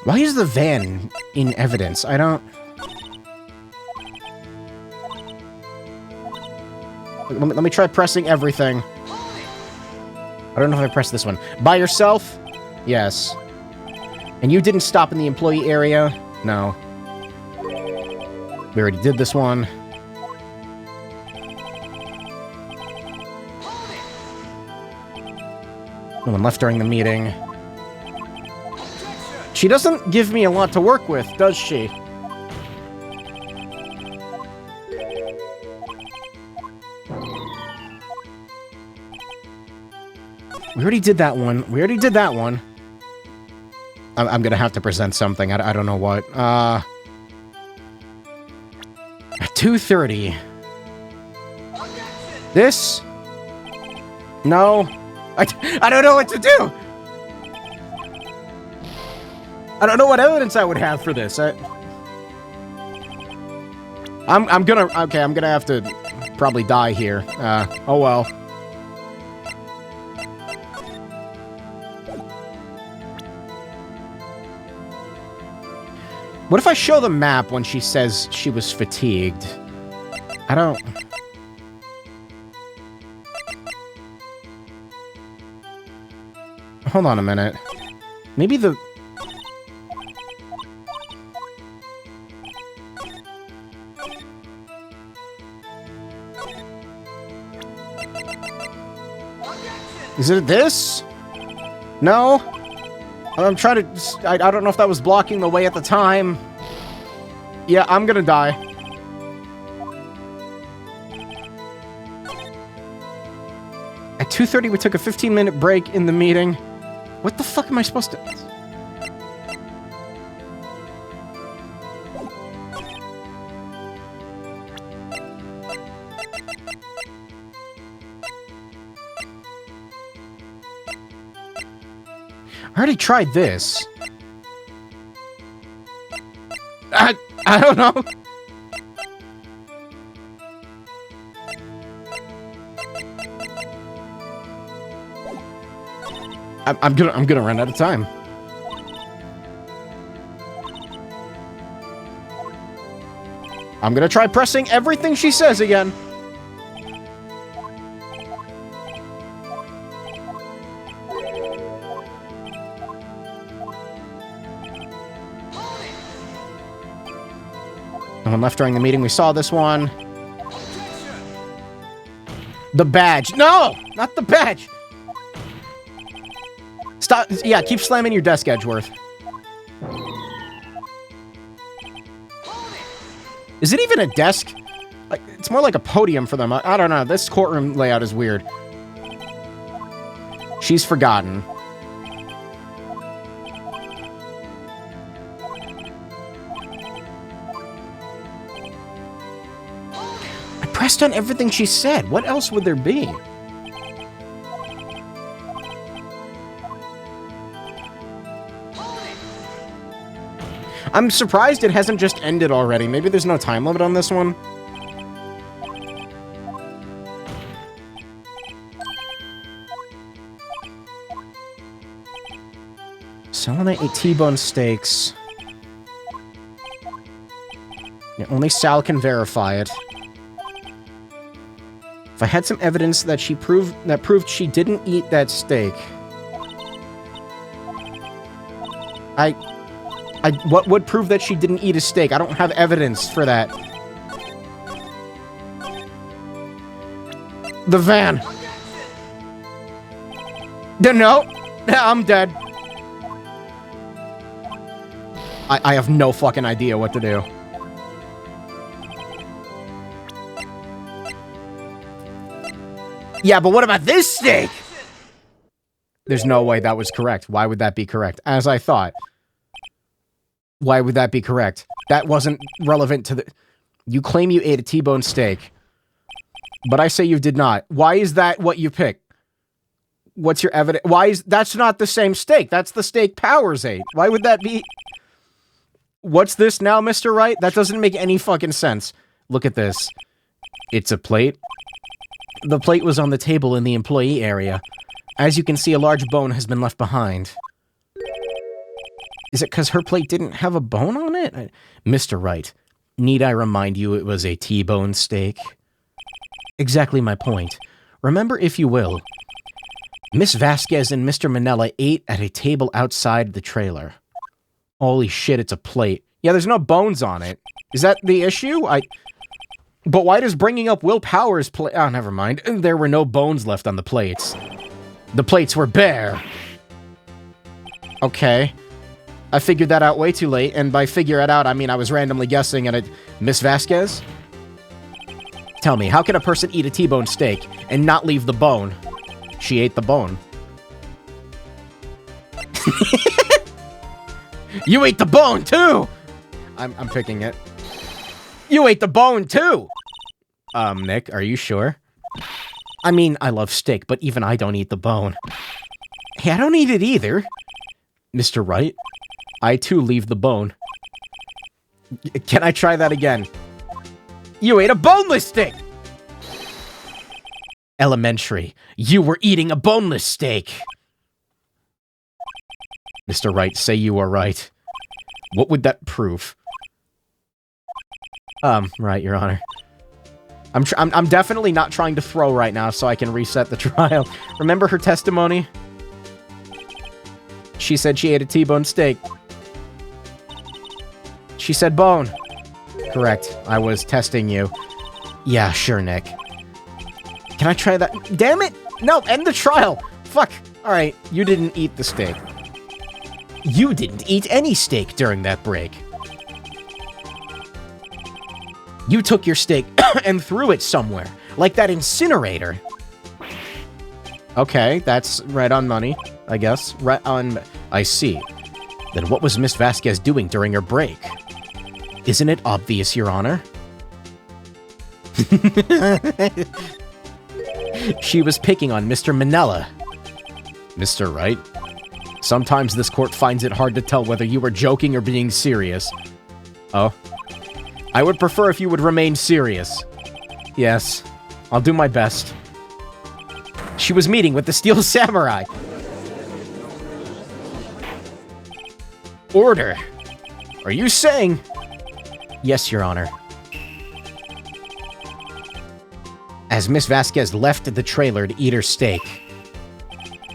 Why is the van in evidence? I don't... Let me try pressing everything. I don't know if I pressed this one. By yourself? Yes. And you didn't stop in the employee area? No. We already did this one. No one left during the meeting. She doesn't give me a lot to work with, does she? We already did that one. We already did that one. I'm gonna have to present something. I don't know what. At 2:30. This? No. I don't know what to do! I don't know what evidence I would have for this. I'm gonna have to probably die here. Oh well. What if I show the map when she says she was fatigued? I don't... Hold on a minute. Maybe the... Is it this? No? I'm trying to... I don't know if that was blocking the way at the time. Yeah, I'm gonna die. At 2:30, we took a 15-minute break in the meeting. What the fuck am I supposed to... I already tried this. I don't know. I'm gonna run out of time. I'm gonna try pressing everything she says again. No one left during the meeting. We saw this one. The badge. No! Not the badge! Stop. Yeah, keep slamming your desk, Edgeworth. Is it even a desk? Like, it's more like a podium for them. I don't know. This courtroom layout is weird. She's forgotten. I pressed on everything she said. What else would there be? I'm surprised it hasn't just ended already. Maybe there's no time limit on this one. Selenite ate T-bone steaks. Yeah, only Sal can verify it. If I had some evidence that proved she didn't eat that steak, what would prove that she didn't eat a steak? I don't have evidence for that. The van. No, I'm dead. I have no fucking idea what to do. Yeah, but what about this steak? There's no way that was correct. Why would that be correct? As I thought. Why would that be correct? That wasn't relevant to the... You claim you ate a T-bone steak, but I say you did not. Why is that what you pick? What's your evidence? Why is... That's not the same steak. That's the steak Powers ate. Why would that be... What's this now, Mr. Wright? That doesn't make any fucking sense. Look at this. It's a plate. The plate was on the table in the employee area. As you can see, a large bone has been left behind. Is it because her plate didn't have a bone on it? Mr. Wright, need I remind you it was a T-bone steak? Exactly my point. Remember, if you will, Miss Vasquez and Mr. Manella ate at a table outside the trailer. Holy shit, it's a plate. Yeah, there's no bones on it. Is that the issue? But why does bringing up Will Powers plate... Oh, never mind. There were no bones left on the plates. The plates were bare. Okay. I figured that out way too late, and by figure it out, I mean I was randomly guessing at a... Miss Vasquez? Tell me, how can a person eat a T-bone steak and not leave the bone? She ate the bone. You ate the bone, too! I'm picking it. You ate the bone, too! Nick, are you sure? I mean, I love steak, but even I don't eat the bone. Hey, I don't eat it either. Mr. Wright, I too leave the bone. Can I try that again? You ate a boneless steak! Elementary, you were eating a boneless steak! Mr. Wright, say you are right. What would that prove? Right, Your Honor. I'm definitely not trying to throw right now so I can reset the trial. Remember her testimony? She said she ate a T-bone steak. She said bone. Correct. I was testing you. Yeah, sure, Nick. Can I try that? Damn it! No, end the trial! Fuck! Alright, you didn't eat the steak. You didn't eat any steak during that break. You took your steak and threw it somewhere, like that incinerator. Okay, that's right on money, I guess. Right on... I see. Then what was Miss Vasquez doing during her break? Isn't it obvious, Your Honor? She was picking on Mr. Manella. Mr. Wright? Sometimes this court finds it hard to tell whether you were joking or being serious. Oh? I would prefer if you would remain serious. Yes, I'll do my best. She was meeting with the Steel Samurai. Order. Are you saying... Yes, Your Honor. As Miss Vasquez left the trailer to eat her steak,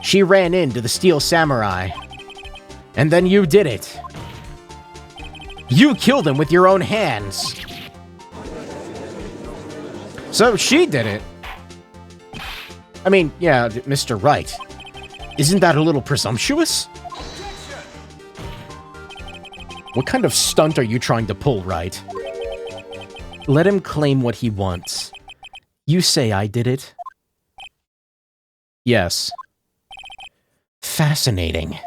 she ran into the Steel Samurai. And then you did it. You killed him with your own hands. So she did it. I mean, yeah, Mr. Wright. Isn't that a little presumptuous? What kind of stunt are you trying to pull, Wright? Let him claim what he wants. You say I did it? Yes. Fascinating.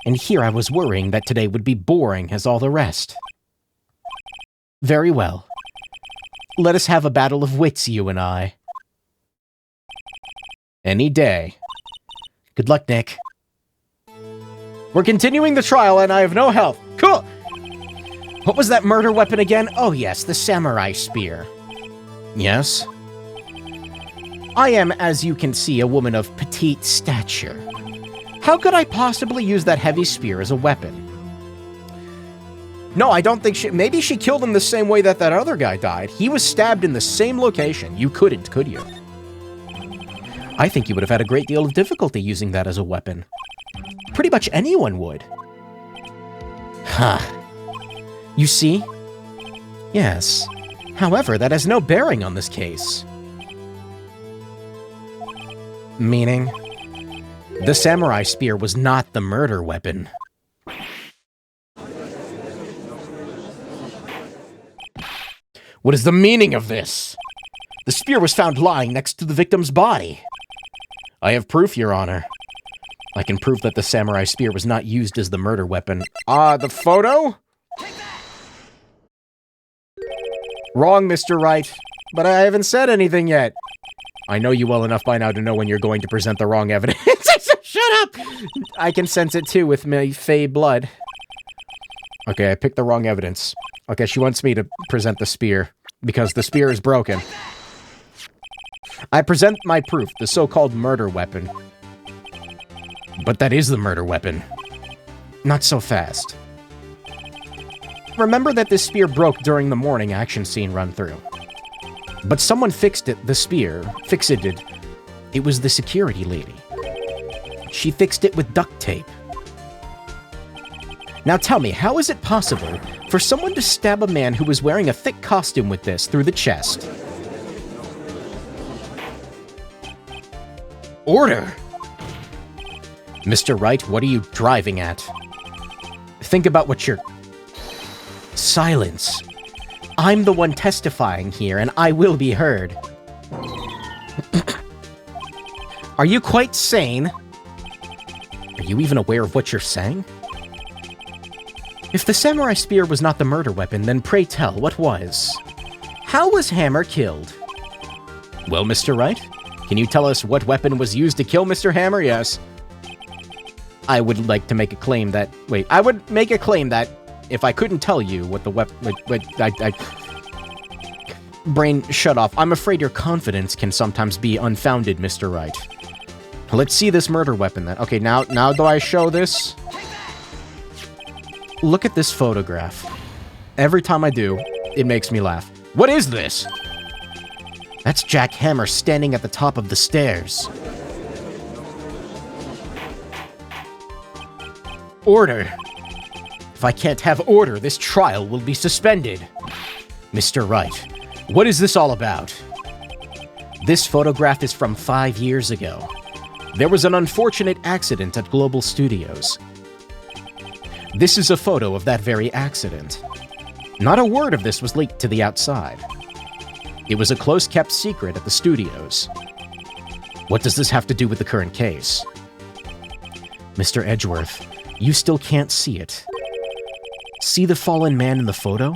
And here I was worrying that today would be boring as all the rest. Very well. Let us have a battle of wits, you and I. Any day. Good luck, Nick. We're continuing the trial and I have no health. Cool! What was that murder weapon again? Oh yes, the samurai spear. Yes? I am, as you can see, a woman of petite stature. How could I possibly use that heavy spear as a weapon? No, I don't think she... Maybe she killed him the same way that other guy died. He was stabbed in the same location. You couldn't, could you? I think you would have had a great deal of difficulty using that as a weapon. Pretty much anyone would. Huh. You see? Yes. However, that has no bearing on this case. Meaning? The samurai spear was not the murder weapon. What is the meaning of this? The spear was found lying next to the victim's body. I have proof, Your Honor. I can prove that the samurai spear was not used as the murder weapon. The photo? Wrong, Mr. Wright. But I haven't said anything yet. I know you well enough by now to know when you're going to present the wrong evidence. Shut up! I can sense it too with my fey blood. Okay, I picked the wrong evidence. Okay, she wants me to present the spear, because the spear is broken. I present my proof, the so-called murder weapon. But that is the murder weapon. Not so fast. Remember that this spear broke during the morning action scene run-through. But someone fixed it, the spear, fixed-it. It was the security lady. She fixed it with duct tape. Now tell me, how is it possible for someone to stab a man who was wearing a thick costume with this through the chest? Order! Mr. Wright, what are you driving at? Think about what you're... Silence. I'm the one testifying here, and I will be heard. Are you quite sane? Are you even aware of what you're saying? If the samurai spear was not the murder weapon, then pray tell, what was? How was Hammer killed? Well, Mr. Wright, can you tell us what weapon was used to kill Mr. Hammer? Yes. I would like to make a claim that... Wait, I would make a claim that if I couldn't tell you what the weapon... Brain, shut off. I'm afraid your confidence can sometimes be unfounded, Mr. Wright. Let's see this murder weapon then. Okay, now do I show this? Look at this photograph. Every time I do, it makes me laugh. What is this? That's Jack Hammer standing at the top of the stairs. Order. If I can't have order, this trial will be suspended. Mr. Wright, what is this all about? This photograph is from 5 years ago. There was an unfortunate accident at Global Studios. This is a photo of that very accident. Not a word of this was leaked to the outside. It was a close-kept secret at the studios. What does this have to do with the current case? Mr. Edgeworth, you still can't see it. See the fallen man in the photo?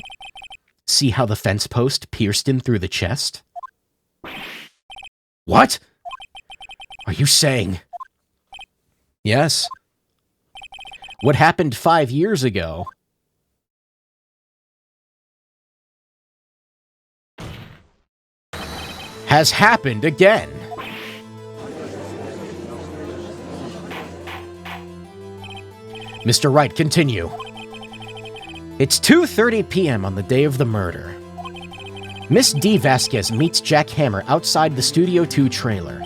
See how the fence post pierced him through the chest? What? Are you saying? Yes. What happened 5 years ago has happened again. Mr. Wright, continue. It's 2:30 p.m. on the day of the murder. Miss D. Vasquez meets Jack Hammer outside the Studio 2 trailer.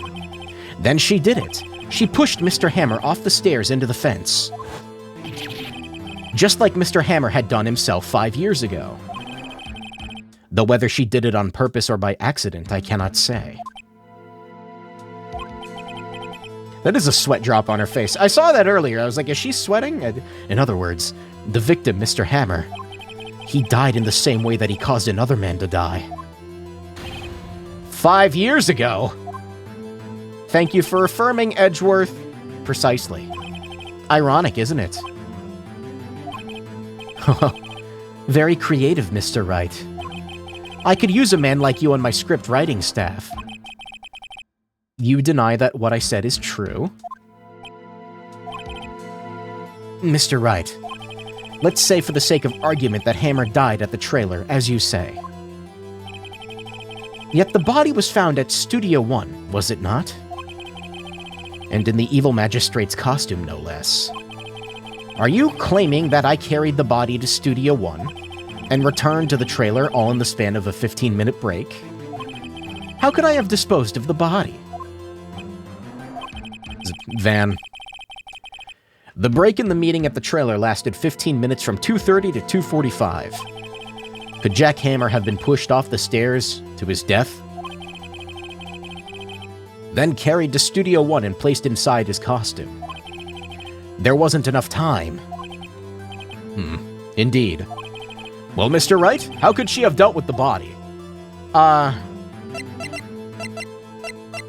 Then she did it. She pushed Mr. Hammer off the stairs into the fence. Just like Mr. Hammer had done himself 5 years ago. Though whether she did it on purpose or by accident, I cannot say. That is a sweat drop on her face. I saw that earlier. I was like, is she sweating? In other words, the victim, Mr. Hammer, he died in the same way that he caused another man to die. 5 years ago? Thank you for affirming, Edgeworth. Precisely. Ironic, isn't it? Very creative, Mr. Wright. I could use a man like you on my script writing staff. You deny that what I said is true? Mr. Wright, let's say for the sake of argument that Hammer died at the trailer, as you say. Yet the body was found at Studio 1, was it not? And in the evil magistrate's costume, no less. Are you claiming that I carried the body to Studio 1 and returned to the trailer all in the span of a 15-minute break? How could I have disposed of the body? Van. The break in the meeting at the trailer lasted 15 minutes from 2:30 to 2:45. Could Jack Hammer have been pushed off the stairs to his death? Then carried to Studio 1 and placed inside his costume. There wasn't enough time. Indeed. Well, Mr. Wright, how could she have dealt with the body?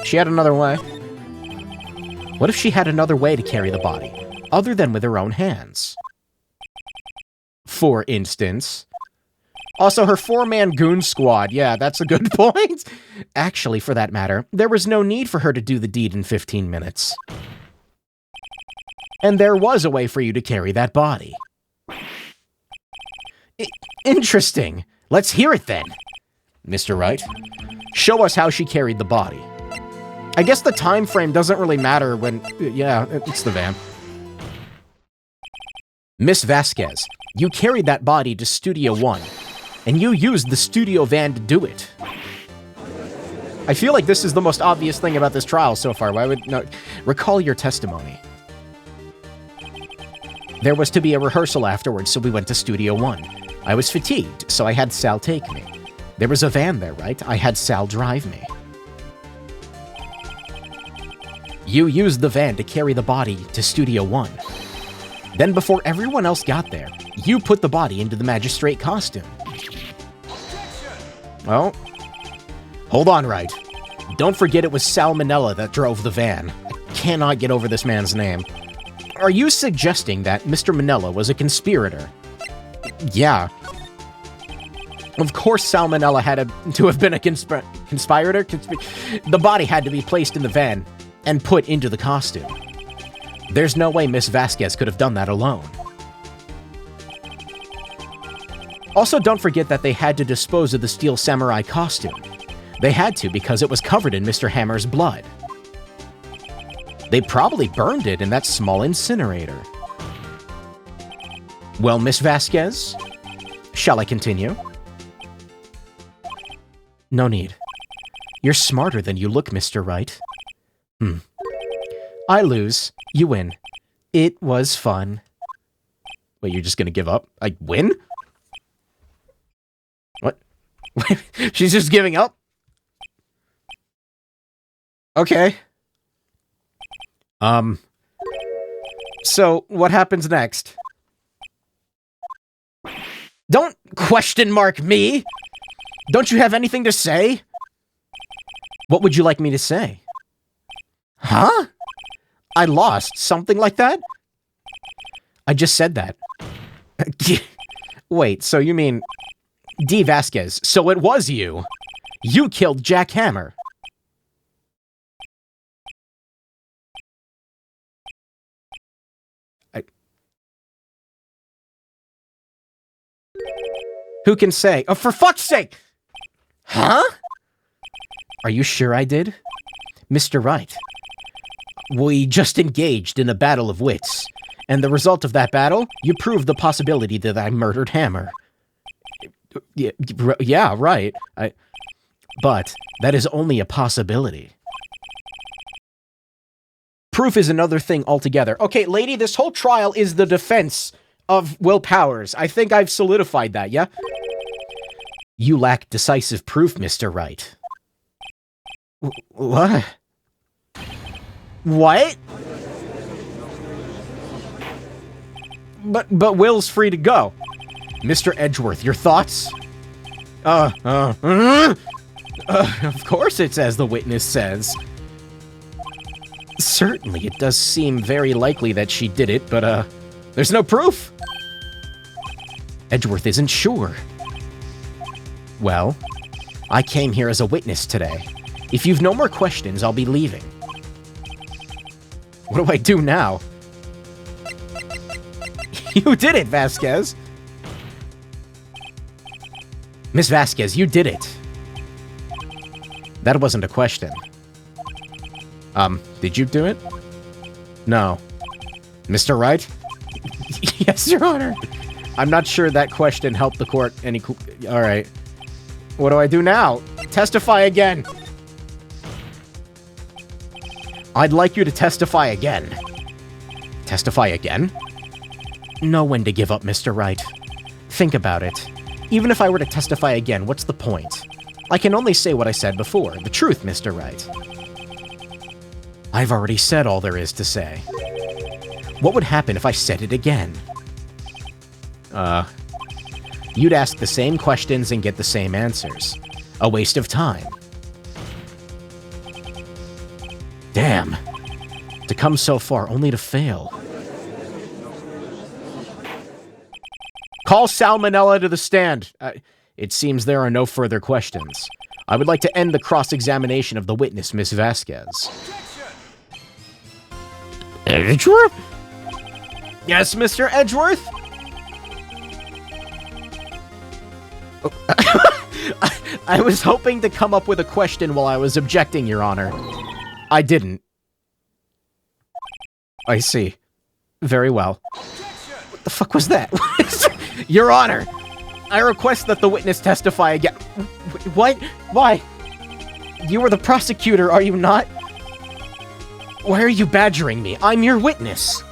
She had another way. What if she had another way to carry the body, other than with her own hands? For instance. Also, her 4-man goon squad. Yeah, that's a good point. Actually, for that matter, there was no need for her to do the deed in 15 minutes. And there was a way for you to carry that body. Interesting. Let's hear it then. Mr. Wright, show us how she carried the body. I guess the time frame doesn't really matter when... Yeah, it's the van. Miss Vasquez, you carried that body to Studio 1, and you used the studio van to do it. I feel like this is the most obvious thing about this trial so far. Why would... No, recall your testimony. There was to be a rehearsal afterwards, so we went to Studio 1. I was fatigued, so I had Sal take me. There was a van there, right? I had Sal drive me. You used the van to carry the body to Studio 1. Then before everyone else got there, you put the body into the magistrate costume. Well, hold on, Wright. Don't forget it was Salmonella that drove the van. I cannot get over this man's name. Are you suggesting that Mr. Manella was a conspirator? Yeah. Of course Salmonella had to have been a conspirator. The body had to be placed in the van and put into the costume. There's no way Miss Vasquez could have done that alone. Also, don't forget that they had to dispose of the Steel Samurai costume. They had to because it was covered in Mr. Hammer's blood. They probably burned it in that small incinerator. Well, Miss Vasquez, shall I continue? No need. You're smarter than you look, Mr. Wright. I lose. You win. It was fun. Wait, you're just gonna give up? I win? What? She's just giving up? Okay. So, what happens next? Don't question mark me! Don't you have anything to say? What would you like me to say? Huh? I lost, something like that? I just said that. Wait, so you mean... D. Vasquez, so it was you! You killed Jack Hammer! Who can say? Oh, for fuck's sake! Huh? Are you sure I did? Mr. Wright, we just engaged in a battle of wits, and the result of that battle, you proved the possibility that I murdered Hammer. Yeah, right. But that is only a possibility. Proof is another thing altogether. Okay, lady, this whole trial is the defense of Will Powers. I think I've solidified that, yeah? You lack decisive proof, Mr. Wright. What? What? But Will's free to go. Mr. Edgeworth, your thoughts? Of course it's as the witness says. Certainly, it does seem very likely that she did it, but, there's no proof. Edgeworth isn't sure. Well, I came here as a witness today. If you've no more questions, I'll be leaving. What do I do now? You did it, Vasquez! Miss Vasquez, you did it! That wasn't a question. Did you do it? No. Mr. Wright? Yes, Your Honor. I'm not sure that question helped the court any... Alright. What do I do now? Testify again! I'd like you to testify again. Testify again? Know when to give up, Mr. Wright. Think about it. Even if I were to testify again, what's the point? I can only say what I said before, the truth, Mr. Wright. I've already said all there is to say. What would happen if I said it again? You'd ask the same questions and get the same answers. A waste of time. Damn. To come so far only to fail. Call Salmonella to the stand. It seems there are no further questions. I would like to end the cross-examination of the witness, Miss Vasquez. Edgeworth? Yes, Mr. Edgeworth? I was hoping to come up with a question while I was objecting, Your Honor. I didn't. I see. Very well. What the fuck was that? Your Honor, I request that the witness testify again. What? Why? You are the prosecutor, are you not? Why are you badgering me? I'm your witness.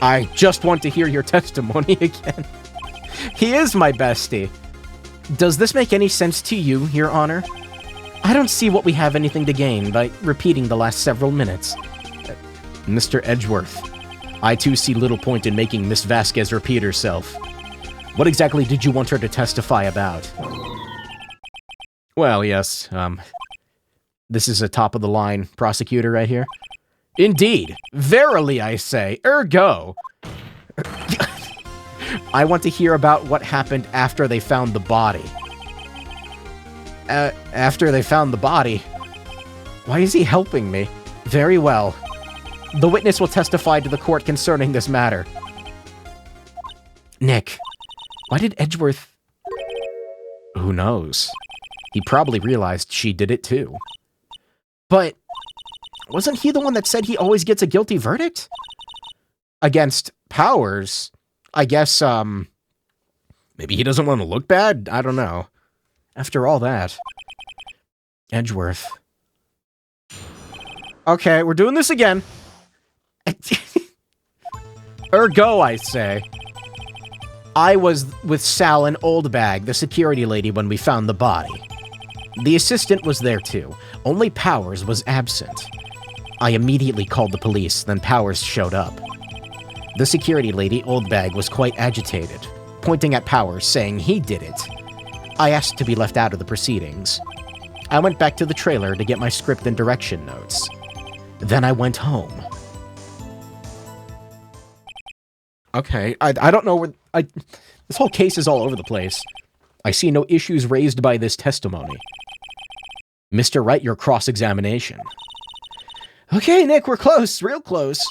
I just want to hear your testimony again. He is my bestie. Does this make any sense to you, Your Honor? I don't see what we have anything to gain by repeating the last several minutes. Mr. Edgeworth, I too see little point in making Miss Vasquez repeat herself. What exactly did you want her to testify about? Well, yes, this is a top-of-the-line prosecutor right here. Indeed. Verily, I say. Ergo. I want to hear about what happened after they found the body. After they found the body? Why is he helping me? Very well. The witness will testify to the court concerning this matter. Nick, why did Edgeworth... Who knows? He probably realized she did it too. But wasn't he the one that said he always gets a guilty verdict? Against Powers? I guess, maybe he doesn't want to look bad? I don't know. After all that. Edgeworth. Okay, we're doing this again. Ergo, I say. I was with Sal and Oldbag, the security lady, when we found the body. The assistant was there too. Only Powers was absent. I immediately called the police, then Powers showed up. The security lady, Oldbag, was quite agitated. pointing at Powers, saying he did it. I asked to be left out of the proceedings. I went back to the trailer to get my script and direction notes. Then I went home. Okay, I don't know where... this whole case is all over the place. I see no issues raised by this testimony. Mr. Wright, your cross-examination. Okay, Nick, we're close, real close.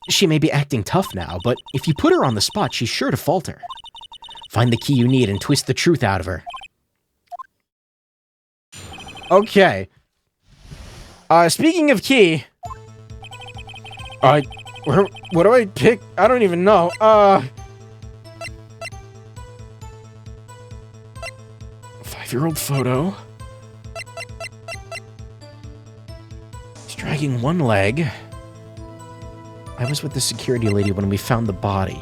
She may be acting tough now, but if you put her on the spot, she's sure to falter. Find the key you need and twist the truth out of her. Okay. Speaking of key... what do I pick? I don't even know. 5-year-old photo. He's dragging one leg. I was with the security lady when we found the body.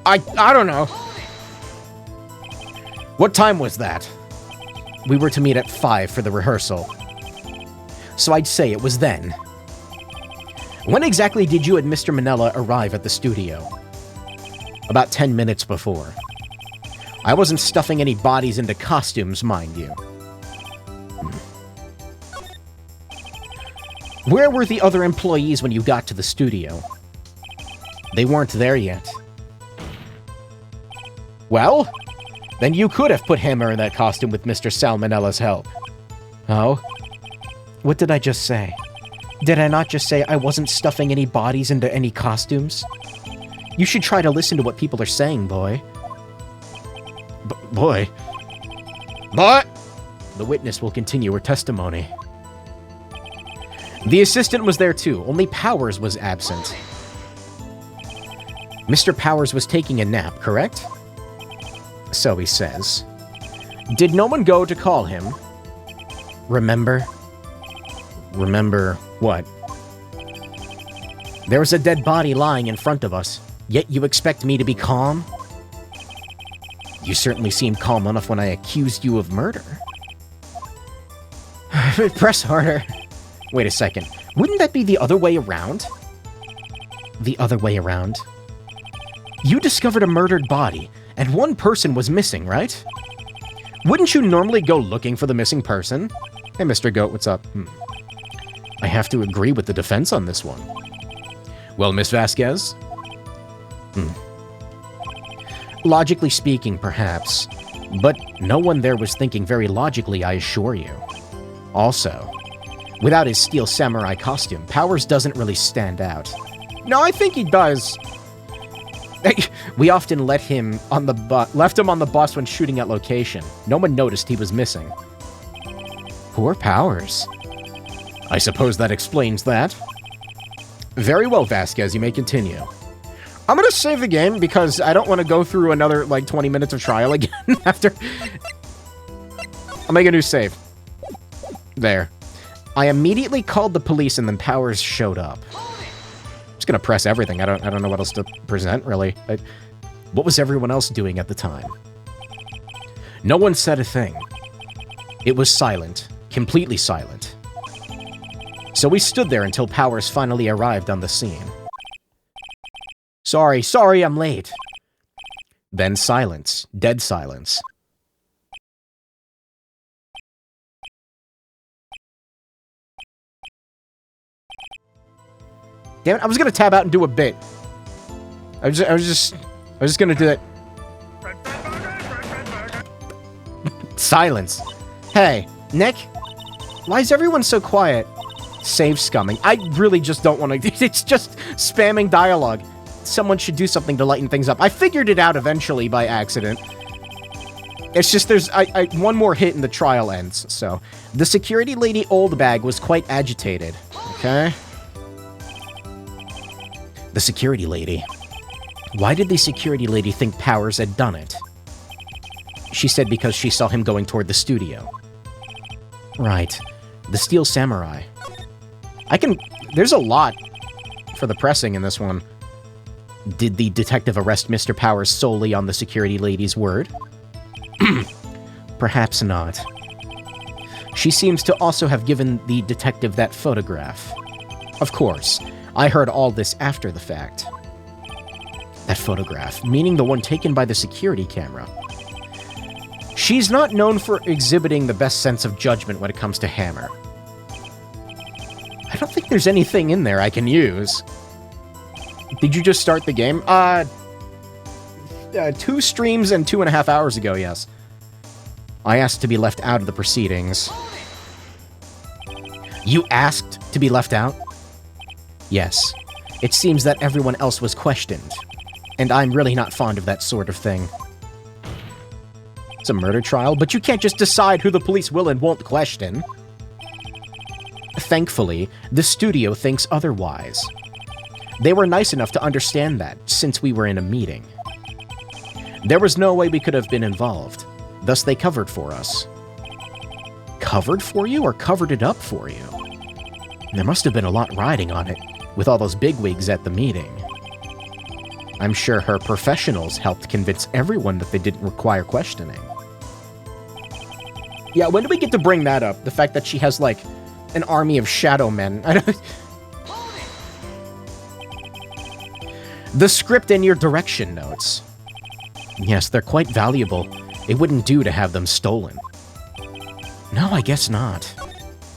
I don't know. What time was that? We were to meet at 5 for the rehearsal. So I'd say it was then. When exactly did you and Mr. Manella arrive at the studio? About 10 minutes before. I wasn't stuffing any bodies into costumes, mind you. Where were the other employees when you got to the studio? They weren't there yet. Well, then you could have put Hammer in that costume with Mr. Salmonella's help. Oh? What did I just say? Did I not just say I wasn't stuffing any bodies into any costumes? You should try to listen to what people are saying, boy. Boy? The witness will continue her testimony. The assistant was there too, only Powers was absent. Mr. Powers was taking a nap, correct? So he says. Did no one go to call him? Remember? Remember what? There was a dead body lying in front of us, yet you expect me to be calm? You certainly seemed calm enough when I accused you of murder. Press harder. Wait a second. Wouldn't that be the other way around? The other way around? You discovered a murdered body, and one person was missing, right? Wouldn't you normally go looking for the missing person? Hey, Mr. Goat, what's up? I have to agree with the defense on this one. Well, Miss Vasquez? Logically speaking, perhaps. But no one there was thinking very logically, I assure you. Also, without his steel samurai costume, Powers doesn't really stand out. No, I think he does. We often left him on the bus when shooting at location. No one noticed he was missing. Poor Powers. I suppose that explains that. Very well, Vasquez, you may continue. I'm gonna save the game because I don't want to go through another, 20 minutes of trial again after... I'll make a new save. There. I immediately called the police and then Powers showed up. I'm just gonna press everything. I don't know what else to present, really. What was everyone else doing at the time? No one said a thing. It was silent. Completely silent. So we stood there until Powers finally arrived on the scene. Sorry, I'm late. Then silence. Dead silence. Damn it, I was gonna tab out and do a bit. I was just gonna do that. Silence. Hey, Nick? Why is everyone so quiet? Save scumming. I really just don't want to... It's just spamming dialogue. Someone should do something to lighten things up. I figured it out eventually by accident. It's just there's... one more hit and the trial ends, so... The security lady Oldbag was quite agitated. Okay? The security lady. Why did the security lady think Powers had done it? She said because she saw him going toward the studio. Right. The Steel Samurai. There's a lot for the pressing in this one. Did the detective arrest Mr. Powers solely on the security lady's word? Perhaps not. She seems to also have given the detective that photograph. Of course, I heard all this after the fact. That photograph, meaning the one taken by the security camera. She's not known for exhibiting the best sense of judgment when it comes to Hammer. I don't think there's anything in there I can use. Did you just start the game? 2 streams and 2.5 hours ago, yes. I asked to be left out of the proceedings. You asked to be left out? Yes. It seems that everyone else was questioned. And I'm really not fond of that sort of thing. It's a murder trial, but you can't just decide who the police will and won't question. Thankfully, the studio thinks otherwise. They were nice enough to understand that, since we were in a meeting. There was no way we could have been involved, thus they covered for us. Covered for you, or covered it up for you? There must have been a lot riding on it, with all those bigwigs at the meeting. I'm sure her professionals helped convince everyone that they didn't require questioning. Yeah, when do we get to bring that up? The fact that she has, like, an army of shadow men. I don't... The script and your direction notes. Yes, they're quite valuable. It wouldn't do to have them stolen. No, I guess not.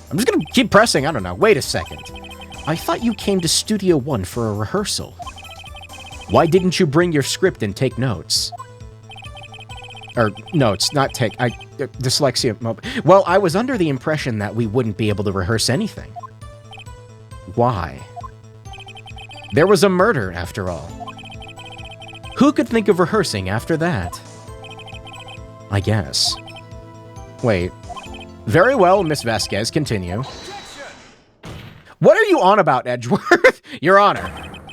I'm just gonna keep pressing, I don't know. Wait a second. I thought you came to Studio One for a rehearsal. Why didn't you bring your script and take notes? Or, notes, not take. Dyslexia. Well, I was under the impression that we wouldn't be able to rehearse anything. Why? There was a murder, after all. Who could think of rehearsing after that? I guess. Wait. Very well, Miss Vasquez, continue. What are you on about, Edgeworth? Your Honor,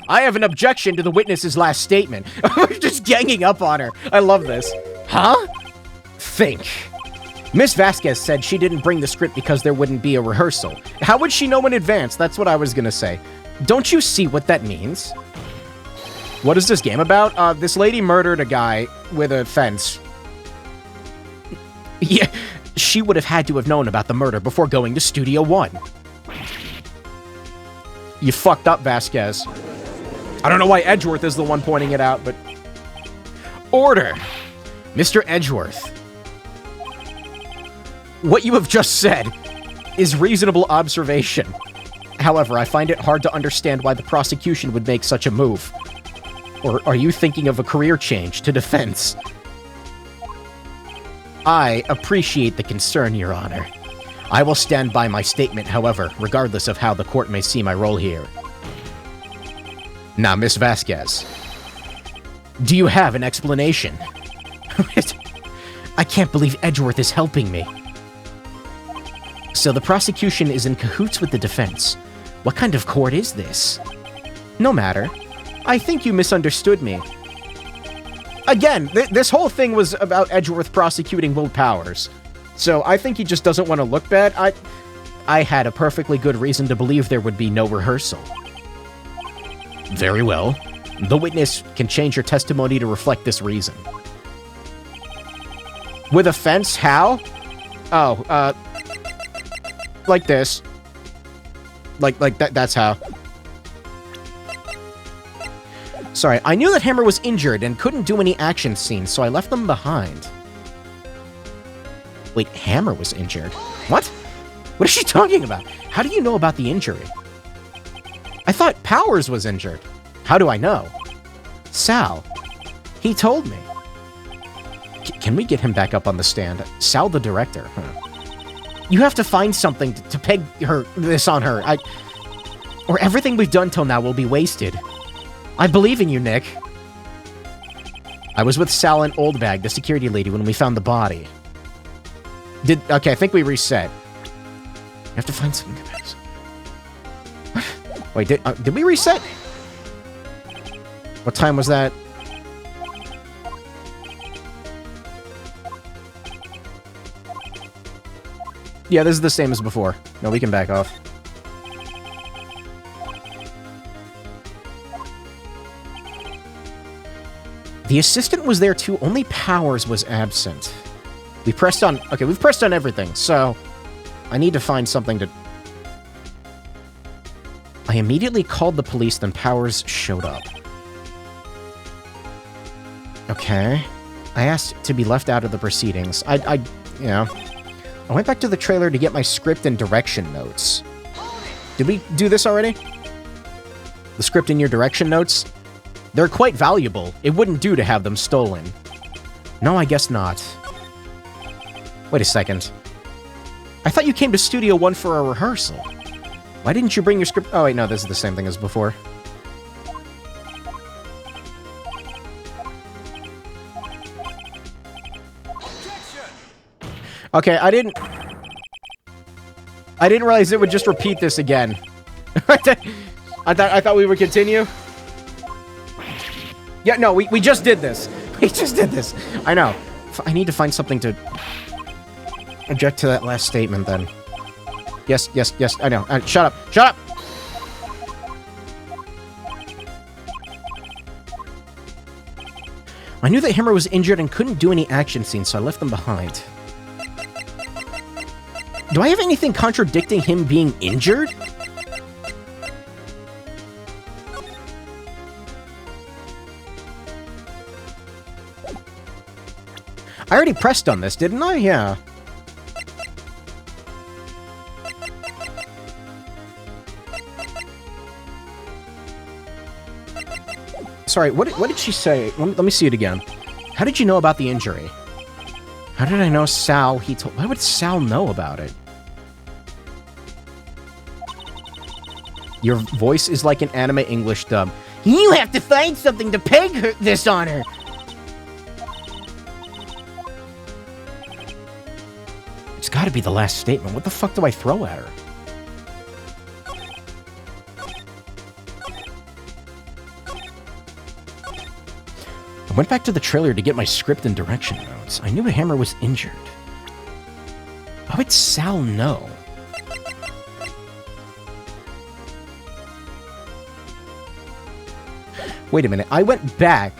I have an objection to the witness's last statement. We're just ganging up on her. I love this. Huh? Think. Miss Vasquez said she didn't bring the script because there wouldn't be a rehearsal. How would she know in advance? That's what I was gonna say. Don't you see what that means? What is this game about? This lady murdered a guy with a fence. Yeah, she would have had to have known about the murder before going to Studio One. You fucked up, Vasquez. I don't know why Edgeworth is the one pointing it out, but... Order! Mr. Edgeworth. What you have just said is reasonable observation. However, I find it hard to understand why the prosecution would make such a move. Or are you thinking of a career change to defense? I appreciate the concern, Your Honor. I will stand by my statement, however, regardless of how the court may see my role here. Now, Miss Vasquez, do you have an explanation? I can't believe Edgeworth is helping me. So the prosecution is in cahoots with the defense. What kind of court is this? No matter. I think you misunderstood me. Again, this whole thing was about Edgeworth prosecuting Will Powers. So I think he just doesn't want to look bad. I had a perfectly good reason to believe there would be no rehearsal. Very well. The witness can change your testimony to reflect this reason. With a fence? How? Oh, like this. Like that's how. Sorry, I knew that Hammer was injured and couldn't do any action scenes, so I left them behind. Wait, Hammer was injured? What? What is she talking about? How do you know about the injury? I thought Powers was injured. How do I know? Sal. He told me. Can we get him back up on the stand? Sal the director, huh? You have to find something to peg this on her. Or everything we've done till now will be wasted. I believe in you, Nick. I was with Sal and Oldbag, the security lady, when we found the body. Okay, I think we reset. You have to find something. Wait, did we reset? What time was that? Yeah, this is the same as before. No, we can back off. The assistant was there too, only Powers was absent. We pressed on... Okay, we've pressed on everything, so... I need to find something to... I immediately called the police, then Powers showed up. Okay. I asked to be left out of the proceedings. I went back to the trailer to get my script and direction notes. Did we do this already? The script and your direction notes? They're quite valuable. It wouldn't do to have them stolen. No, I guess not. Wait a second. I thought you came to Studio 1 for a rehearsal. Why didn't you bring your script? Oh, wait, no, this is the same thing as before. Okay, I didn't realize it would just repeat this again. I thought we would continue. Yeah, no, we just did this. We just did this. I know. I need to find something to object to that last statement, then. Yes, I know. Shut up! Shut up! I knew that Hammer was injured and couldn't do any action scenes, so I left them behind. Do I have anything contradicting him being injured? I already pressed on this, didn't I? Yeah. Sorry, what did she say? Let me see it again. How did you know about the injury? How did I know Sal? Why would Sal know about it? Your voice is like an anime English dub. You have to find something to peg this on her. It's got to be the last statement. What the fuck do I throw at her? I went back to the trailer to get my script and direction notes. I knew Hammer was injured. Why would Sal know? Wait a minute, I went back.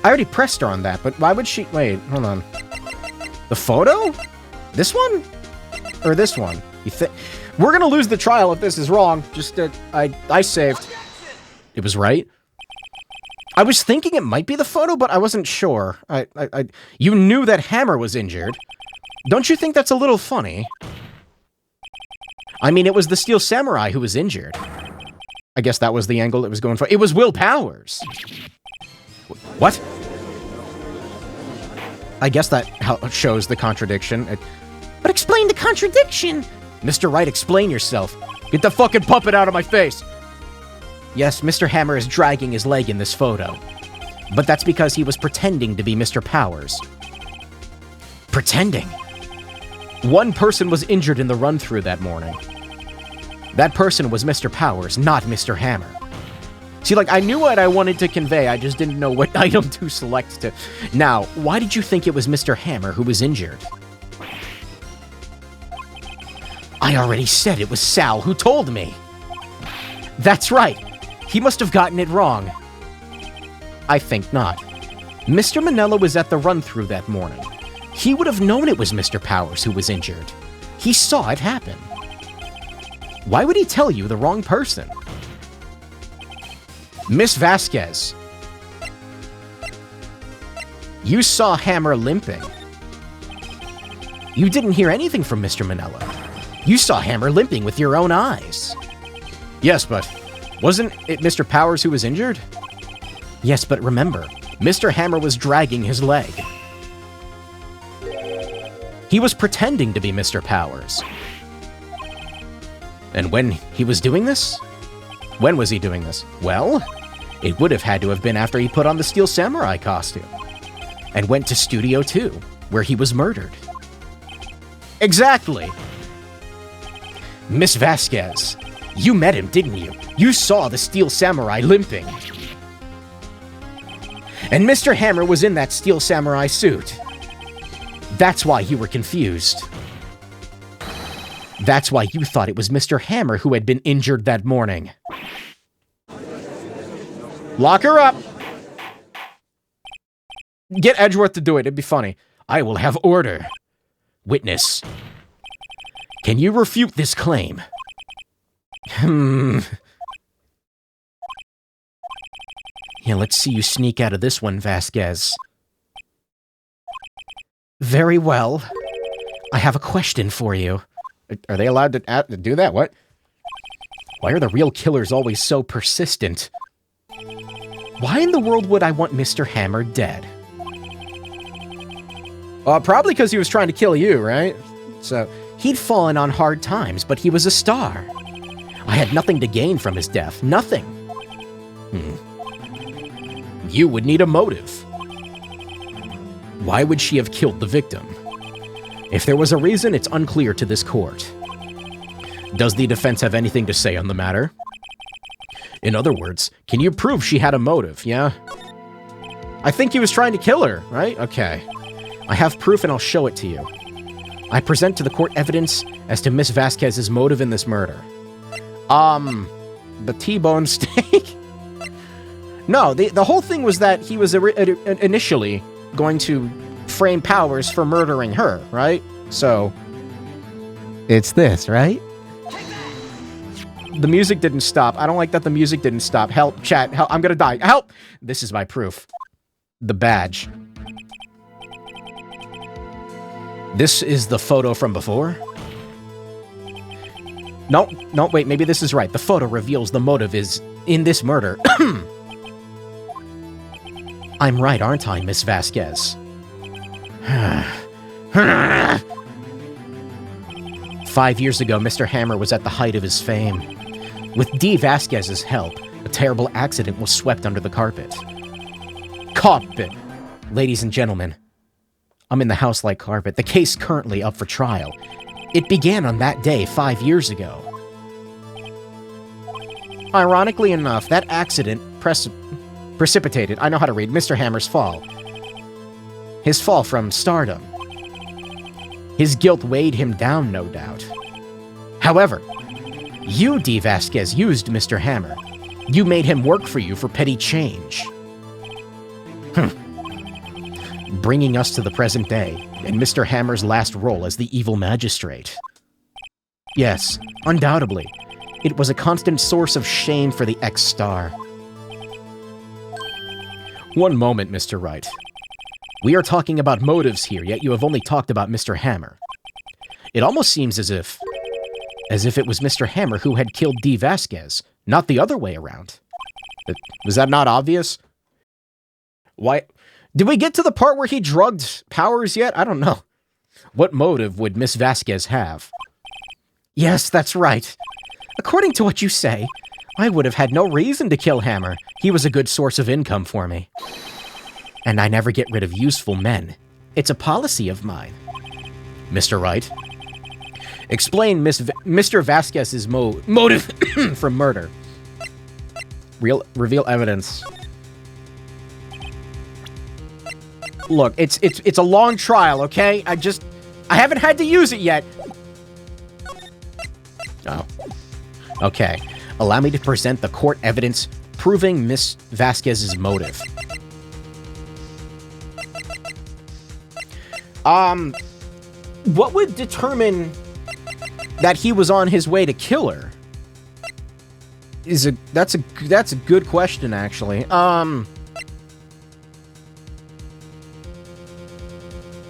I already pressed her on that, but why would she... Wait, hold on. The photo? This one? Or this one? You think... We're gonna lose the trial if this is wrong. Just, I saved. It was right. I was thinking it might be the photo, but I wasn't sure. You knew that Hammer was injured. Don't you think that's a little funny? I mean, it was the Steel Samurai who was injured. I guess that was the angle it was going for. It was Will Powers. What? I guess that shows the contradiction. But explain the contradiction! Mr. Wright, explain yourself. Get the fucking puppet out of my face! Yes, Mr. Hammer is dragging his leg in this photo. But that's because he was pretending to be Mr. Powers. Pretending? One person was injured in the run-through that morning. That person was Mr. Powers, not Mr. Hammer. See, like, I knew what I wanted to convey, I just didn't know what item to select to... Now, why did you think it was Mr. Hammer who was injured? I already said it was Sal who told me. That's right. He must have gotten it wrong. I think not. Mr. Manella was at the run-through that morning. He would have known it was Mr. Powers who was injured. He saw it happen. Why would he tell you the wrong person? Miss Vasquez. You saw Hammer limping. You didn't hear anything from Mr. Manella. You saw Hammer limping with your own eyes. Yes, but wasn't it Mr. Powers who was injured? Yes, but remember, Mr. Hammer was dragging his leg. He was pretending to be Mr. Powers. And when he was doing this? When was he doing this? Well, it would have had to have been after he put on the Steel Samurai costume and went to Studio 2, where he was murdered. Exactly! Miss Vasquez, you met him, didn't you? You saw the Steel Samurai limping. And Mr. Hammer was in that Steel Samurai suit. That's why you were confused. That's why you thought it was Mr. Hammer who had been injured that morning. Lock her up! Get Edgeworth to do it, it'd be funny. I will have order. Witness. Can you refute this claim? Yeah, let's see you sneak out of this one, Vasquez. Very well. I have a question for you. Are they allowed to do that? What? Why are the real killers always so persistent? Why in the world would I want Mr. Hammer dead? Probably because he was trying to kill you, right? So, he'd fallen on hard times, but he was a star. I had nothing to gain from his death. Nothing. You would need a motive. Why would she have killed the victim? If there was a reason, it's unclear to this court. Does the defense have anything to say on the matter? In other words, can you prove she had a motive, yeah? I think he was trying to kill her, right? Okay. I have proof and I'll show it to you. I present to the court evidence as to Miss Vasquez's motive in this murder. The T-bone steak? No, the whole thing was that he was initially going to frame Powers for murdering her, right? So, it's this, right? The music didn't stop. I don't like that the music didn't stop. Help, chat. Help, I'm gonna die. Help! This is my proof. The badge. This is the photo from before? No, wait, maybe this is right. The photo reveals the motive is in this murder. I'm right, aren't I, Miss Vasquez? 5 years ago, Mr. Hammer was at the height of his fame. With D. Vasquez's help, a terrible accident was swept under the carpet. Carpet! Ladies and gentlemen, I'm in the house like carpet. The case currently up for trial. It began on that day 5 years ago. Ironically enough, that accident precipitated, I know how to read, Mr. Hammer's fall. His fall from stardom. His guilt weighed him down, no doubt. However, you, D. Vasquez, used Mr. Hammer. You made him work for you for petty change. Bringing us to the present day, and Mr. Hammer's last role as the evil magistrate. Yes, undoubtedly, it was a constant source of shame for the ex-star. One moment, Mr. Wright. We are talking about motives here, yet you have only talked about Mr. Hammer. It almost seems as if it was Mr. Hammer who had killed D. Vasquez, not the other way around. Was that not obvious? Why? Did we get to the part where he drugged Powers yet? I don't know. What motive would Miss Vasquez have? Yes, that's right. According to what you say, I would have had no reason to kill Hammer. He was a good source of income for me. And I never get rid of useful men. It's a policy of mine. Mr. Wright, explain Mr. Vasquez's motive for murder. Reveal evidence. Look, it's a long trial, okay? I haven't had to use it yet. Oh. Okay. Allow me to present the court evidence proving Miss Vasquez's motive. What would determine that he was on his way to kill her? That's a good question, actually.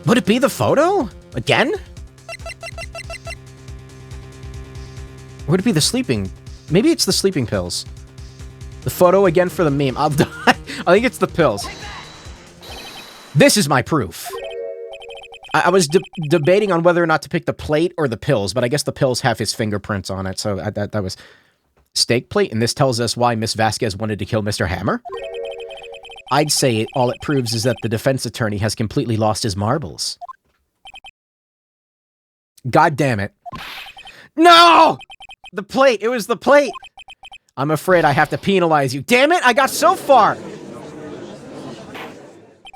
Would it be the photo? Again? Would it be the sleeping? Maybe it's the sleeping pills. The photo again for the meme. I'll die. I think it's the pills. This is my proof. I was debating on whether or not to pick the plate or the pills, but I guess the pills have his fingerprints on it, so that was steak plate, and this tells us why Miss Vasquez wanted to kill Mr. Hammer? I'd say all it proves is that the defense attorney has completely lost his marbles. God damn it. No! The plate! It was the plate! I'm afraid I have to penalize you. Damn it! I got so far!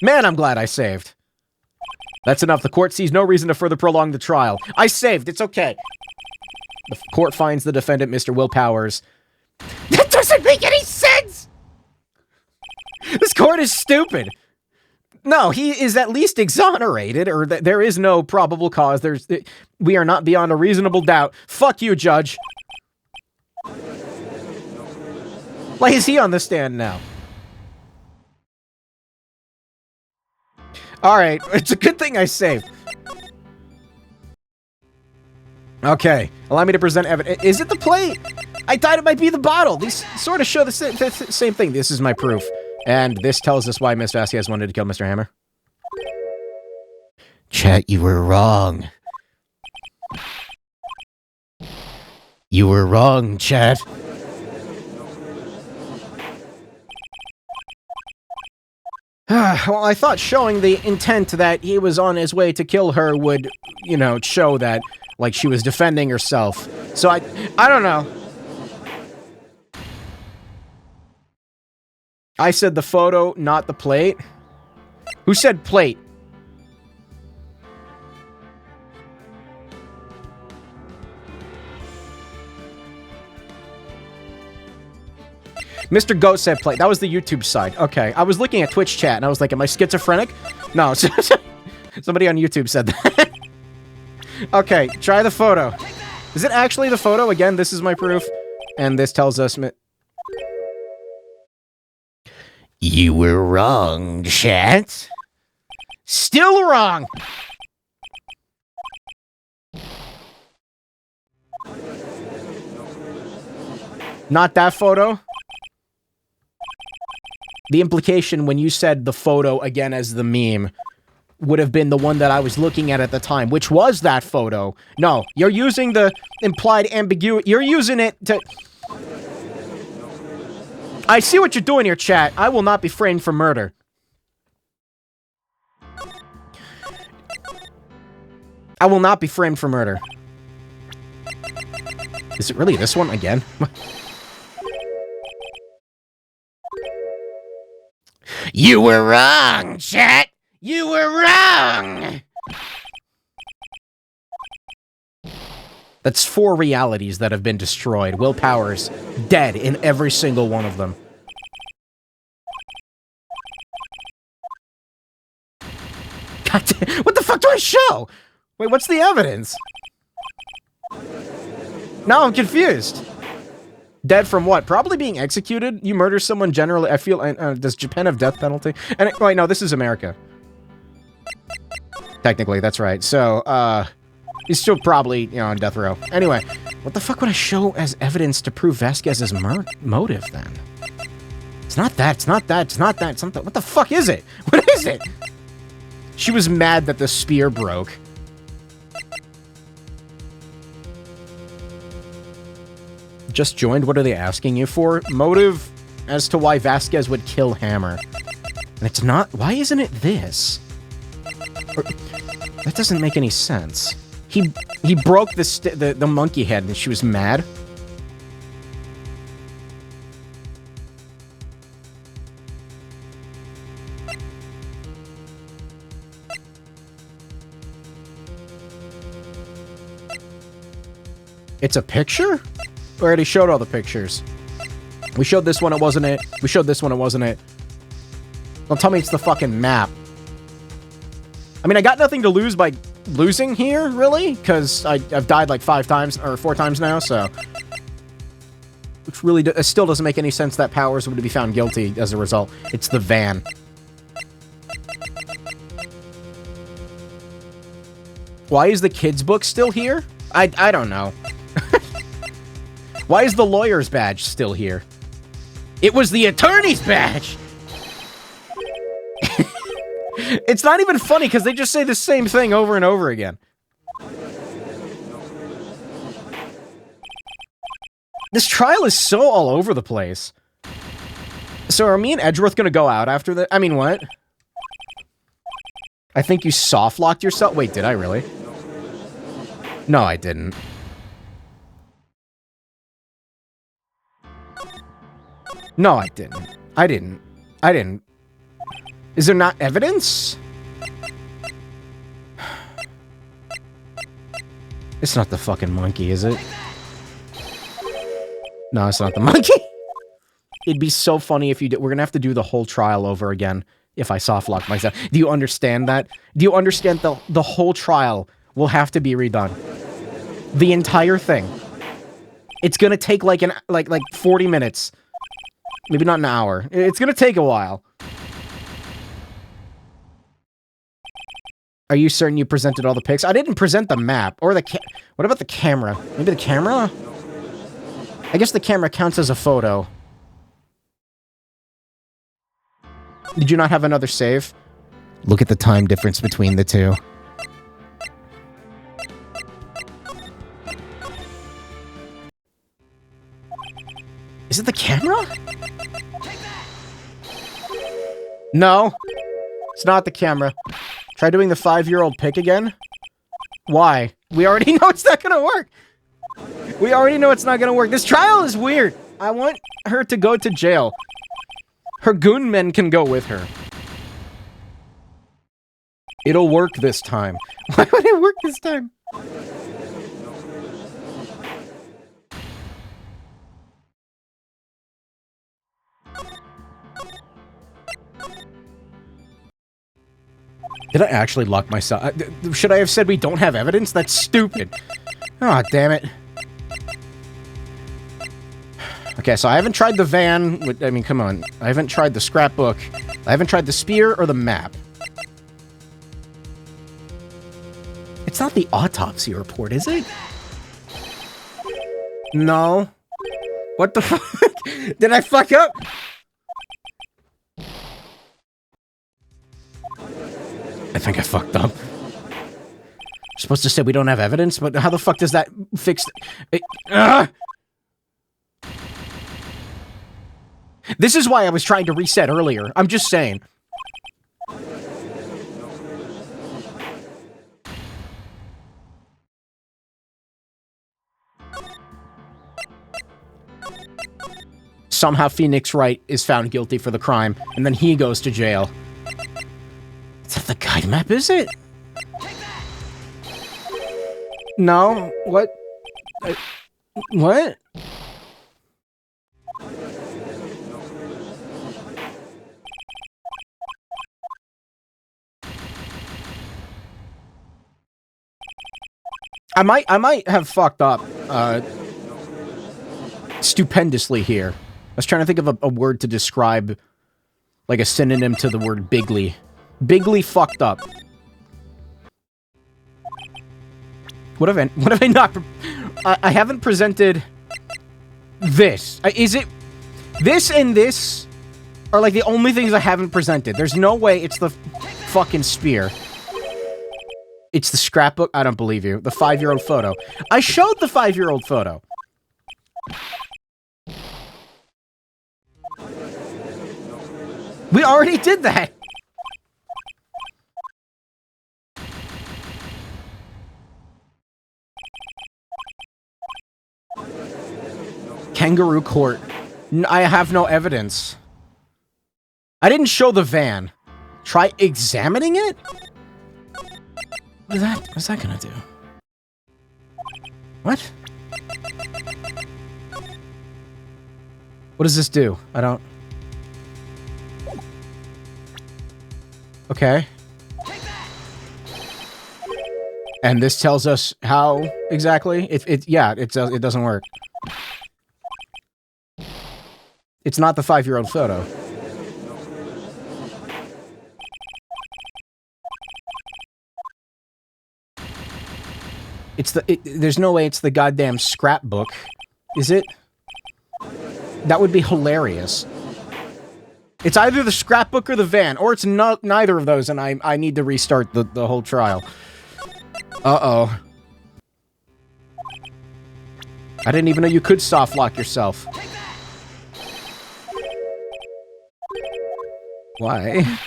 Man, I'm glad I saved. That's enough. The court sees no reason to further prolong the trial. I saved. It's okay. The court finds the defendant, Mr. Will Powers. That doesn't make any sense! This court is stupid! No, he is at least exonerated, or there is no probable cause. We are not beyond a reasonable doubt. Fuck you, Judge. Why is he on the stand now? Alright, it's a good thing I saved. Okay, allow me to present evidence. Is it the plate? I thought it might be the bottle. These sort of show the same thing. This is my proof. And this tells us why Miss Vasquez wanted to kill Mr. Hammer. Chat, you were wrong. You were wrong, chat. Well, I thought showing the intent that he was on his way to kill her would, you know, show that, like, she was defending herself. So I don't know. I said the photo, not the plate. Who said plate? Mr. Goat said plate. That was the YouTube side. Okay. I was looking at Twitch chat and I was like, am I schizophrenic? No. Somebody on YouTube said that. Okay. Try the photo. Is it actually the photo? Again, this is my proof. And this tells us... You were wrong, chat. Still wrong! Not that photo? The implication when you said the photo again as the meme would have been the one that I was looking at the time, which was that photo. No, you're using the implied ambiguity. You're using it to... I see what you're doing here, chat. I will not be framed for murder. I will not be framed for murder. Is it really this one again? You were wrong, chat! You were wrong! That's 4 realities that have been destroyed. Will Powers, dead in every single one of them. God damn, what the fuck do I show? Wait, what's the evidence? Now I'm confused. Dead from what? Probably being executed? You murder someone generally, I feel... does Japan have death penalty? And wait, no, this is America. Technically, that's right. So, he's still probably, you know, on death row. Anyway, what the fuck would I show as evidence to prove Vasquez's motive, then? It's not that, it's not that, it's not that, it's not that. What the fuck is it? What is it? She was mad that the spear broke. Just joined, what are they asking you for? Motive as to why Vasquez would kill Hammer. And it's not... Why isn't it this? Or, that doesn't make any sense. He broke the monkey head and she was mad. It's a picture? We already showed all the pictures. We showed this one, it wasn't it. We showed this one, it wasn't it. Don't tell me it's the fucking map. I mean, I got nothing to lose by losing here, really, because I've died like 5 times, or 4 times now, so... Which really still doesn't make any sense that Powers would be found guilty as a result. It's the van. Why is the kid's book still here? I don't know. Why is the lawyer's badge still here? It was the attorney's badge! It's not even funny, because they just say the same thing over and over again. This trial is so all over the place. So are me and Edgeworth gonna go out after the... I mean, what? I think you soft-locked yourself? Wait, did I really? No, I didn't. No, I didn't. I didn't. Is there not evidence? It's not the fucking monkey, is it? No, it's not the monkey. It'd be so funny if you did. We're gonna have to do the whole trial over again. if I soft lock myself. Do you understand that? Do you understand the whole trial will have to be redone? The entire thing. It's gonna take like 40 minutes. Maybe not an hour. It's gonna take a while. Are you certain you presented all the pics? I didn't present the map or the what about the camera? Maybe the camera? I guess the camera counts as a photo. Did you not have another save? Look at the time difference between the two. Is it the camera? No. It's not the camera. Try doing the 5-year-old pic again? Why? We already know it's not gonna work! We already know it's not gonna work. This trial is weird. I want her to go to jail. Her goon men can go with her. It'll work this time. Why would it work this time? Did I actually lock myself? Should I have said we don't have evidence? That's stupid. Aw, damn it. Okay, so I haven't tried the van. I mean, come on. I haven't tried the scrapbook. I haven't tried the spear or the map. It's not the autopsy report, is it? No. What the fuck? Did I fuck up? I think I fucked up. I'm supposed to say we don't have evidence, but how the fuck does that fix it? This is why I was trying to reset earlier. I'm just saying. Somehow Phoenix Wright is found guilty for the crime, and then he goes to jail. Is that the guide map, is it? No? What? What? I might have fucked up, stupendously here. I was trying to think of a word to describe, like a synonym to the word bigly. Bigly fucked up. What have I not... I haven't presented this. Is it... This and this are like the only things I haven't presented. There's no way it's the fucking spear. It's the scrapbook. I don't believe you. The 5-year-old photo. I showed the 5-year-old photo. We already did that. Kangaroo court. I have no evidence. I didn't show the van. Try examining it? What's that gonna do? What? What does this do? I don't... Okay. And this tells us how exactly? Yeah, it doesn't work. It's not the 5-year-old photo. There's no way it's the goddamn scrapbook, is it? That would be hilarious. It's either the scrapbook or the van, or it's not neither of those, and I need to restart the whole trial. Uh-oh. I didn't even know you could soft lock yourself. Why?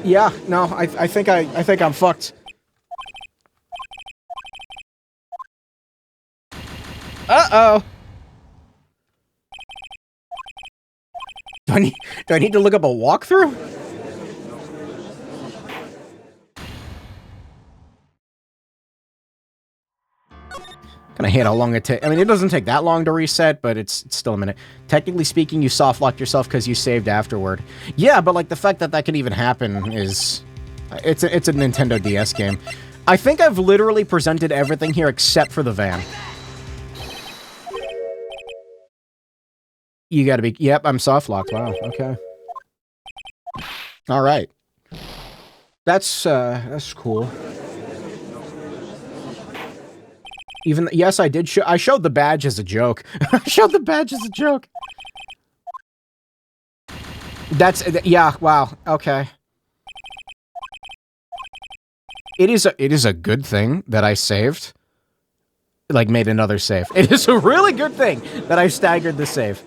Yeah, no, I think I'm fucked. Uh-oh. Do I need to look up a walkthrough? Kind of hate how long it takes. I mean, it doesn't take that long to reset, but it's still a minute. Technically speaking, you soft-locked yourself because you saved afterward. Yeah, but like the fact that that can even happen is... It's a Nintendo DS game. I think I've literally presented everything here except for the van. You gotta be... Yep, I'm soft-locked. Wow, okay. Alright. That's cool. Even... Yes, I did I showed the badge as a joke. I showed the badge as a joke. That's... Yeah, wow, okay. It is a good thing that I saved. Like, made another save. It is a really good thing that I staggered the save.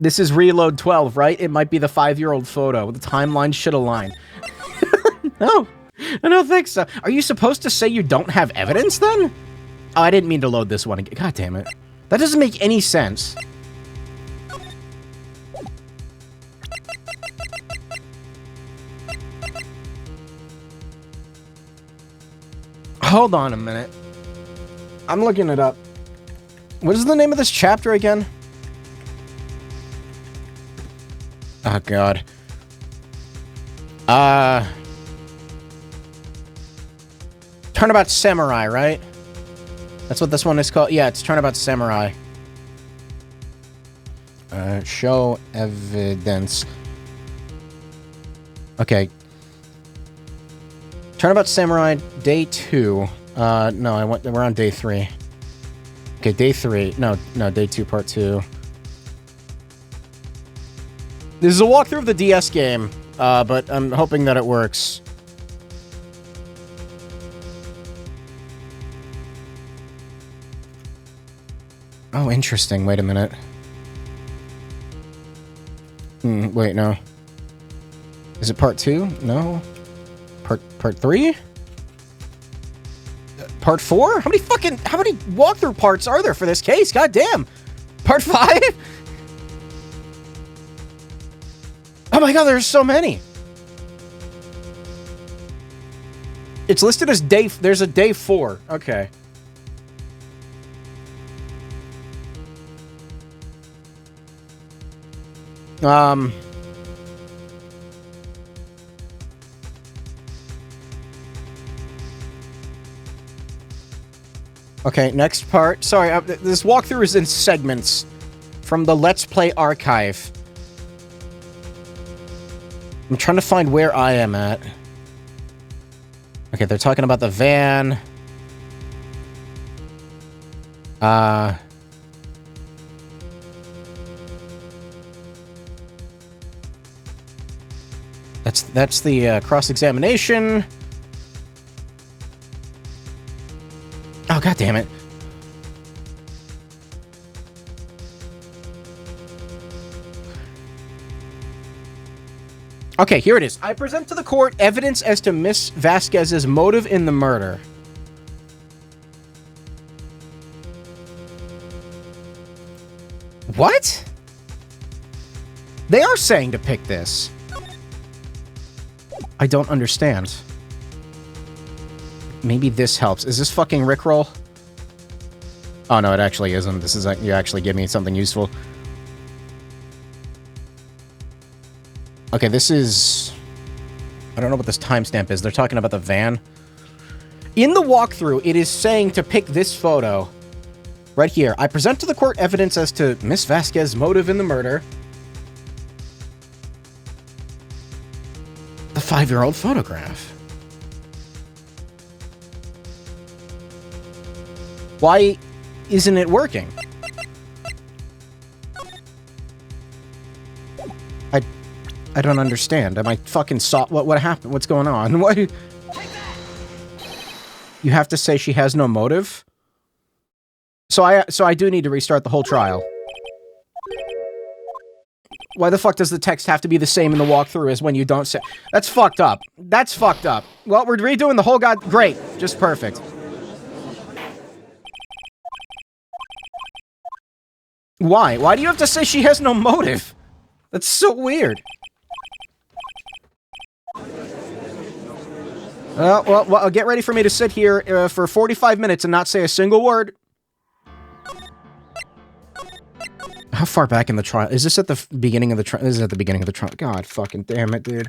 This is Reload 12, right? It might be the 5-year-old photo. The timeline should align. No, I don't think so. Are you supposed to say you don't have evidence, then? Oh, I didn't mean to load this one again. God damn it. That doesn't make any sense. Hold on a minute. I'm looking it up. What is the name of this chapter again? Oh, God. Turnabout Samurai, right? That's what this one is called. Yeah, it's Turnabout Samurai. Show evidence. Okay. Turnabout Samurai, day 2. No, we're on day 3. Okay, day 3. No, day 2, part 2. This is a walkthrough of the DS game, but I'm hoping that it works. Oh, interesting. Wait a minute. Wait, no. Is it part 2? No. Part 3? Part 4? How many walkthrough parts are there for this case? God damn. Part 5? Oh my god, there's so many. It's listed as there's a day 4. Okay. Okay, next part. Sorry, this walkthrough is in segments from the Let's Play archive. I'm trying to find where I am at. Okay, they're talking about the van. That's the cross-examination. Oh, god damn it. Okay, here it is. I present to the court evidence as to Miss Vasquez's motive in the murder. What? They are saying to pick this. I don't understand. Maybe this helps. Is this fucking Rickroll? Oh, no, it actually isn't. This is... You actually give me something useful. Okay, this is... I don't know what this timestamp is. They're talking about the van. In the walkthrough, it is saying to pick this photo. Right here. I present to the court evidence as to Miss Vasquez's motive in the murder. The 5-year-old photograph. Why isn't it working? I don't understand. Am I fucking what happened? What's going on? What? You have to say she has no motive? So I do need to restart the whole trial. Why the fuck does the text have to be the same in the walkthrough as when you don't say... That's fucked up. That's fucked up. Well, we're redoing the whole Great. Just perfect. Why? Why do you have to say she has no motive? That's so weird. Well, get ready for me to sit here for 45 minutes and not say a single word. How far back in the trial? Is this at the beginning of the trial? This is at the beginning of the trial. God fucking damn it, dude.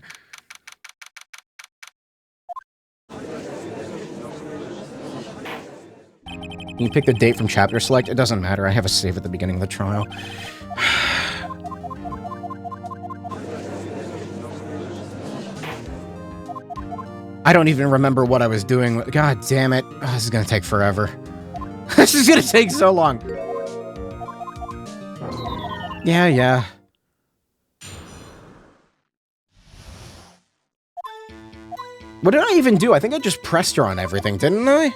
Can you pick the date from chapter select? It doesn't matter. I have a save at the beginning of the trial. I don't even remember what I was doing. God damn it. Oh, this is gonna take forever. This is gonna take so long. Yeah. What did I even do? I think I just pressed her on everything, didn't I?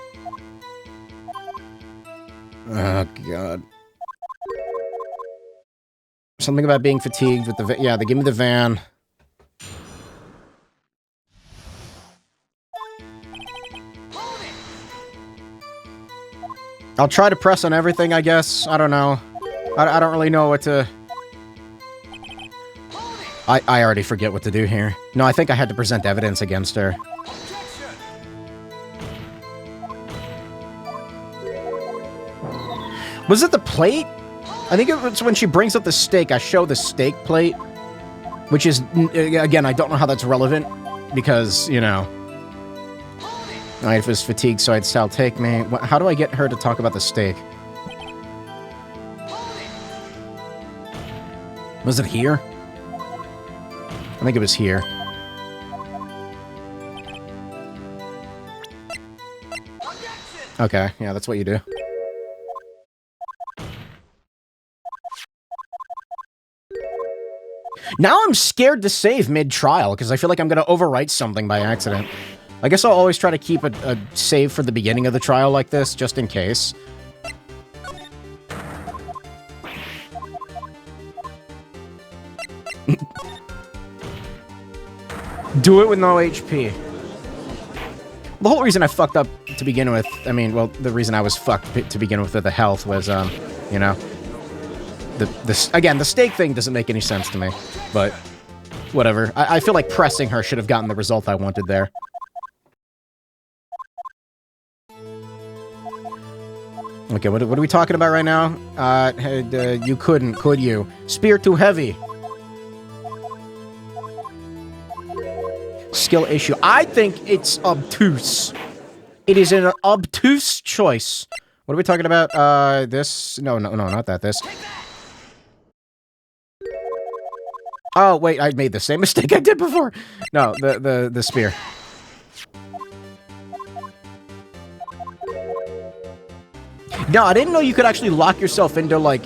Oh, God. Something about being fatigued with the... Yeah, they give me the van. I'll try to press on everything, I guess. I don't know. I don't really know what to... I already forget what to do here. No, I think I had to present evidence against her. Was it the plate? I think it was when she brings up the steak. I show the steak plate. Which is, again, I don't know how that's relevant. Because, you know... If it was fatigued, so I'd still take me. How do I get her to talk about the steak? Was it here? I think it was here. Okay, yeah, that's what you do. Now I'm scared to save mid-trial, because I feel like I'm going to overwrite something by accident. I guess I'll always try to keep a save for the beginning of the trial like this, just in case. Do it with no HP. The whole reason I fucked up to begin with, I mean, well, the reason I was fucked to begin with the health was, you know, again, the steak thing doesn't make any sense to me, but whatever. I feel like pressing her should have gotten the result I wanted there. Okay, what are we talking about right now? You couldn't, could you? Spear too heavy. Skill issue. I think it's obtuse. It is an obtuse choice. What are we talking about? This? No, not that. This. Oh, wait, I made the same mistake I did before. No, the spear. No, I didn't know you could actually lock yourself into, like,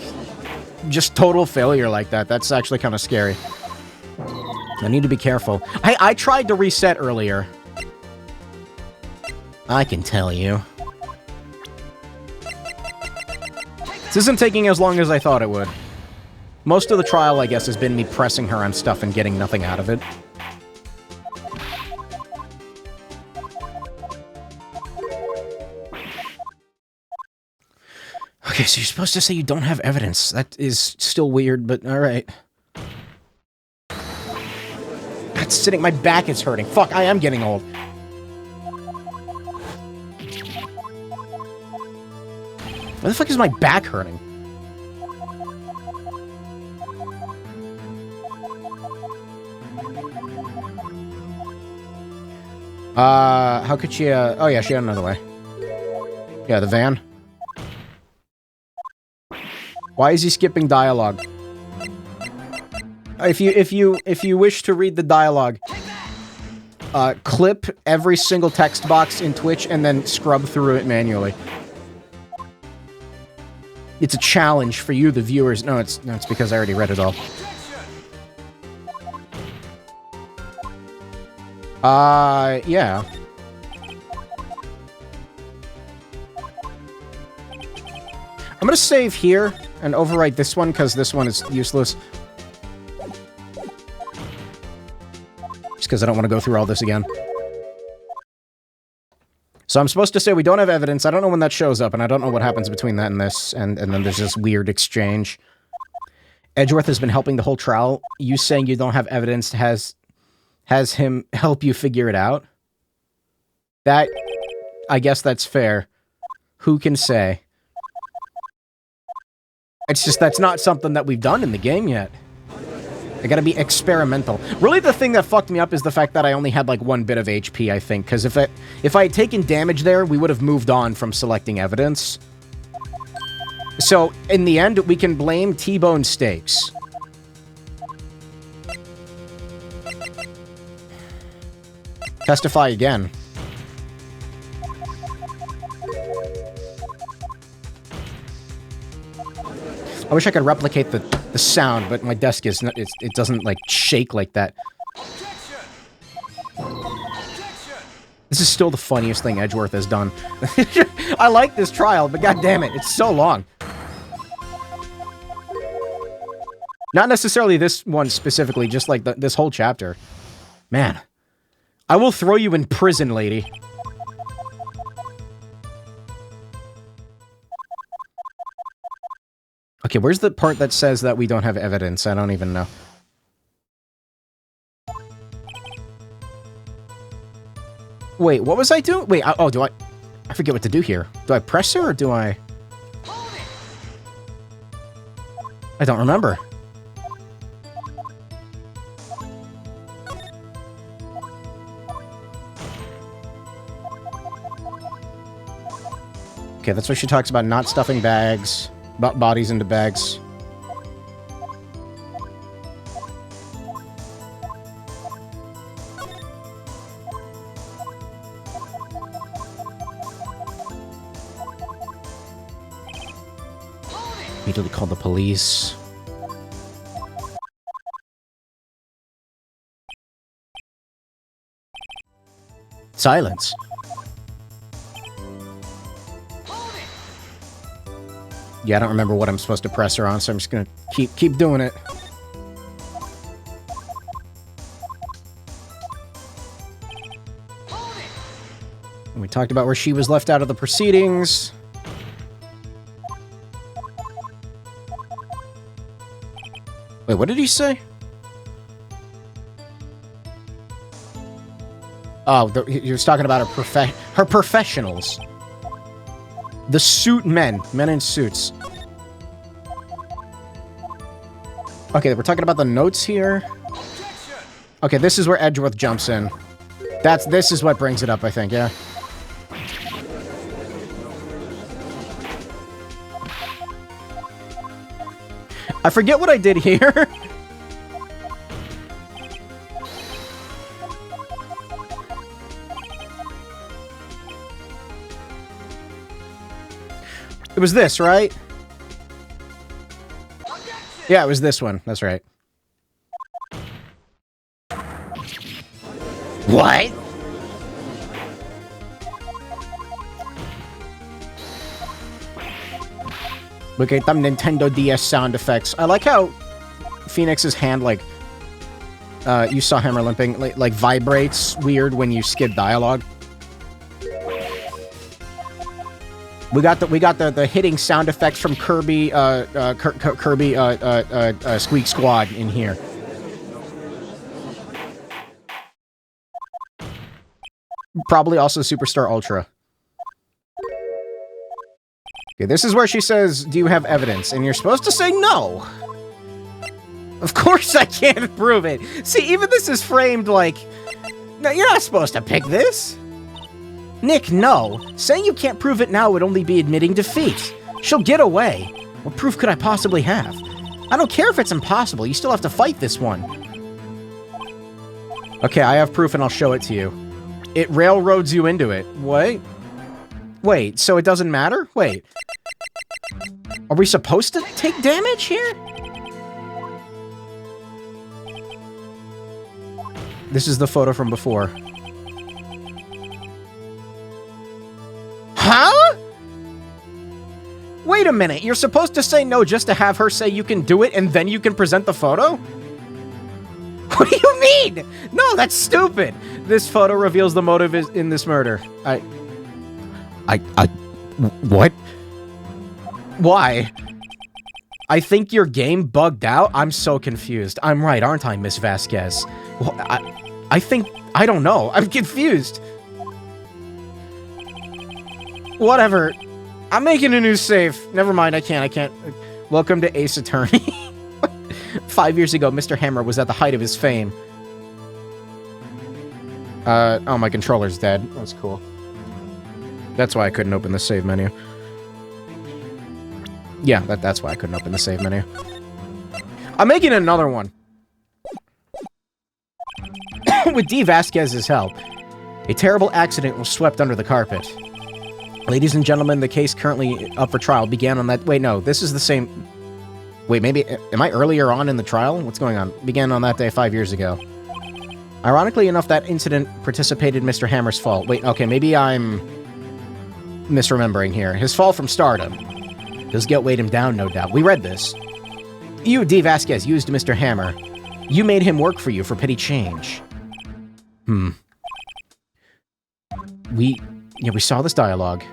just total failure like that. That's actually kind of scary. I need to be careful. Hey, I tried to reset earlier. I can tell you. This isn't taking as long as I thought it would. Most of the trial, I guess, has been me pressing her on stuff and getting nothing out of it. Okay, so you're supposed to say you don't have evidence. That is still weird, but alright. That's sitting. My back is hurting. Fuck, I am getting old. Why the fuck is my back hurting? How could she, oh yeah, she had another way. Yeah, the van. Why is he skipping dialogue? If you wish to read the dialogue, clip every single text box in Twitch and then scrub through it manually. It's a challenge for you, the viewers. No, it's because I already read it all. Yeah. I'm gonna save here and overwrite this one, because this one is useless. Just because I don't want to go through all this again. So I'm supposed to say we don't have evidence. I don't know when that shows up, and I don't know what happens between that and this, and then there's this weird exchange. Edgeworth has been helping the whole trial. You saying you don't have evidence has him help you figure it out? That, I guess that's fair. Who can say? It's just that's not something that we've done in the game yet. I gotta be experimental. Really, the thing that fucked me up is the fact that I only had like 1 bit of HP, I think. Because if I had taken damage there, we would have moved on from selecting evidence. So, in the end, we can blame T-bone steaks. Testify again. I wish I could replicate the sound, but my desk is not, it doesn't like shake like that. This is still the funniest thing Edgeworth has done. I like this trial, but god damn it, it's so long. Not necessarily this one specifically, just like this whole chapter. Man, I will throw you in prison, lady. Okay, where's the part that says that we don't have evidence? I don't even know. Wait, what was I doing? Wait, oh, do I... I forget what to do here. Do I press her, or do I... I don't remember. Okay, that's what she talks about, not stuffing bags. Bodies into bags. Immediately called the police. Silence. Yeah, I don't remember what I'm supposed to press her on, so I'm just gonna keep doing it. And we talked about where she was left out of the proceedings. Wait, what did he say? Oh, he was talking about her professionals. The suit men in suits. Okay, we're talking about the notes here. Okay, this is where Edgeworth jumps in. This is what brings it up, I think, yeah. I forget what I did here. It was this, right? Yeah, it was this one. That's right. What? Look at them Nintendo DS sound effects. I like how Phoenix's hand, like, you saw Hammer limping, like vibrates weird when you skip dialogue. We got the hitting sound effects from Kirby Squeak Squad in here. Probably also Superstar Ultra. Okay, this is where she says, "Do you have evidence?" And you're supposed to say no. Of course I can't prove it. See, even this is framed like, no, you're not supposed to pick this. Nick, no. Saying you can't prove it now would only be admitting defeat. She'll get away. What proof could I possibly have? I don't care if it's impossible. You still have to fight this one. Okay, I have proof and I'll show it to you. It railroads you into it. Wait. Wait, so it doesn't matter? Wait. Are we supposed to take damage here? This is the photo from before. Huh? Wait a minute, you're supposed to say no just to have her say you can do it and then you can present the photo? What do you mean? No, that's stupid. This photo reveals the motive in this murder. What? Why? I think your game bugged out? I'm so confused. I'm right, aren't I, Miss Vasquez? Well, I think... I don't know. I'm confused. Whatever. I'm making a new save. Never mind, I can't. Welcome to Ace Attorney. 5 years ago, Mr. Hammer was at the height of his fame. Oh, my controller's dead. That's cool. That's why I couldn't open the save menu. Yeah, that's why I couldn't open the save menu. I'm making another one. With D. Vasquez's help, a terrible accident was swept under the carpet. Ladies and gentlemen, the case currently up for trial began on that... Wait, no, this is the same... Wait, maybe... Am I earlier on in the trial? What's going on? Began on that day 5 years ago. Ironically enough, that incident participated in Mr. Hammer's fault. Wait, okay, maybe I'm misremembering here. His fall from stardom. His guilt weighed him down, no doubt. We read this. You, D. Vasquez, used Mr. Hammer. You made him work for you for petty change. We saw this dialogue.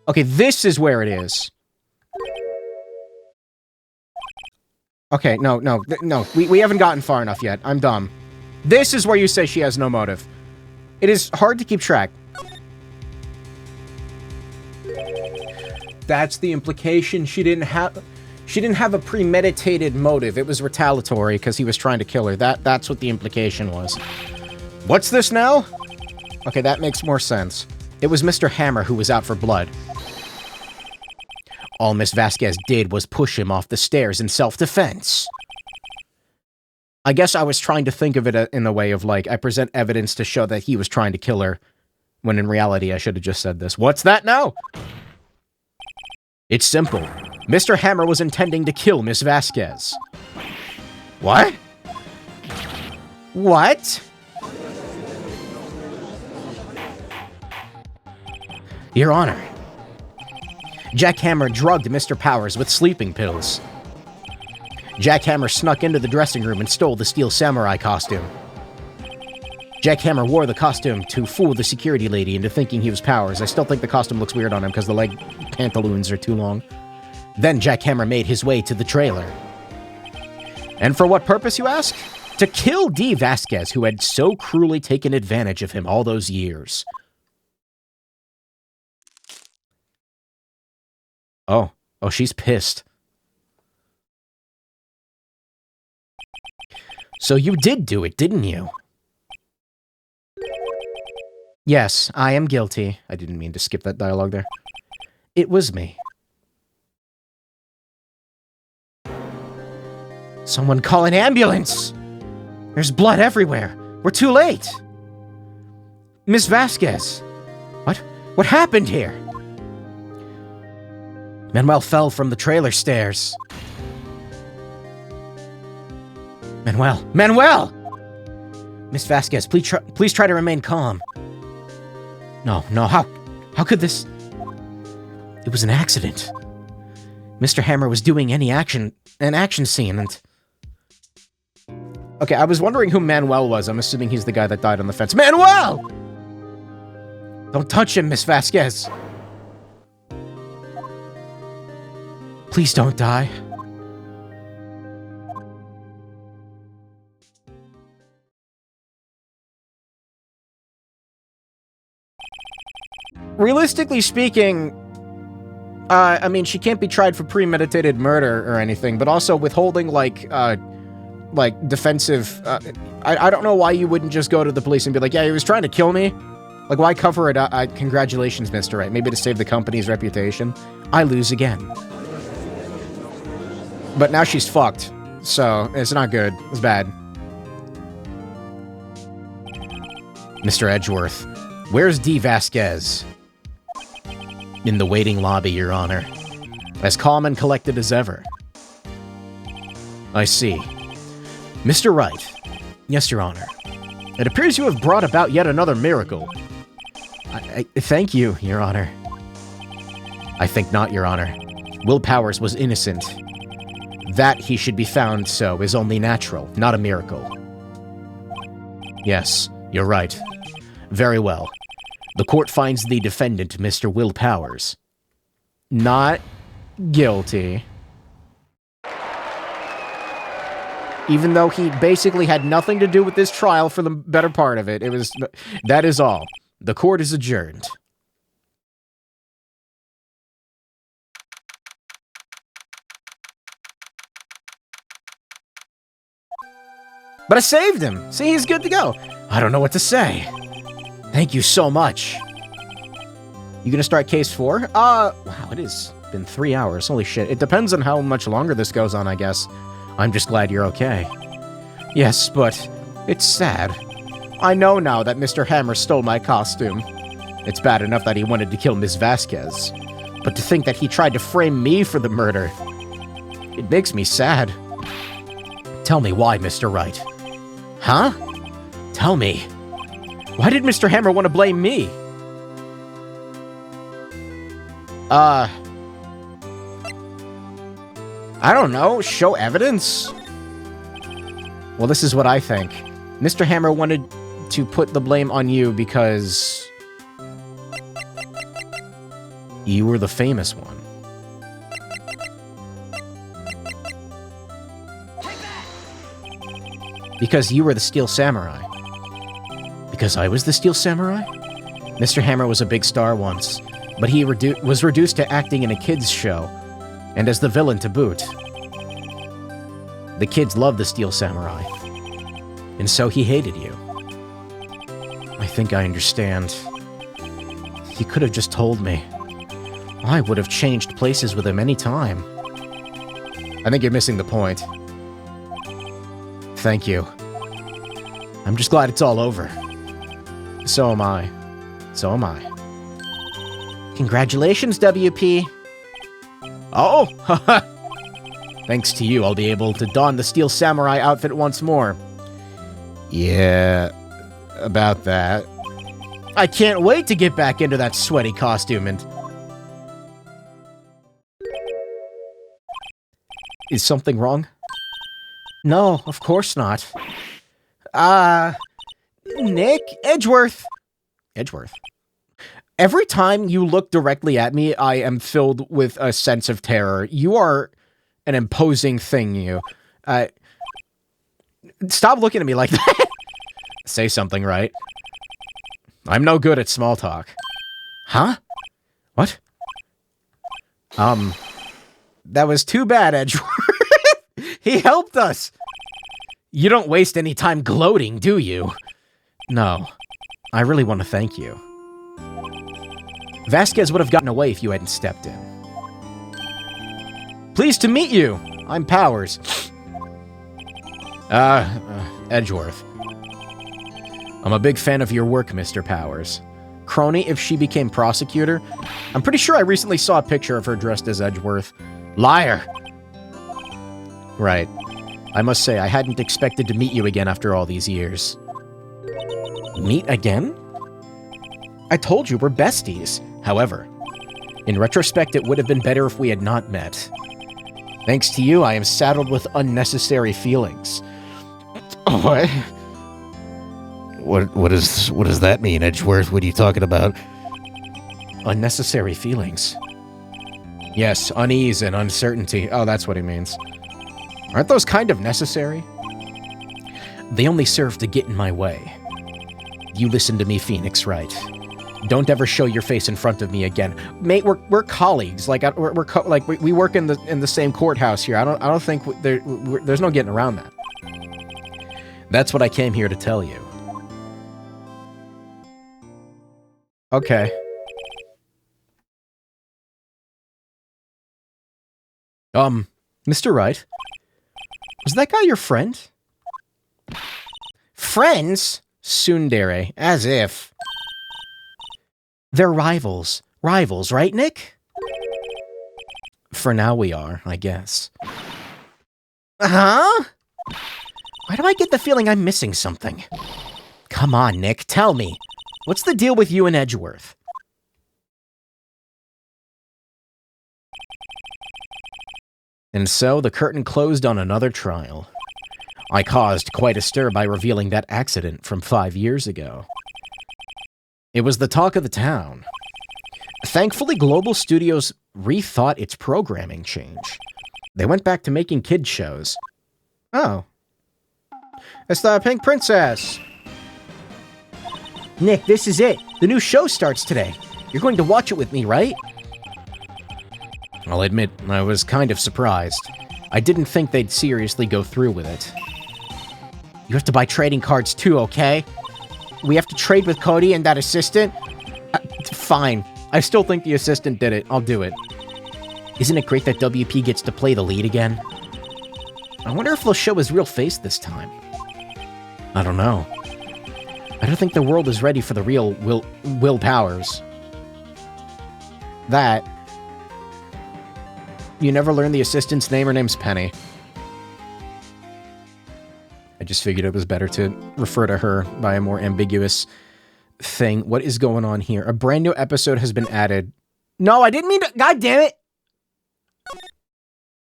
Okay, this is where it is. Okay, no. We haven't gotten far enough yet. I'm dumb. This is where you say she has no motive. It is hard to keep track. That's the implication. She didn't have a premeditated motive. It was retaliatory because he was trying to kill her. That's what the implication was. What's this now? Okay, that makes more sense. It was Mr. Hammer who was out for blood. All Miss Vasquez did was push him off the stairs in self-defense. I guess I was trying to think of it in the way of, like, I present evidence to show that he was trying to kill her, when in reality I should have just said this. What's that now? It's simple. Mr. Hammer was intending to kill Miss Vasquez. What? What? Your Honor, Jack Hammer drugged Mr. Powers with sleeping pills. Jack Hammer snuck into the dressing room and stole the steel samurai costume. Jack Hammer wore the costume to fool the security lady into thinking he was Powers. I still think the costume looks weird on him because the leg pantaloons are too long. Then Jack Hammer made his way to the trailer. And for what purpose, you ask? To kill D. Vasquez, who had so cruelly taken advantage of him all those years. Oh, she's pissed. So you did do it, didn't you? Yes, I am guilty. I didn't mean to skip that dialogue there. It was me. Someone call an ambulance! There's blood everywhere. We're too late. Miss Vasquez. What happened here? Manuel fell from the trailer stairs. Manuel! Miss Vasquez, please try to remain calm. No, how could this... It was an accident. Mr. Hammer was doing an action scene, and... Okay, I was wondering who Manuel was. I'm assuming he's the guy that died on the fence. Manuel! Don't touch him, Miss Vasquez. Please don't die. Realistically speaking, I mean, she can't be tried for premeditated murder or anything, but also withholding, like defensive... I don't know why you wouldn't just go to the police and be like, yeah, he was trying to kill me. Like, why cover it up? Congratulations, Mr. Wright. Maybe to save the company's reputation. I lose again. But now she's fucked, so it's not good. It's bad. Mr. Edgeworth, where's D. Vasquez? In the waiting lobby, Your Honor. As calm and collected as ever. I see. Mr. Wright. Yes, Your Honor. It appears you have brought about yet another miracle. I thank you, Your Honor. I think not, Your Honor. Will Powers was innocent. That he should be found so is only natural, not a miracle. Yes, you're right. Very well. The court finds the defendant, Mr. Will Powers, not guilty. Even though he basically had nothing to do with this trial for the better part of it. That is all. The court is adjourned. But I saved him. See, he's good to go. I don't know what to say. Thank you so much. You gonna start case 4? Wow, it has been 3 hours. Holy shit. It depends on how much longer this goes on, I guess. I'm just glad you're okay. Yes, but it's sad. I know now that Mr. Hammer stole my costume. It's bad enough that he wanted to kill Miss Vasquez. But to think that he tried to frame me for the murder, it makes me sad. Tell me why, Mr. Wright. Huh? Tell me. Why did Mr. Hammer want to blame me? I don't know. Show evidence? Well, this is what I think. Mr. Hammer wanted to put the blame on you because you were the famous one. Because you were the Steel Samurai. Because I was the Steel Samurai? Mr. Hammer was a big star once, but he was reduced to acting in a kids' show, and as the villain to boot. The kids loved the Steel Samurai, and so he hated you. I think I understand. He could have just told me. I would have changed places with him any time. I think you're missing the point. Thank you. I'm just glad it's all over. So am I. So am I. Congratulations, WP. Oh, haha. Thanks to you, I'll be able to don the Steel Samurai outfit once more. Yeah, about that. I can't wait to get back into that sweaty costume and... Is something wrong? No, of course not. Nick Edgeworth. Edgeworth. Every time you look directly at me, I am filled with a sense of terror. You are an imposing thing, you. Stop looking at me like that. Say something, right? I'm no good at small talk. Huh? What? That was too bad, Edgeworth. He helped us. You don't waste any time gloating, do you? No. I really want to thank you. Vasquez would have gotten away if you hadn't stepped in. Pleased to meet you. I'm Powers. Edgeworth. I'm a big fan of your work, Mr. Powers. Crony, if she became prosecutor? I'm pretty sure I recently saw a picture of her dressed as Edgeworth. Liar! Right. I must say, I hadn't expected to meet you again after all these years. Meet again? I told you we're besties. However, in retrospect, it would have been better if we had not met. Thanks to you, I am saddled with unnecessary feelings. What? What does that mean, Edgeworth? What are you talking about? Unnecessary feelings. Yes, unease and uncertainty. Oh, that's what he means. Aren't those kind of necessary? They only serve to get in my way. You listen to me, Phoenix Wright. Don't ever show your face in front of me again, mate. We're colleagues. Like we work in the same courthouse here. I don't think there's no getting around that. That's what I came here to tell you. Okay. Mr. Wright, was that guy your friend? Friends? Tsundere, as if. They're rivals. Rivals, right, Nick? For now we are, I guess. Huh? Why do I get the feeling I'm missing something? Come on, Nick, tell me. What's the deal with you and Edgeworth? And so the curtain closed on another trial. I caused quite a stir by revealing that accident from 5 years ago. It was the talk of the town. Thankfully, Global Studios rethought its programming change. They went back to making kids shows. Oh, It's the Pink Princess. Nick, this is it. The new show starts today. You're going to watch it with me, right? I'll admit, I was kind of surprised. I didn't think they'd seriously go through with it. You have to buy trading cards too, okay? We have to trade with Cody and that assistant? Fine. I still think the assistant did it. I'll do it. Isn't it great that WP gets to play the lead again? I wonder if they'll show his real face this time. I don't know. I don't think the world is ready for the real Will Powers. That... You never learn the assistant's name. Her name's Penny. I just figured it was better to refer to her by a more ambiguous thing. What is going on here? A brand new episode has been added. No, I didn't mean to... God damn it!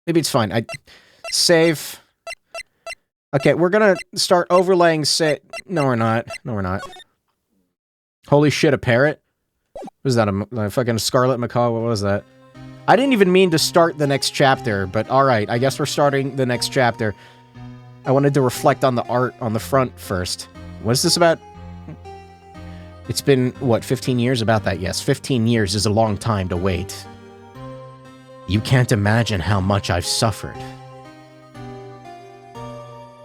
Maybe it's fine. Save. Okay, we're gonna start overlaying No, we're not. No, we're not. Holy shit, a parrot? Was that a fucking scarlet macaw? What was that? I didn't even mean to start the next chapter, but alright, I guess we're starting the next chapter. I wanted to reflect on the art on the front first. What is this about? It's been, what, 15 years? About that, yes. 15 years is a long time to wait. You can't imagine how much I've suffered.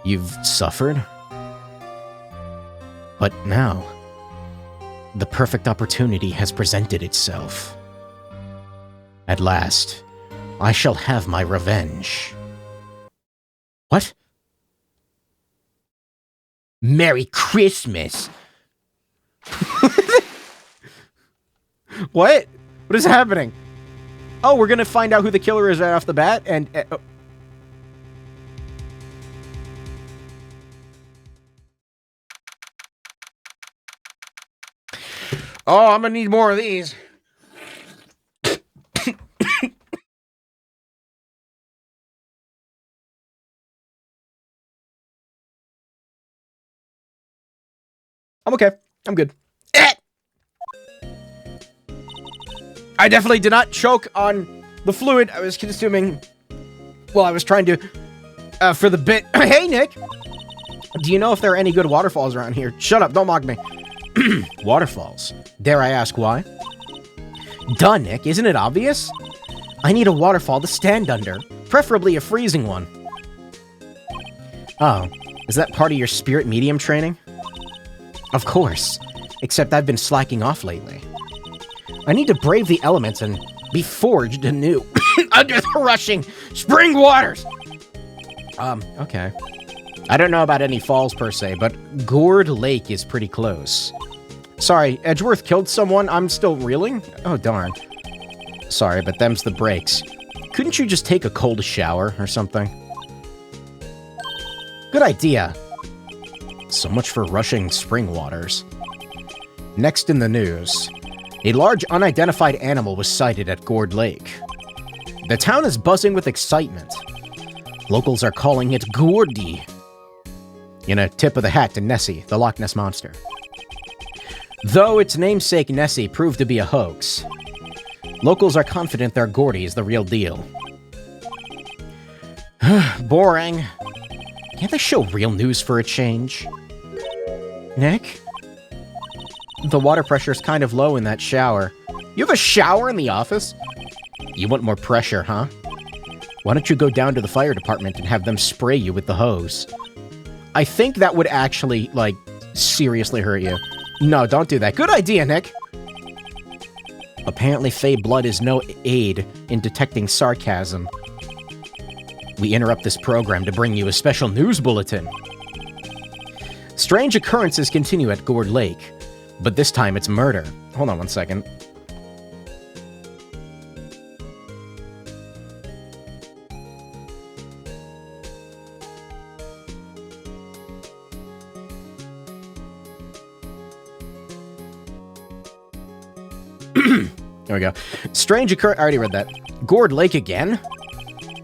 You've suffered? But now, the perfect opportunity has presented itself. At last, I shall have my revenge. What? Merry Christmas! What? What is happening? Oh, we're gonna find out who the killer is right off the bat, and... Oh, I'm gonna need more of these. I'm okay. I'm good. I definitely did not choke on the fluid. I was consuming... Well, I was trying to... for the bit... Hey, Nick! Do you know if there are any good waterfalls around here? Shut up, don't mock me. Waterfalls? Dare I ask why? Duh, Nick, isn't it obvious? I need a waterfall to stand under. Preferably a freezing one. Oh, is that part of your spirit medium training? Of course. Except I've been slacking off lately. I need to brave the elements and be forged anew under the rushing spring waters! Okay. I don't know about any falls per se, but Gourd Lake is pretty close. Sorry, Edgeworth killed someone? I'm still reeling? Oh, darn. Sorry, but them's the breaks. Couldn't you just take a cold shower or something? Good idea. So much for rushing spring waters. Next in the news, a large unidentified animal was sighted at Gourd Lake. The town is buzzing with excitement. Locals are calling it Gourdy. In a tip of the hat to Nessie, the Loch Ness Monster. Though its namesake Nessie proved to be a hoax, locals are confident their Gourdy is the real deal. Boring. Can't they show real news for a change? Nick? The water pressure's kind of low in that shower. You have a shower in the office? You want more pressure, huh? Why don't you go down to the fire department and have them spray you with the hose? I think that would actually, like, seriously hurt you. No, don't do that. Good idea, Nick! Apparently Fey blood is no aid in detecting sarcasm. We interrupt this program to bring you a special news bulletin. Strange occurrences continue at Gourd Lake, but this time it's murder. Hold on one second. There we go. I already read that. Gourd Lake again?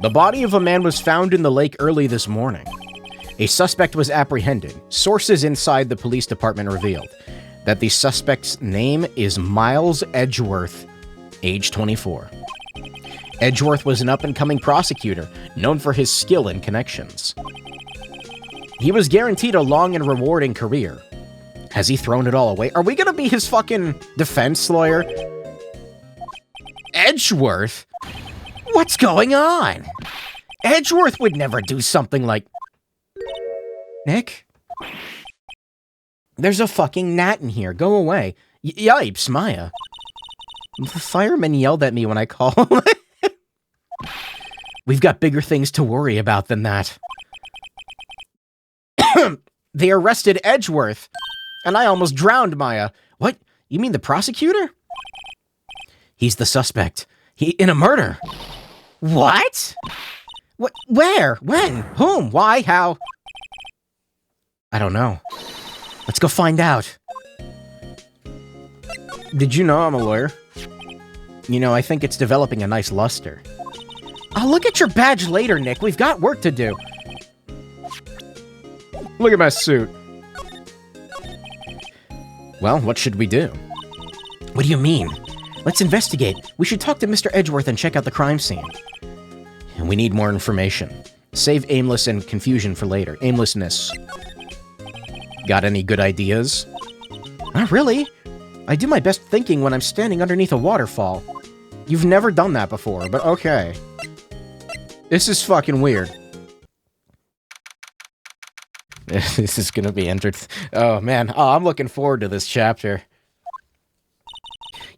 The body of a man was found in the lake early this morning. A suspect was apprehended. Sources inside the police department revealed that the suspect's name is Miles Edgeworth, age 24. Edgeworth was an up-and-coming prosecutor, known for his skill and connections. He was guaranteed a long and rewarding career. Has he thrown it all away? Are we gonna be his fucking defense lawyer? Edgeworth? What's going on? Edgeworth would never do something like... Nick? There's a fucking gnat in here. Go away. Yipes, Maya. The fireman yelled at me when I called. We've got bigger things to worry about than that. They arrested Edgeworth, and I almost drowned Maya. What? You mean the prosecutor? He's the suspect. In a murder. What? What? Where? When? Whom? Why? How? I don't know. Let's go find out. Did you know I'm a lawyer? You know, I think it's developing a nice luster. I'll look at your badge later, Nick. We've got work to do. Look at my suit. Well, what should we do? What do you mean? Let's investigate. We should talk to Mr. Edgeworth and check out the crime scene. And we need more information. Save aimless and confusion for later. Aimlessness. Got any good ideas? Not really. I do my best thinking when I'm standing underneath a waterfall. You've never done that before, but okay. This is fucking weird. This is gonna be oh man, I'm looking forward to this chapter.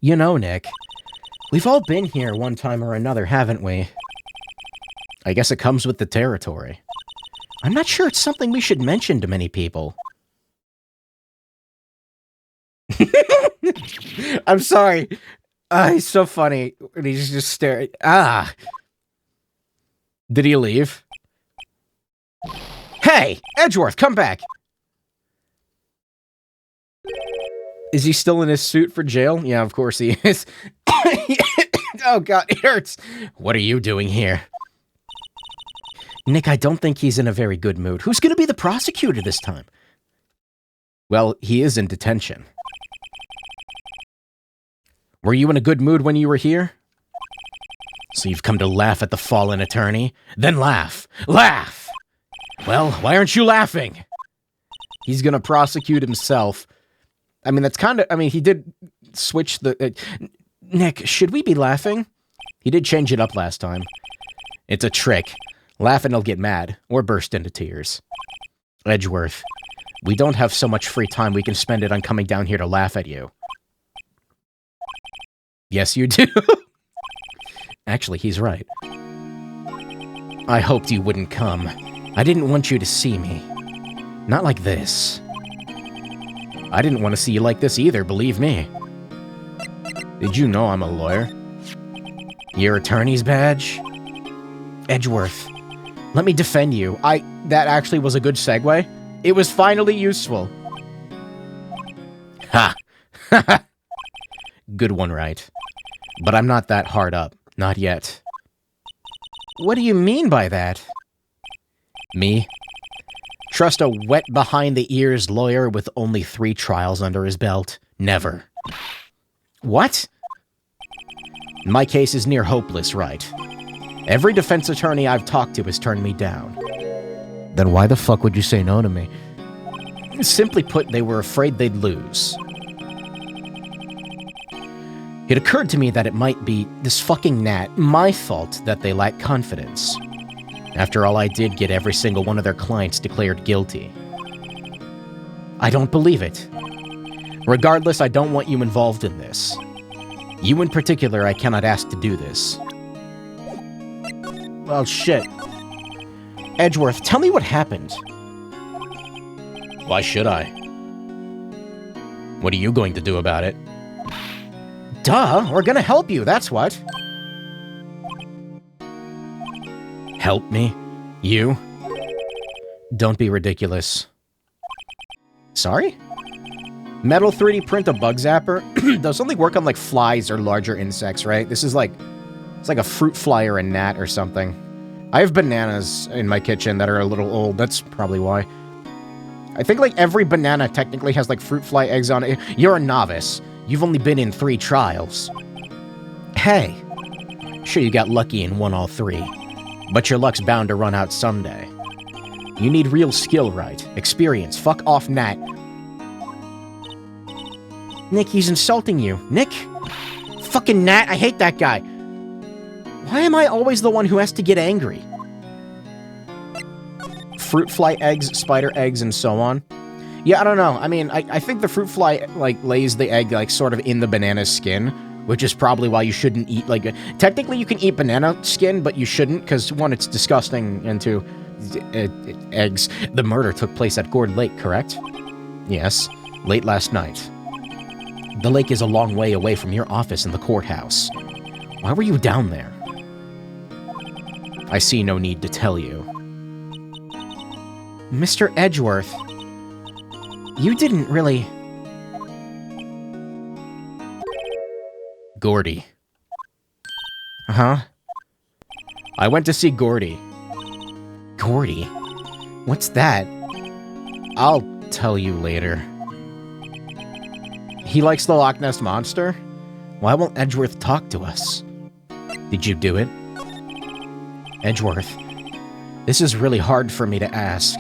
You know, Nick, we've all been here one time or another, haven't we? I guess it comes with the territory. I'm not sure it's something we should mention to many people. I'm sorry. He's so funny. He's just staring. Did he leave? Hey! Edgeworth, come back! Is he still in his suit for jail? Yeah, of course he is. Oh god, it hurts. What are you doing here? Nick, I don't think he's in a very good mood. Who's gonna be the prosecutor this time? Well, he is in detention. Were you in a good mood when you were here? So you've come to laugh at the fallen attorney? Then laugh! Laugh! Well, why aren't you laughing? He's gonna prosecute himself. I mean, that's kind of... I mean, he did switch the... Nick, should we be laughing? He did change it up last time. It's a trick. Laugh and he'll get mad, or burst into tears. Edgeworth, we don't have so much free time we can spend it on coming down here to laugh at you. Yes, you do. Actually, he's right. I hoped you wouldn't come. I didn't want you to see me. Not like this. I didn't want to see you like this either, believe me. Did you know I'm a lawyer? Your attorney's badge? Edgeworth, let me defend you. That actually was a good segue. It was finally useful. Ha! Good one, Wright. But I'm not that hard up. Not yet. What do you mean by that? Me? Trust a wet behind-the-ears lawyer with only 3 trials under his belt? Never. What? My case is near hopeless, Wright. Every defense attorney I've talked to has turned me down. Then why the fuck would you say no to me? Simply put, they were afraid they'd lose. It occurred to me that it might be this fucking gnat, my fault that they lack confidence. After all, I did get every single one of their clients declared guilty. I don't believe it. Regardless, I don't want you involved in this. You in particular, I cannot ask to do this. Well, shit. Edgeworth, tell me what happened. Why should I? What are you going to do about it? Duh, we're gonna help you, that's what. Help me? You? Don't be ridiculous. Sorry? Metal 3D print a bug zapper? Does something work on, like, flies or larger insects, right? This is like... It's like a fruit fly or a gnat or something. I have bananas in my kitchen that are a little old. That's probably why. I think, like, every banana technically has, like, fruit fly eggs on it. You're a novice. You've only been in 3 trials. Hey. Sure, you got lucky and won all 3. But your luck's bound to run out someday. You need real skill, Wright. Experience. Fuck off, Nat. Nick, he's insulting you. Nick? Fucking Nat, I hate that guy. Why am I always the one who has to get angry? Fruit fly eggs, spider eggs, and so on. Yeah, I don't know. I mean, I think the fruit fly, like, lays the egg, like, sort of in the banana's skin, which is probably why you shouldn't eat, like... Technically, you can eat banana skin, but you shouldn't, because, one, it's disgusting, and two, eggs. The murder took place at Gourd Lake, correct? Yes, late last night. The lake is a long way away from your office in the courthouse. Why were you down there? I see no need to tell you. Mr. Edgeworth... You didn't really... Gordy. Uh-huh. I went to see Gordy. Gordy? What's that? I'll tell you later. He likes the Loch Ness Monster? Why won't Edgeworth talk to us? Did you do it? Edgeworth, this is really hard for me to ask,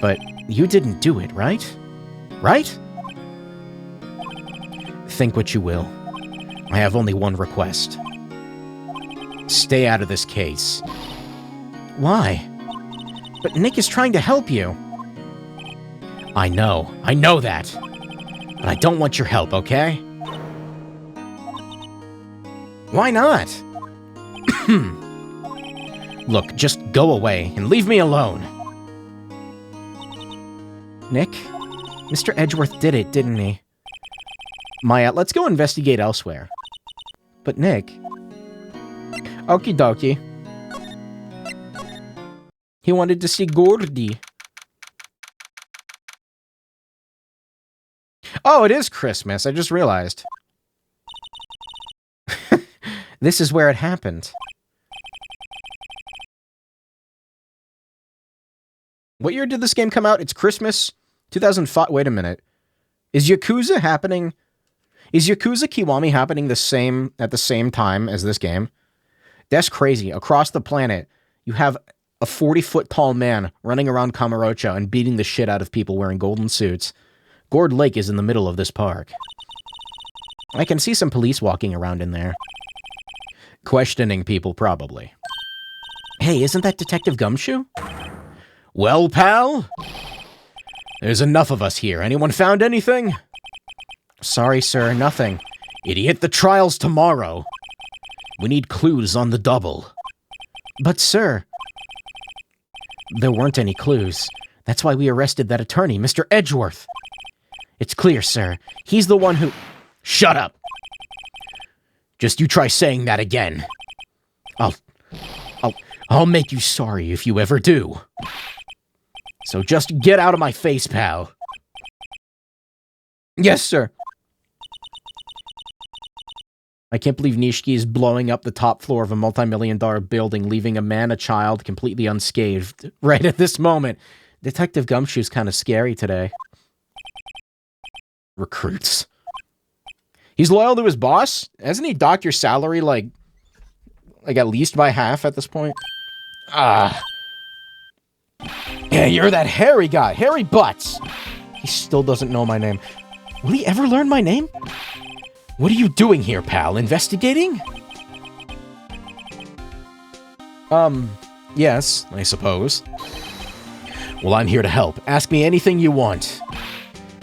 but you didn't do it, right? Right? Think what you will. I have only one request. Stay out of this case. Why? But Nick is trying to help you. I know that. But I don't want your help, okay? Why not? Look, just go away and leave me alone. Nick? Mr. Edgeworth did it, didn't he? Maya, let's go investigate elsewhere. But Nick... Okie dokie. He wanted to see Gordy. Oh, it is Christmas. I just realized. This is where it happened. What year did this game come out? It's Christmas 2005. Wait a minute. Is Yakuza happening? Is Yakuza Kiwami happening at the same time as this game? That's crazy. Across the planet, you have a 40-foot tall man running around Kamurocho and beating the shit out of people wearing golden suits. Gourd Lake is in the middle of this park. I can see some police walking around in there. Questioning people, probably. Hey, isn't that Detective Gumshoe? Well, pal? There's enough of us here. Anyone found anything? Sorry, sir, nothing. Idiot, the trial's tomorrow. We need clues on the double. But, sir... There weren't any clues. That's why we arrested that attorney, Mr. Edgeworth. It's clear, sir. He's the one who... Shut up! Just you try saying that again. I'll make you sorry if you ever do. So just get out of my face, pal. Yes, sir. I can't believe Nishiki is blowing up the top floor of a multi-million-dollar building, leaving a man, a child, completely unscathed. Right at this moment. Detective Gumshoe's kind of scary today. Recruits. He's loyal to his boss? Hasn't he docked your salary, like at least by half at this point? Ah. Yeah, you're that hairy guy. Hairy Butts. He still doesn't know my name. Will he ever learn my name? What are you doing here, pal? Investigating? Yes, I suppose. Well, I'm here to help. Ask me anything you want.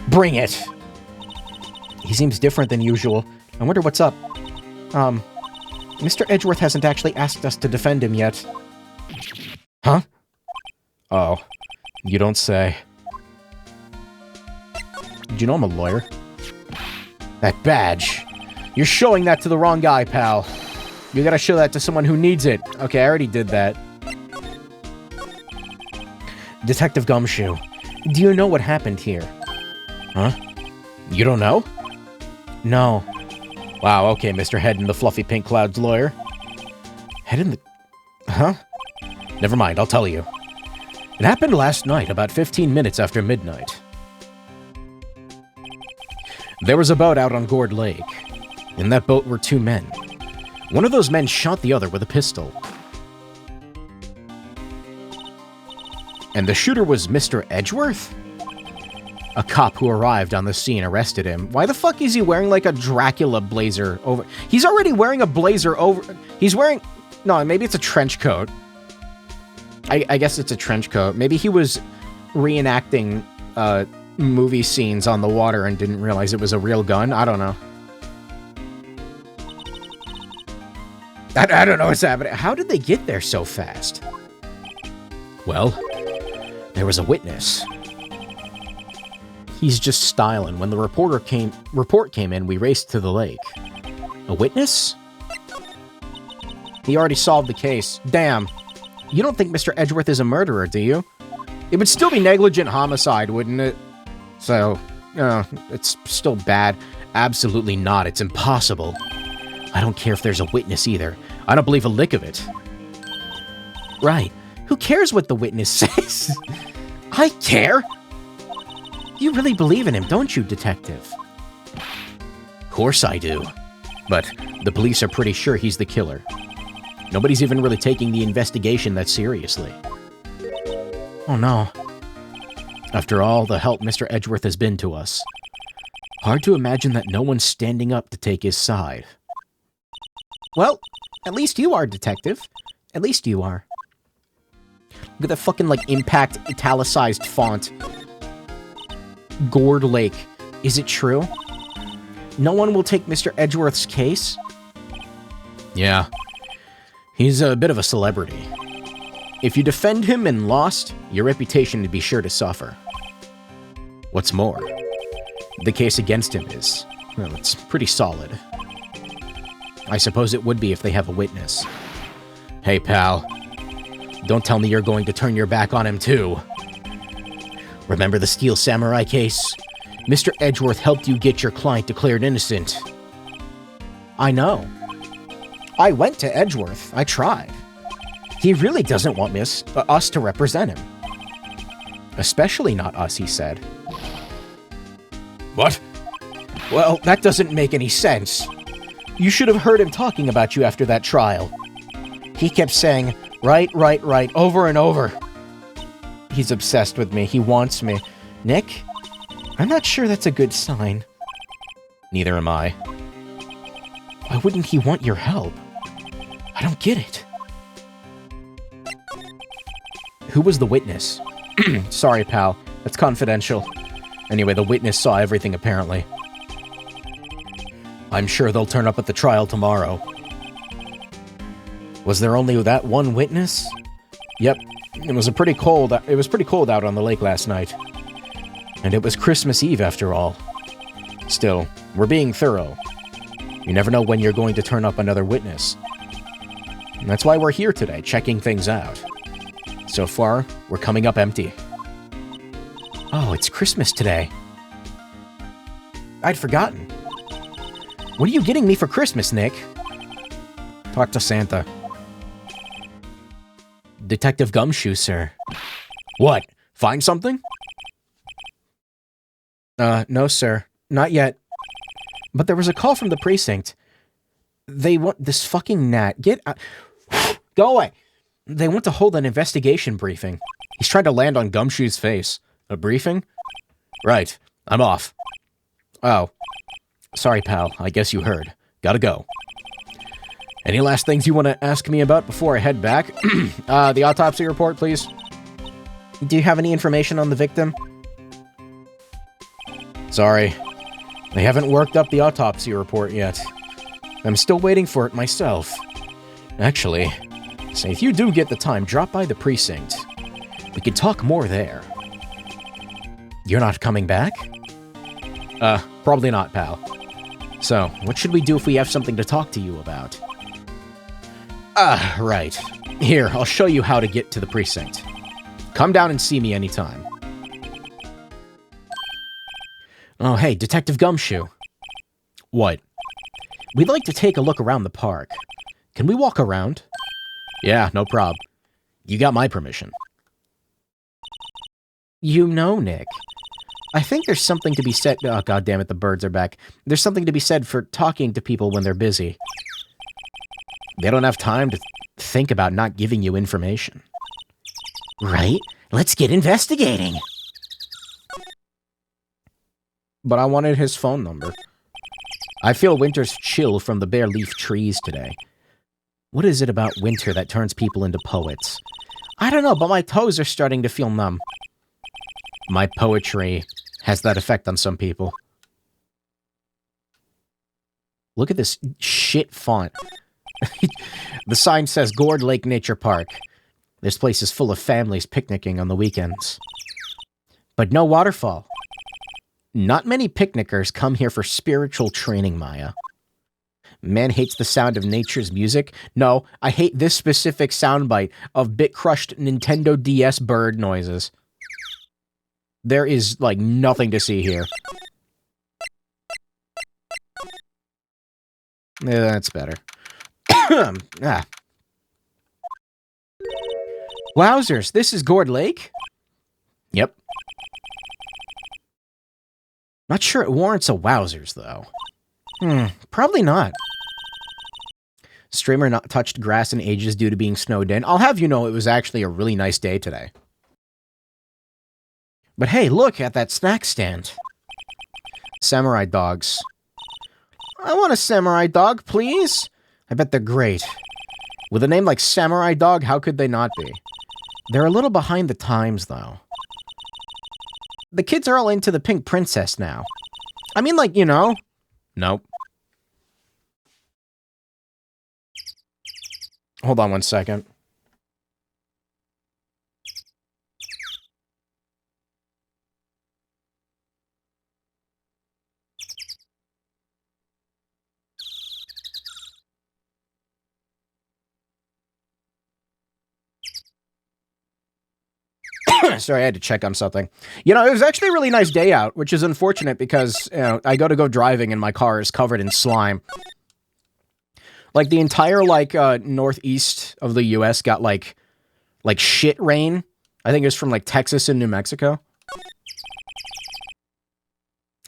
Bring it. He seems different than usual. I wonder what's up. Mr. Edgeworth hasn't actually asked us to defend him yet. Huh? Oh, you don't say. Do you know I'm a lawyer? That badge. You're showing that to the wrong guy, pal. You gotta show that to someone who needs it. Okay, I already did that. Detective Gumshoe, do you know what happened here? Huh? You don't know? No. Wow, okay, Mr. Head in the Fluffy Pink Cloud's lawyer. Head in the... Huh? Never mind, I'll tell you. It happened last night, about 15 minutes after midnight. There was a boat out on Gourd Lake. In that boat were two men. One of those men shot the other with a pistol. And the shooter was Mr. Edgeworth? A cop who arrived on the scene arrested him. Why the fuck is he wearing like a Dracula blazer over? He's already wearing a blazer over. He's wearing. No, maybe it's a trench coat. I guess it's a trench coat. Maybe he was reenacting movie scenes on the water and didn't realize it was a real gun. I don't know. I don't know what's happening. How did they get there so fast? Well, there was a witness. He's just styling. When the report came in, we raced to the lake. A witness? He already solved the case. Damn. You don't think Mr. Edgeworth is a murderer, do you? It would still be negligent homicide, wouldn't it? So, it's still bad. Absolutely not. It's impossible. I don't care if there's a witness either. I don't believe a lick of it. Right. Who cares what the witness says? I care. You really believe in him, don't you, detective? Of course I do. But the police are pretty sure he's the killer. Nobody's even really taking the investigation that seriously. Oh no. After all the help Mr. Edgeworth has been to us, hard to imagine that no one's standing up to take his side. Well, at least you are, detective. At least you are. Look at that fucking, like, impact italicized font. Gourd Lake. Is it true? No one will take Mr. Edgeworth's case? Yeah. He's a bit of a celebrity. If you defend him and lost, your reputation would be sure to suffer. What's more, the case against him is, well, it's pretty solid. I suppose it would be if they have a witness. Hey, pal. Don't tell me you're going to turn your back on him, too. Remember the Steel Samurai case? Mr. Edgeworth helped you get your client declared innocent. I know. I went to Edgeworth. I tried. He really doesn't want us to represent him. Especially not us, he said. What? Well, that doesn't make any sense. You should have heard him talking about you after that trial. He kept saying, right, over and over. He's obsessed with me. He wants me. Nick? I'm not sure that's a good sign. Neither am I. Why wouldn't he want your help? I don't get it. Who was the witness? Sorry, pal. That's confidential. Anyway, the witness saw everything, apparently. I'm sure they'll turn up at the trial tomorrow. Was there only that one witness? Yep. It was pretty cold out on the lake last night. And it was Christmas Eve, after all. Still, we're being thorough. You never know when you're going to turn up another witness. And that's why we're here today, checking things out. So far, we're coming up empty. Oh, it's Christmas today. I'd forgotten. What are you getting me for Christmas, Nick? Talk to Santa. Detective Gumshoe, sir. What? Find something? No, sir. Not yet. But there was a call from the precinct. They want this fucking gnat. Go away. They want to hold an investigation briefing. He's trying to land on Gumshoe's face. A briefing? Right. I'm off. Oh. Sorry, pal. I guess you heard. Gotta go. Any last things you want to ask me about before I head back? The autopsy report, please. Do you have any information on the victim? Sorry. They haven't worked up the autopsy report yet. I'm still waiting for it myself. Actually, say if you do get the time, drop by the precinct. We could talk more there. You're not coming back? Probably not, pal. So, what should we do if we have something to talk to you about? Right. Here, I'll show you how to get to the precinct. Come down and see me anytime. Oh, hey, Detective Gumshoe. What? We'd like to take a look around the park. Can we walk around? Yeah, no prob. You got my permission. You know, Nick. I think there's something to be said— oh, goddammit, the birds are back. There's something to be said for talking to people when they're busy. They don't have time to think about not giving you information. Right? Let's get investigating. But I wanted his phone number. I feel winter's chill from the bare leaf trees today. What is it about winter that turns people into poets? I don't know, but my toes are starting to feel numb. My poetry has that effect on some people. Look at this shit font. The sign says Gourd Lake Nature Park. This place is full of families picnicking on the weekends. But no waterfall. Not many picnickers come here for spiritual training, Maya. Man hates the sound of nature's music. No, I hate this specific soundbite of bit-crushed Nintendo DS bird noises. There is, like, nothing to see here. Yeah, that's better. Ah. Wowzers, this is Gourd Lake? Yep. Not sure it warrants a wowzers, though. Probably not. Streamer not touched grass in ages due to being snowed in. I'll have you know it was actually a really nice day today. But hey, look at that snack stand. Samurai dogs. I want a samurai dog, please. I bet they're great. With a name like Samurai Dog, how could they not be? They're a little behind the times, though. The kids are all into the pink princess now. I mean, like, you know. Nope. Hold on one second. Sorry, I had to check on something. You know, it was actually a really nice day out, which is unfortunate because, you know, I go driving and my car is covered in slime. Like, the entire, like, northeast of the U.S. got, like shit rain. I think it was from, like, Texas and New Mexico.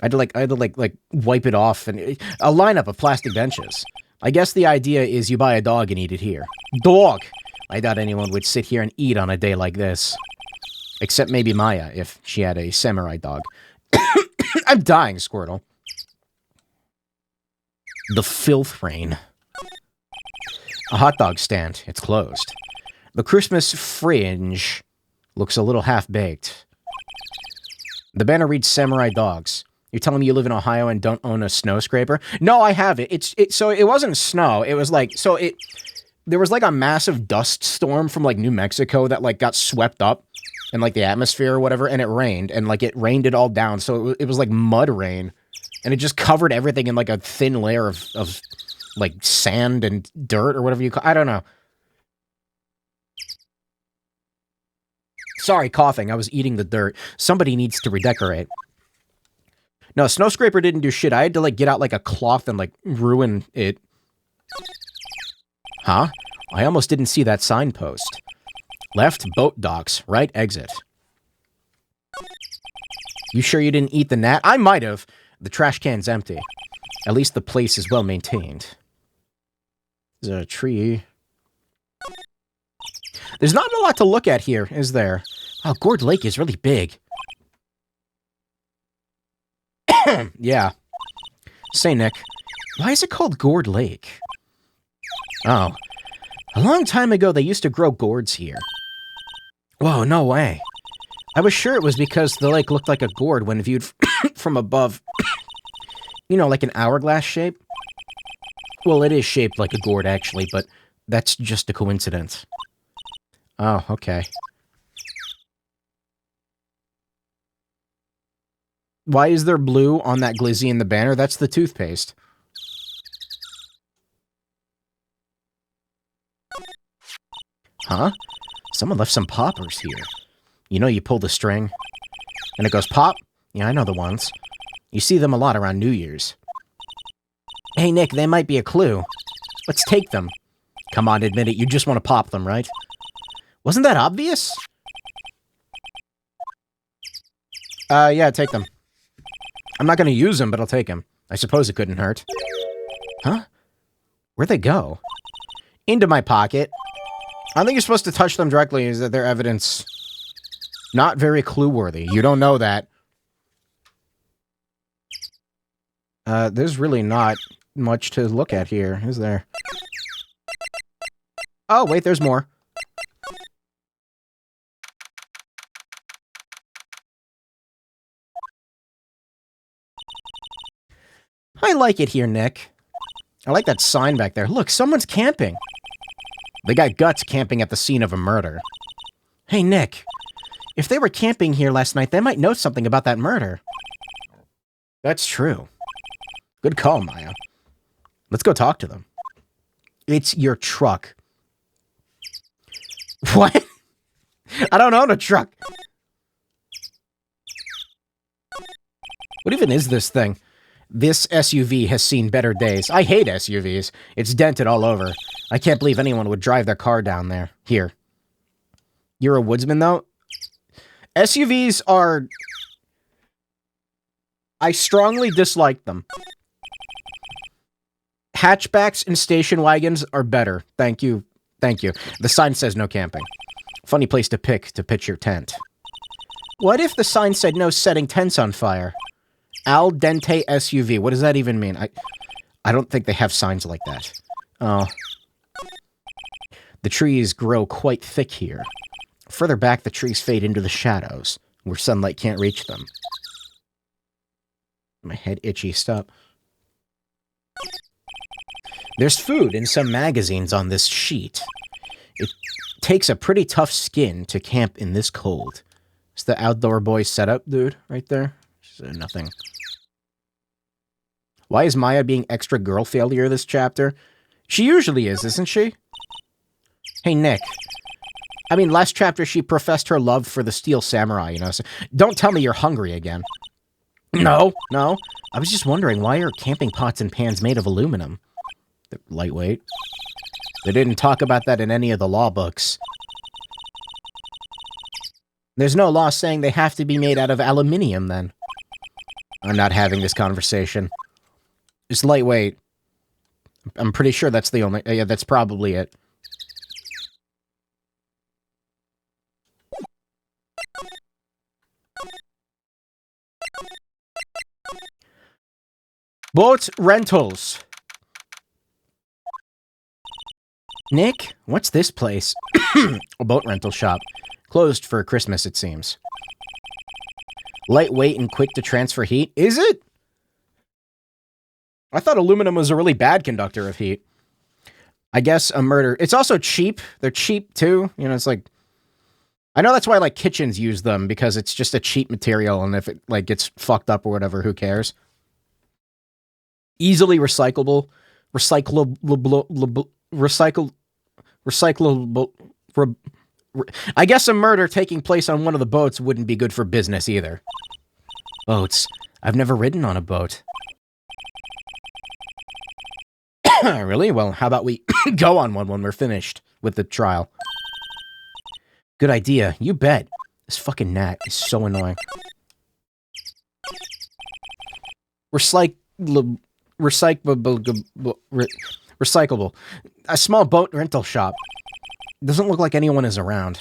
I had to, like, wipe it off. And a lineup of plastic benches. I guess the idea is you buy a dog and eat it here. Dog! I doubt anyone would sit here and eat on a day like this. Except maybe Maya, if she had a samurai dog. I'm dying, Squirtle. The filth rain. A hot dog stand. It's closed. The Christmas fringe looks a little half-baked. The banner reads Samurai Dogs. You're telling me you live in Ohio and don't own a snow scraper? No, I have it. So it wasn't snow. It was like, there was like a massive dust storm from like New Mexico that like got swept up in like the atmosphere or whatever, and it rained, and like it rained it all down. So it was like mud rain, and it just covered everything in like a thin layer of like sand and dirt or whatever you call. I don't know. Sorry, coughing. I was eating the dirt. Somebody needs to redecorate. No, snow scraper didn't do shit. I had to like get out like a cloth and like ruin it. Huh? I almost didn't see that signpost. Left, boat docks. Right, exit. You sure you didn't eat the gnat? I might have. The trash can's empty. At least the place is well maintained. There's a tree. There's not a lot to look at here, is there? Oh, Gourd Lake is really big. Yeah. Say, Nick, why is it called Gourd Lake? Oh. A long time ago, they used to grow gourds here. Whoa, no way. I was sure it was because the lake looked like a gourd when viewed from above. You know, like an hourglass shape? Well, it is shaped like a gourd, actually, but that's just a coincidence. Oh, okay. Why is there blue on that glizzy in the banner? That's the toothpaste. Huh? Someone left some poppers here. You know, you pull the string, and it goes pop? Yeah, I know the ones. You see them a lot around New Year's. Hey, Nick, they might be a clue. Let's take them. Come on, admit it. You just want to pop them, right? Wasn't that obvious? Yeah, take them. I'm not going to use them, but I'll take them. I suppose it couldn't hurt. Huh? Where'd they go? Into my pocket. I don't think you're supposed to touch them directly. Is that their evidence? Not very clue-worthy. You don't know that. There's really not much to look at here, is there? Oh, wait, there's more. I like it here, Nick. I like that sign back there. Look, someone's camping. They got guts camping at the scene of a murder. Hey, Nick. If they were camping here last night, they might know something about that murder. That's true. Good call, Maya. Let's go talk to them. It's your truck. What? I don't own a truck. What even is this thing? This SUV has seen better days. I hate SUVs. It's dented all over. I can't believe anyone would drive their car down there. Here. You're a woodsman, though? SUVs are... I strongly dislike them. Hatchbacks and station wagons are better. Thank you. Thank you. The sign says no camping. Funny place to pick to pitch your tent. What if the sign said no setting tents on fire? Al dente SUV. What does that even mean? I don't think they have signs like that. Oh. The trees grow quite thick here. Further back, the trees fade into the shadows, where sunlight can't reach them. My head itchy. Stop. There's food in some magazines on this sheet. It takes a pretty tough skin to camp in this cold. It's the outdoor boy setup, dude, right there. Nothing. Why is Maya being extra girl failure this chapter? She usually is, isn't she? Hey, Nick. I mean, last chapter she professed her love for the Steel Samurai, you know, so don't tell me you're hungry again. No. I was just wondering, why are camping pots and pans made of aluminum? They're lightweight. They didn't talk about that in any of the law books. There's no law saying they have to be made out of aluminium, then. I'm not having this conversation. It's lightweight. I'm pretty sure that's the only... yeah, that's probably it. Boat rentals. Nick, what's this place? A boat rental shop. Closed for Christmas, it seems. Lightweight and quick to transfer heat. Is it? I thought aluminum was a really bad conductor of heat. I guess a murder... It's also cheap. They're cheap, too. You know, it's like... I know that's why, like, kitchens use them, because it's just a cheap material, and if it, like, gets fucked up or whatever, who cares? Easily recyclable. I guess a murder taking place on one of the boats wouldn't be good for business either. Boats. I've never ridden on a boat. Really? Well, how about we go on one when we're finished with the trial? Good idea. You bet. This fucking gnat is so annoying. Recyclable. A small boat rental shop. Doesn't look like anyone is around.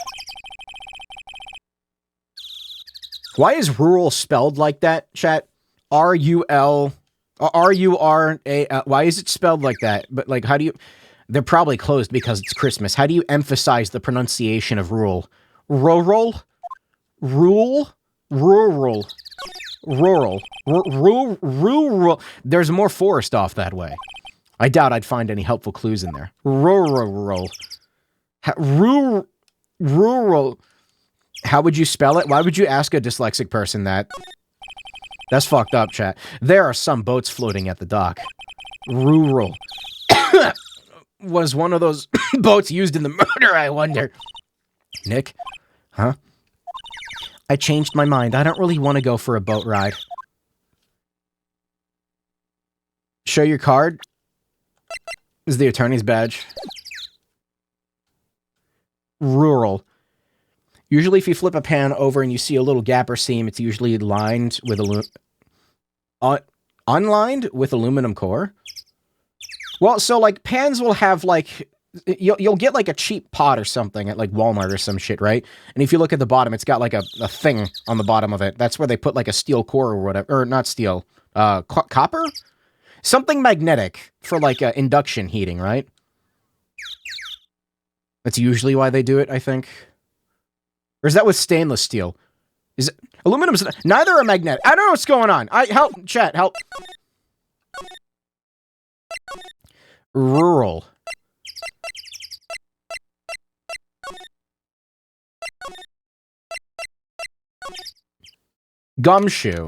Why is rural spelled like that, chat? R-U-L... R-U-R-A-L... Why is it spelled like that? But, like, how do you... They're probably closed because it's Christmas. How do you emphasize the pronunciation of rural? Rural? Rural? Rural. Rural. Rural. There's more forest off that way. I doubt I'd find any helpful clues in there. Rural. Rural. How would you spell it? Why would you ask a dyslexic person that? That's fucked up, chat. There are some boats floating at the dock. Rural. Was one of those boats used in the murder, I wonder? Nick? Huh? I changed my mind. I don't really want to go for a boat ride. Show your card. Is the attorney's badge. Rural. Usually if you flip a pan over and you see a little gap or seam, it's usually lined with unlined with aluminum core. Well, so like pans will have like You'll get like a cheap pot or something at like Walmart or some shit, right? And if you look at the bottom, it's got like a thing on the bottom of it. That's where they put like a steel core or whatever, or not steel, copper? Something magnetic for like induction heating, right? That's usually why they do it, I think. Or is that with stainless steel? Is it aluminum's neither are magnetic. I don't know what's going on. Help, chat, help. Rural. Gumshoe.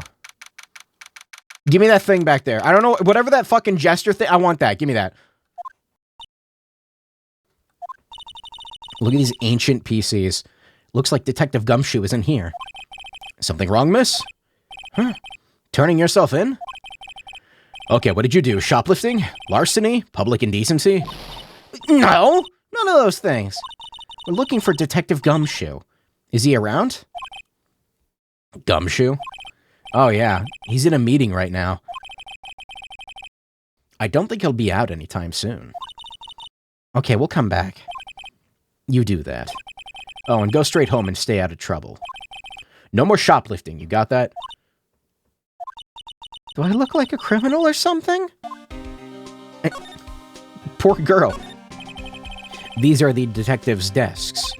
Give me that thing back there. I don't know, whatever that fucking gesture thing, I want that. Give me that. Look at these ancient PCs. Looks like Detective Gumshoe isn't here. Something wrong, miss? Huh? Turning yourself in? Okay, what did you do? Shoplifting? Larceny? Public indecency? No! None of those things. We're looking for Detective Gumshoe. Is he around? Gumshoe? Oh yeah, he's in a meeting right now. I don't think he'll be out anytime soon. Okay, we'll come back. You do that. Oh, and go straight home and stay out of trouble. No more shoplifting, you got that? Do I look like a criminal or something? Poor girl. These are the detectives' desks.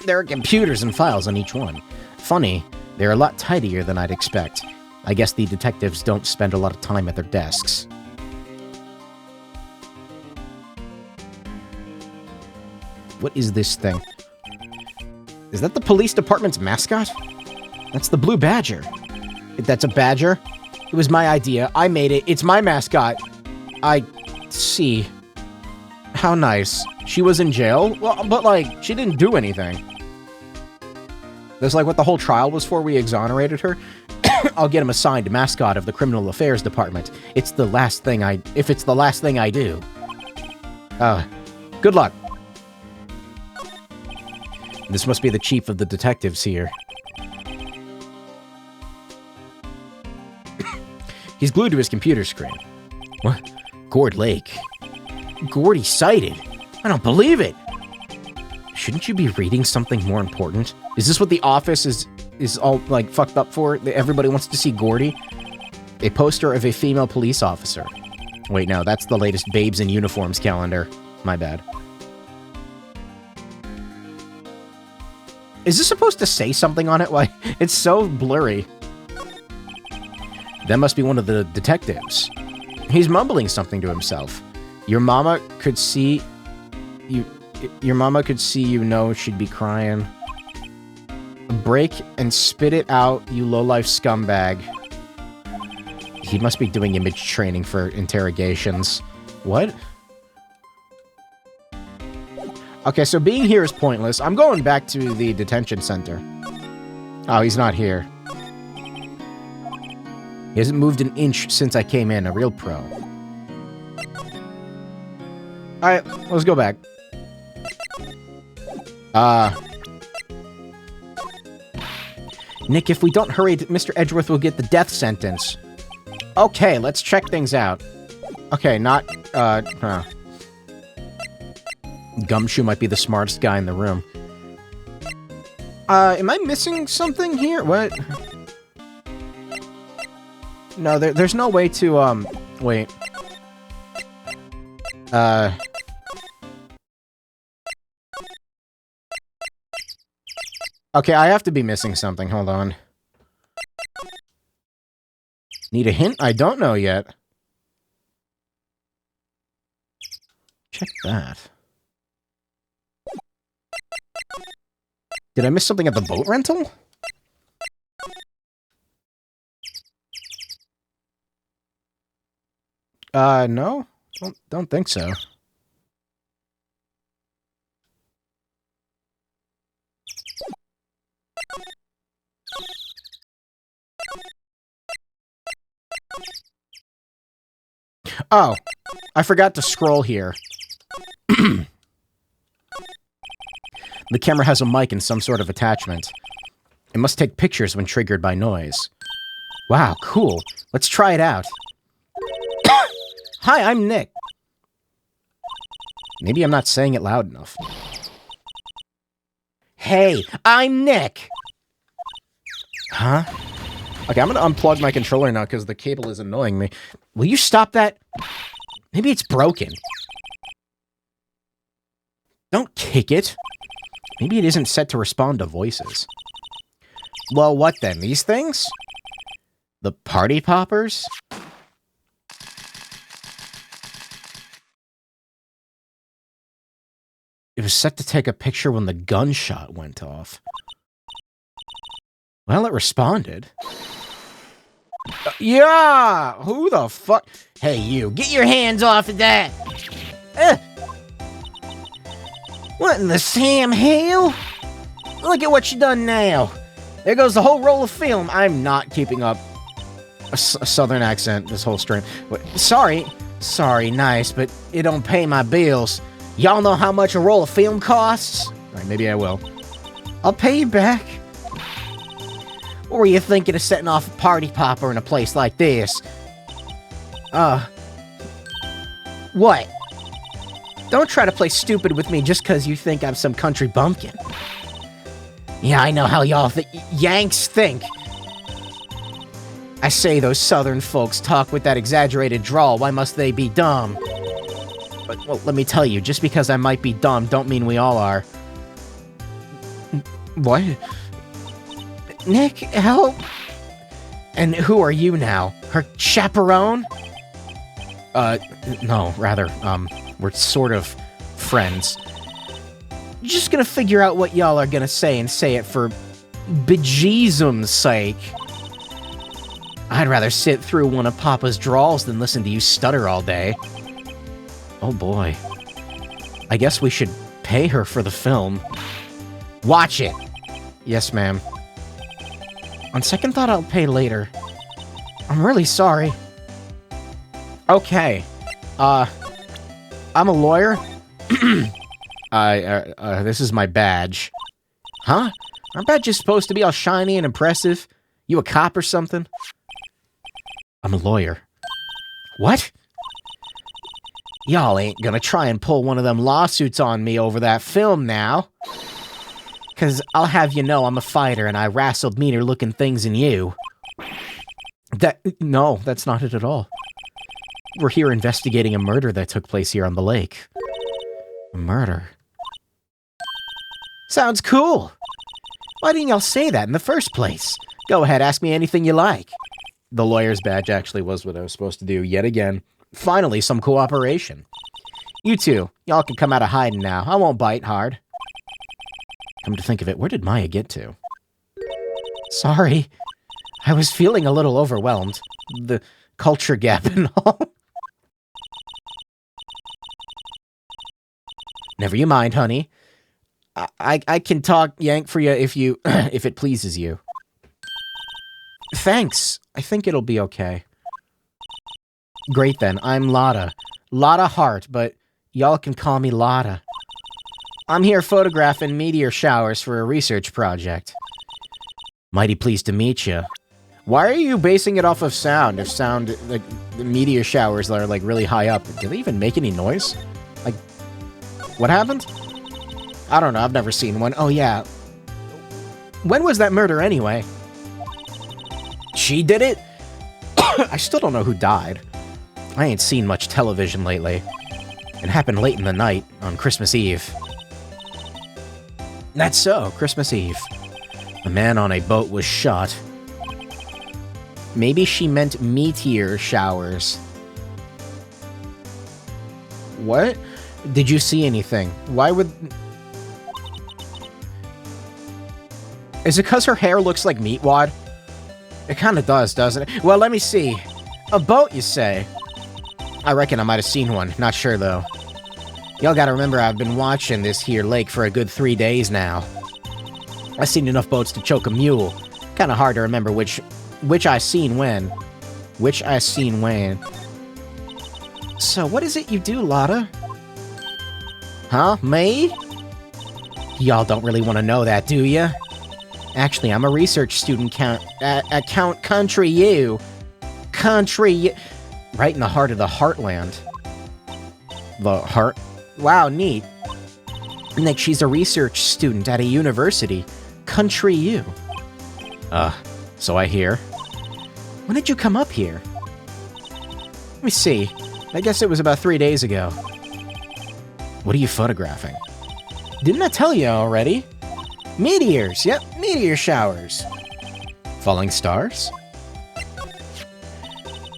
There are computers and files on each one. Funny, they're a lot tidier than I'd expect. I guess the detectives don't spend a lot of time at their desks. What is this thing? Is that the police department's mascot? That's the blue badger. If that's a badger, it was my idea. I made it. It's my mascot. I see. How nice. She was in jail? Well, but like, she didn't do anything. That's like what the whole trial was for. We exonerated her. I'll get him assigned mascot of the criminal affairs department. It's the last thing if it's the last thing I do. Good luck. This must be the chief of the detectives here. He's glued to his computer screen. What? Gord Lake. Gordy sighted. I don't believe it. Shouldn't you be reading something more important? Is this what the office is all, like, fucked up for? Everybody wants to see Gordy? A poster of a female police officer. Wait, no, that's the latest Babes in Uniforms calendar. My bad. Is this supposed to say something on it? Why, it's so blurry. That must be one of the detectives. He's mumbling something to himself. Your mama could see you. Your mama could see you know she'd be crying. Break and spit it out, you lowlife scumbag. He must be doing image training for interrogations. What? Okay, so being here is pointless. I'm going back to the detention center. Oh, he's not here. He hasn't moved an inch since I came in, a real pro. Alright, let's go back. Nick, if we don't hurry, Mr. Edgeworth will get the death sentence. Okay, let's check things out. Okay, not, Gumshoe might be the smartest guy in the room. Am I missing something here? What? No, there's no way to, wait. Okay, I have to be missing something. Hold on. Need a hint? I don't know yet. Check that. Did I miss something at the boat rental? No. Don't think so. Oh, I forgot to scroll here. The camera has a mic and some sort of attachment. It must take pictures when triggered by noise. Wow, cool. Let's try it out. Hi, I'm Nick. Maybe I'm not saying it loud enough. Hey, I'm Nick! Huh? Okay, I'm gonna unplug my controller now because the cable is annoying me. Will you stop that? Maybe it's broken. Don't kick it. Maybe it isn't set to respond to voices. Well, what then? These things? The party poppers? It was set to take a picture when the gunshot went off. Well, it responded. Yeah! Who the fuck? Hey, you, get your hands off of that! What in the Sam Hale? Look at what you done now. There goes the whole roll of film. I'm not keeping up a southern accent this whole stream. Sorry, nice, but it don't pay my bills. Y'all know how much a roll of film costs? Alright, maybe I will. I'll pay you back. Or were you thinking of setting off a party popper in a place like this? What? Don't try to play stupid with me just because you think I'm some country bumpkin. Yeah, I know how y'all Yanks think. I say those southern folks talk with that exaggerated drawl. Why must they be dumb? But, well, let me tell you, just because I might be dumb, don't mean we all are. What? Nick, help! And who are you now? Her chaperone? No, rather, we're sort of friends. Just gonna figure out what y'all are gonna say and say it for bejesusum's sake. I'd rather sit through one of Papa's drawls than listen to you stutter all day. Oh boy. I guess we should pay her for the film. Watch it! Yes, ma'am. On second thought, I'll pay later. I'm really sorry. Okay. I'm a lawyer. This is my badge. Huh? Aren't badges supposed to be all shiny and impressive? You a cop or something? I'm a lawyer. What? Y'all ain't gonna try and pull one of them lawsuits on me over that film now. 'Cause I'll have you know I'm a fighter and I wrestled meaner looking things than you. No, that's not it at all. We're here investigating a murder that took place here on the lake. A murder? Sounds cool! Why didn't y'all say that in the first place? Go ahead, ask me anything you like. The lawyer's badge actually was what I was supposed to do yet again. Finally, some cooperation. You two, y'all can come out of hiding now. I won't bite hard. Come to think of it, where did Maya get to? Sorry. I was feeling a little overwhelmed. The culture gap and all. Never you mind, honey. I can talk Yank for you if you if it pleases you. Thanks. I think it'll be okay. Great then. I'm Lotta. Lotta Hart, but y'all can call me Lotta. I'm here photographing meteor showers for a research project. Mighty pleased to meet you. Why are you basing it off of sound? If sound, like, the meteor showers are, like, really high up, do they even make any noise? Like, what happened? I don't know, I've never seen one. Oh, yeah. When was that murder, anyway? She did it? I still don't know who died. I ain't seen much television lately. It happened late in the night, on Christmas Eve. That's so, Christmas Eve. A man on a boat was shot. Maybe she meant meteor showers. What? Did you see anything? Why would... Is it because her hair looks like meatwad? It kinda does, doesn't it? Well, let me see. A boat, you say? I reckon I might have seen one. Not sure, though. Y'all gotta remember I've been watching this here lake for a good 3 days now. I've seen enough boats to choke a mule. Kinda hard to remember which I seen when. Which I seen when. So, what is it you do, Lotta? Huh? Me? Y'all don't really want to know that, do ya? Actually, I'm a research student at Country U. Country U. Right in the heart of the heartland. The heart? Wow, neat. Like she's a research student at a university. Country U. So I hear. When did you come up here? Let me see. I guess it was about 3 days ago. What are you photographing? Didn't I tell you already? Meteors, yep, meteor showers. Falling stars?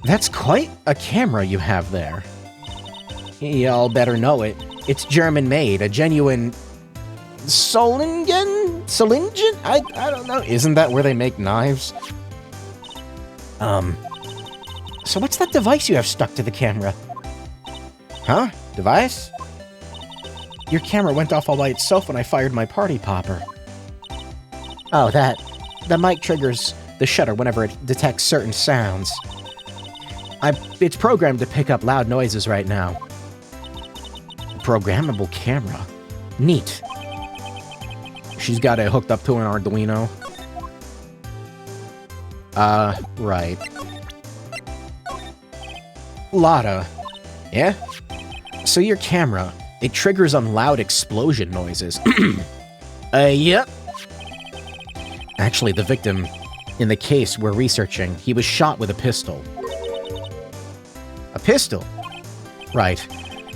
That's quite a camera you have there. Y'all better know it. It's German-made, a genuine... Solingen? I don't know. Isn't that where they make knives? So what's that device you have stuck to the camera? Huh? Device? Your camera went off all by itself when I fired my party popper. Oh, that. The mic triggers the shutter whenever it detects certain sounds. It's programmed to pick up loud noises right now. Programmable camera. Neat. She's got it hooked up to an Arduino. Right. Lotta. Yeah? So your camera, it triggers on loud explosion noises. Yep. Actually, the victim in the case we're researching, he was shot with a pistol. A pistol? Right.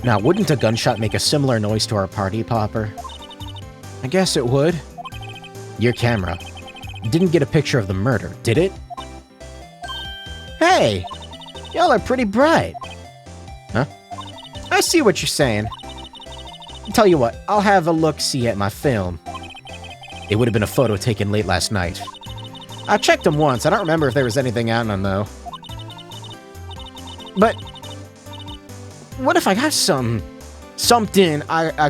Now, wouldn't a gunshot make a similar noise to our party popper? I guess it would. Your camera didn't get a picture of the murder, did it? Hey! Y'all are pretty bright. Huh? I see what you're saying. Tell you what, I'll have a look-see at my film. It would have been a photo taken late last night. I checked them once. I don't remember if there was anything on them, though. But what if I got something I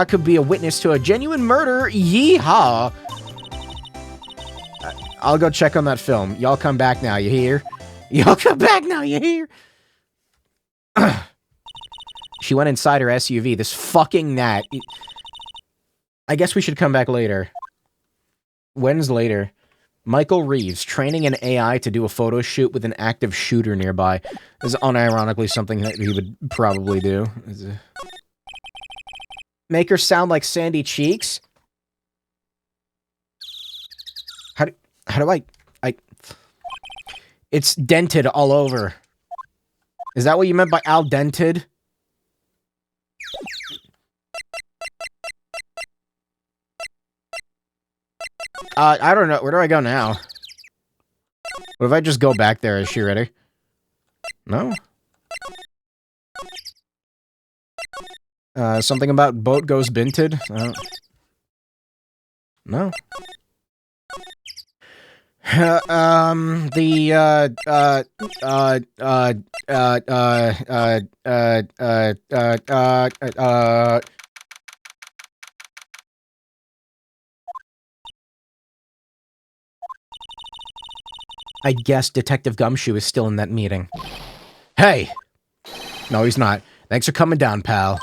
could be a witness to a genuine murder? Yeehaw! I'll go check on that film. Y'all come back now, you hear? Y'all come back now, you hear? She went inside her SUV. This fucking gnat. I guess we should come back later. When's later? Michael Reeves, training an AI to do a photo shoot with an active shooter nearby. This is unironically something that he would probably do. Make her sound like Sandy Cheeks? How do I... It's dented all over. Is that what you meant by al dented? I don't know. Where do I go now? What if I just go back there? Is she ready? No? Something about boat goes binted? No. I guess Detective Gumshoe is still in that meeting. Hey! No, he's not. Thanks for coming down, pal.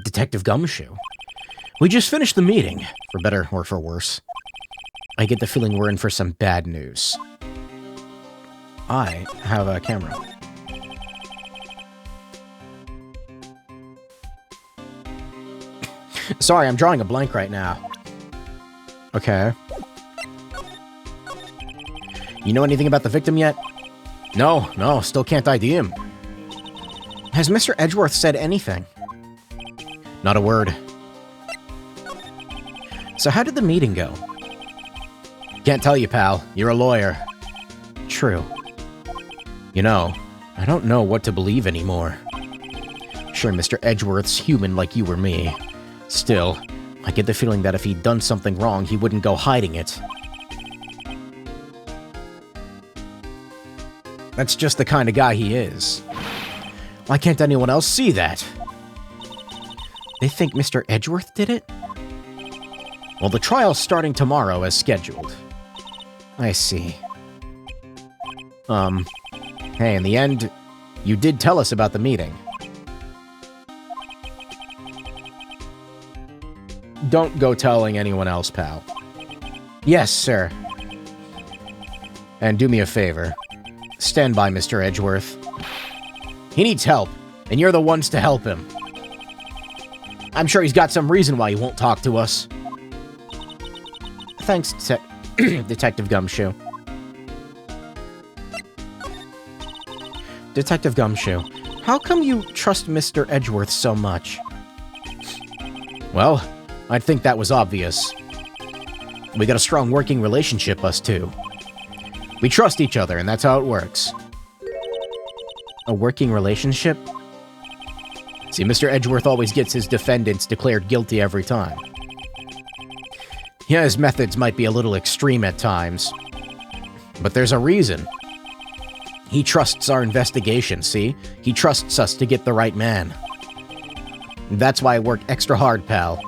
Detective Gumshoe? We just finished the meeting, for better or for worse. I get the feeling we're in for some bad news. I have a camera. Sorry, I'm drawing a blank right now. Okay. You know anything about the victim yet? No, still can't ID him. Has Mr. Edgeworth said anything? Not a word. So how did the meeting go? Can't tell you, pal. You're a lawyer. True. You know, I don't know what to believe anymore. Sure, Mr. Edgeworth's human like you or me. Still, I get the feeling that if he'd done something wrong, he wouldn't go hiding it. That's just the kind of guy he is. Why can't anyone else see that? They think Mr. Edgeworth did it? Well, the trial's starting tomorrow as scheduled. I see. Hey, in the end, you did tell us about the meeting. Don't go telling anyone else, pal. Yes, sir. And do me a favor. Stand by Mr. Edgeworth. He needs help, and you're the ones to help him. I'm sure he's got some reason why he won't talk to us. Thanks, Detective Gumshoe. Detective Gumshoe, how come you trust Mr. Edgeworth so much? Well, I'd think that was obvious. We got a strong working relationship, us two. We trust each other, and that's how it works. A working relationship? See, Mr. Edgeworth always gets his defendants declared guilty every time. Yeah, his methods might be a little extreme at times, but there's a reason. He trusts our investigation, see? He trusts us to get the right man. That's why I work extra hard, pal.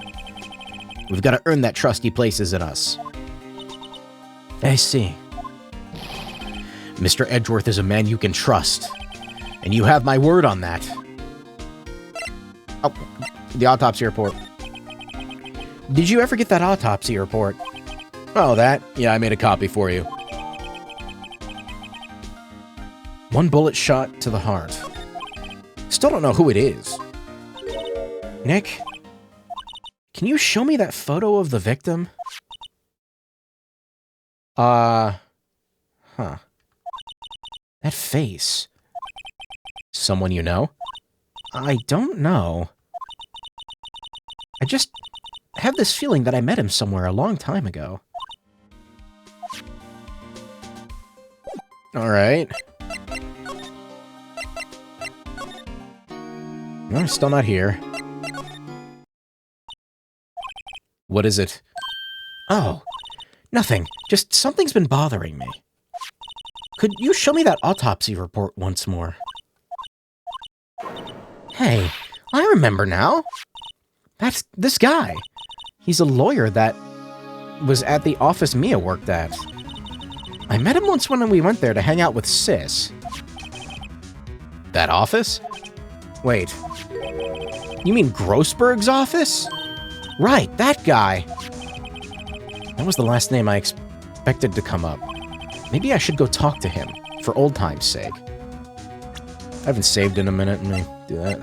We've got to earn that trust he places in us. I see. Mr. Edgeworth is a man you can trust, and you have my word on that. Oh, the autopsy report. Did you ever get that autopsy report? Oh, that? Yeah, I made a copy for you. 1 bullet shot to the heart. Still don't know who it is. Nick? Can you show me that photo of the victim? Huh. That face. Someone you know? I don't know. I just have this feeling that I met him somewhere a long time ago. Alright. No, still not here. What is it? Oh, nothing. Just something's been bothering me. Could you show me that autopsy report once more? Hey, I remember now. That's this guy. He's a lawyer that was at the office Mia worked at. I met him once when we went there to hang out with Sis. That office? Wait. You mean Grossberg's office? Right, that guy. That was the last name I expected to come up. Maybe I should go talk to him, for old time's sake. I haven't saved in a minute. Let me do that.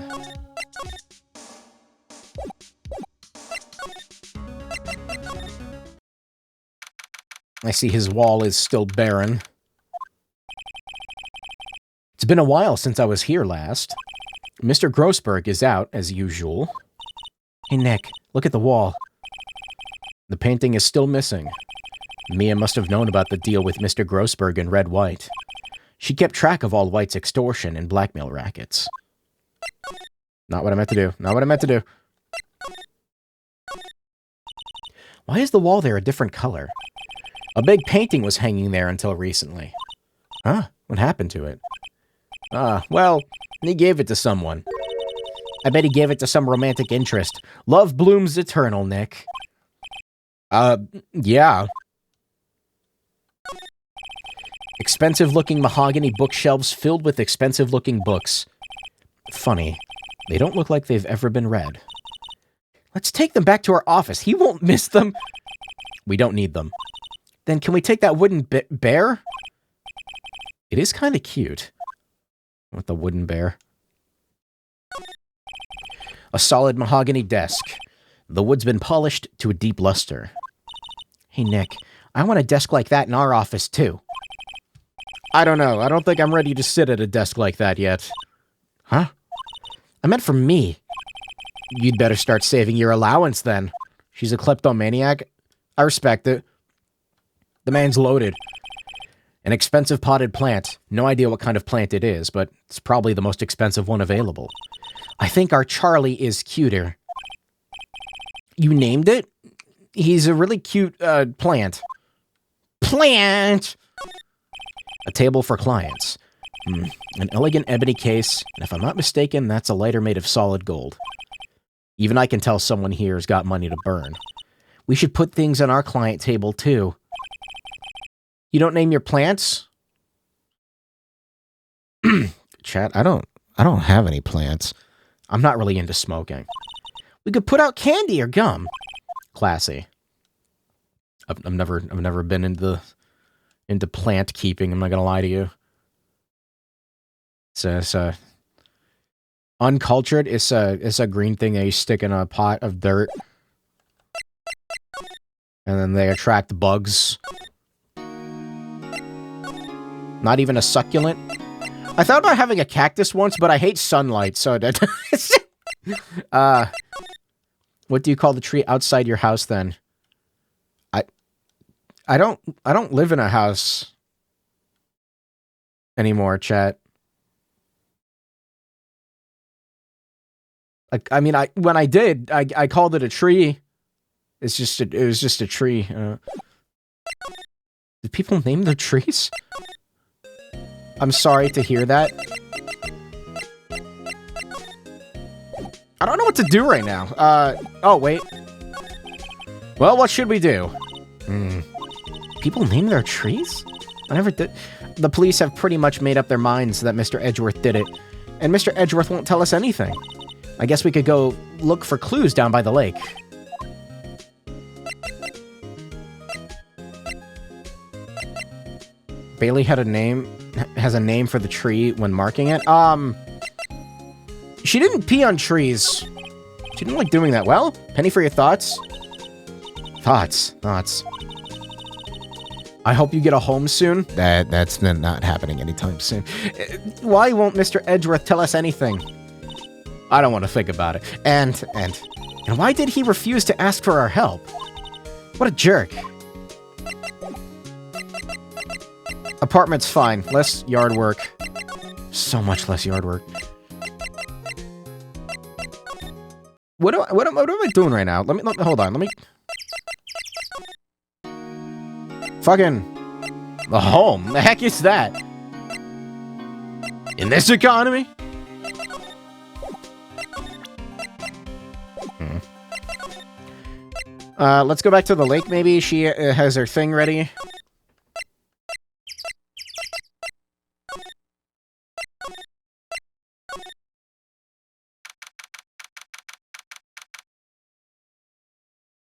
I see his wall is still barren. It's been a while since I was here last. Mr. Grossberg is out, as usual. Hey, Nick, look at the wall. The painting is still missing. Mia must have known about the deal with Mr. Grossberg and Red White. She kept track of all White's extortion and blackmail rackets. Not what I meant to do. Not what I meant to do. Why is the wall there a different color? A big painting was hanging there until recently. Huh? What happened to it? Well, he gave it to someone. I bet he gave it to some romantic interest. Love blooms eternal, Nick. Yeah. Expensive-looking mahogany bookshelves filled with expensive-looking books. Funny. They don't look like they've ever been read. Let's take them back to our office. He won't miss them. We don't need them. Then can we take that wooden bear? It is kind of cute. With the wooden bear. A solid mahogany desk. The wood's been polished to a deep luster. Hey, Nick, I want a desk like that in our office, too. I don't know. I don't think I'm ready to sit at a desk like that yet. Huh? I meant for me. You'd better start saving your allowance, then. She's a kleptomaniac. I respect it. The man's loaded. An expensive potted plant. No idea what kind of plant it is, but it's probably the most expensive one available. I think our Charlie is cuter. You named it? He's a really cute, plant. Plant! A table for clients. An elegant ebony case, and if I'm not mistaken, that's a lighter made of solid gold. Even I can tell someone here's got money to burn. We should put things on our client table, too. You don't name your plants? Chat, I don't have any plants. I'm not really into smoking. We could put out candy or gum. Classy. I've never been into plant keeping, I'm not gonna lie to you. So Uncultured is a green thing they stick in a pot of dirt. And then they attract bugs. Not even a succulent. I thought about having a cactus once, but I hate sunlight, so that... what do you call the tree outside your house, then? I don't live in a house anymore, chat. I mean, when I did, I called it a tree. It was just a tree. Did people name their trees? I'm sorry to hear that. I don't know what to do right now. Oh, wait. Well, what should we do? People name their trees? I never did. The police have pretty much made up their minds that Mr. Edgeworth did it. And Mr. Edgeworth won't tell us anything. I guess we could go look for clues down by the lake. Bailey has a name for the tree when marking it. She didn't pee on trees. She didn't like doing that. Well, penny for your thoughts. Thoughts. I hope you get a home soon. That's not happening anytime soon. Why won't Mr. Edgeworth tell us anything? I don't want to think about it. And why did he refuse to ask for our help? What a jerk. Apartment's fine. Less yard work. So much less yard work. What am I doing right now? Hold on. Let me... Fucking... The home? The heck is that? In this economy? Let's go back to the lake, maybe. She has her thing ready.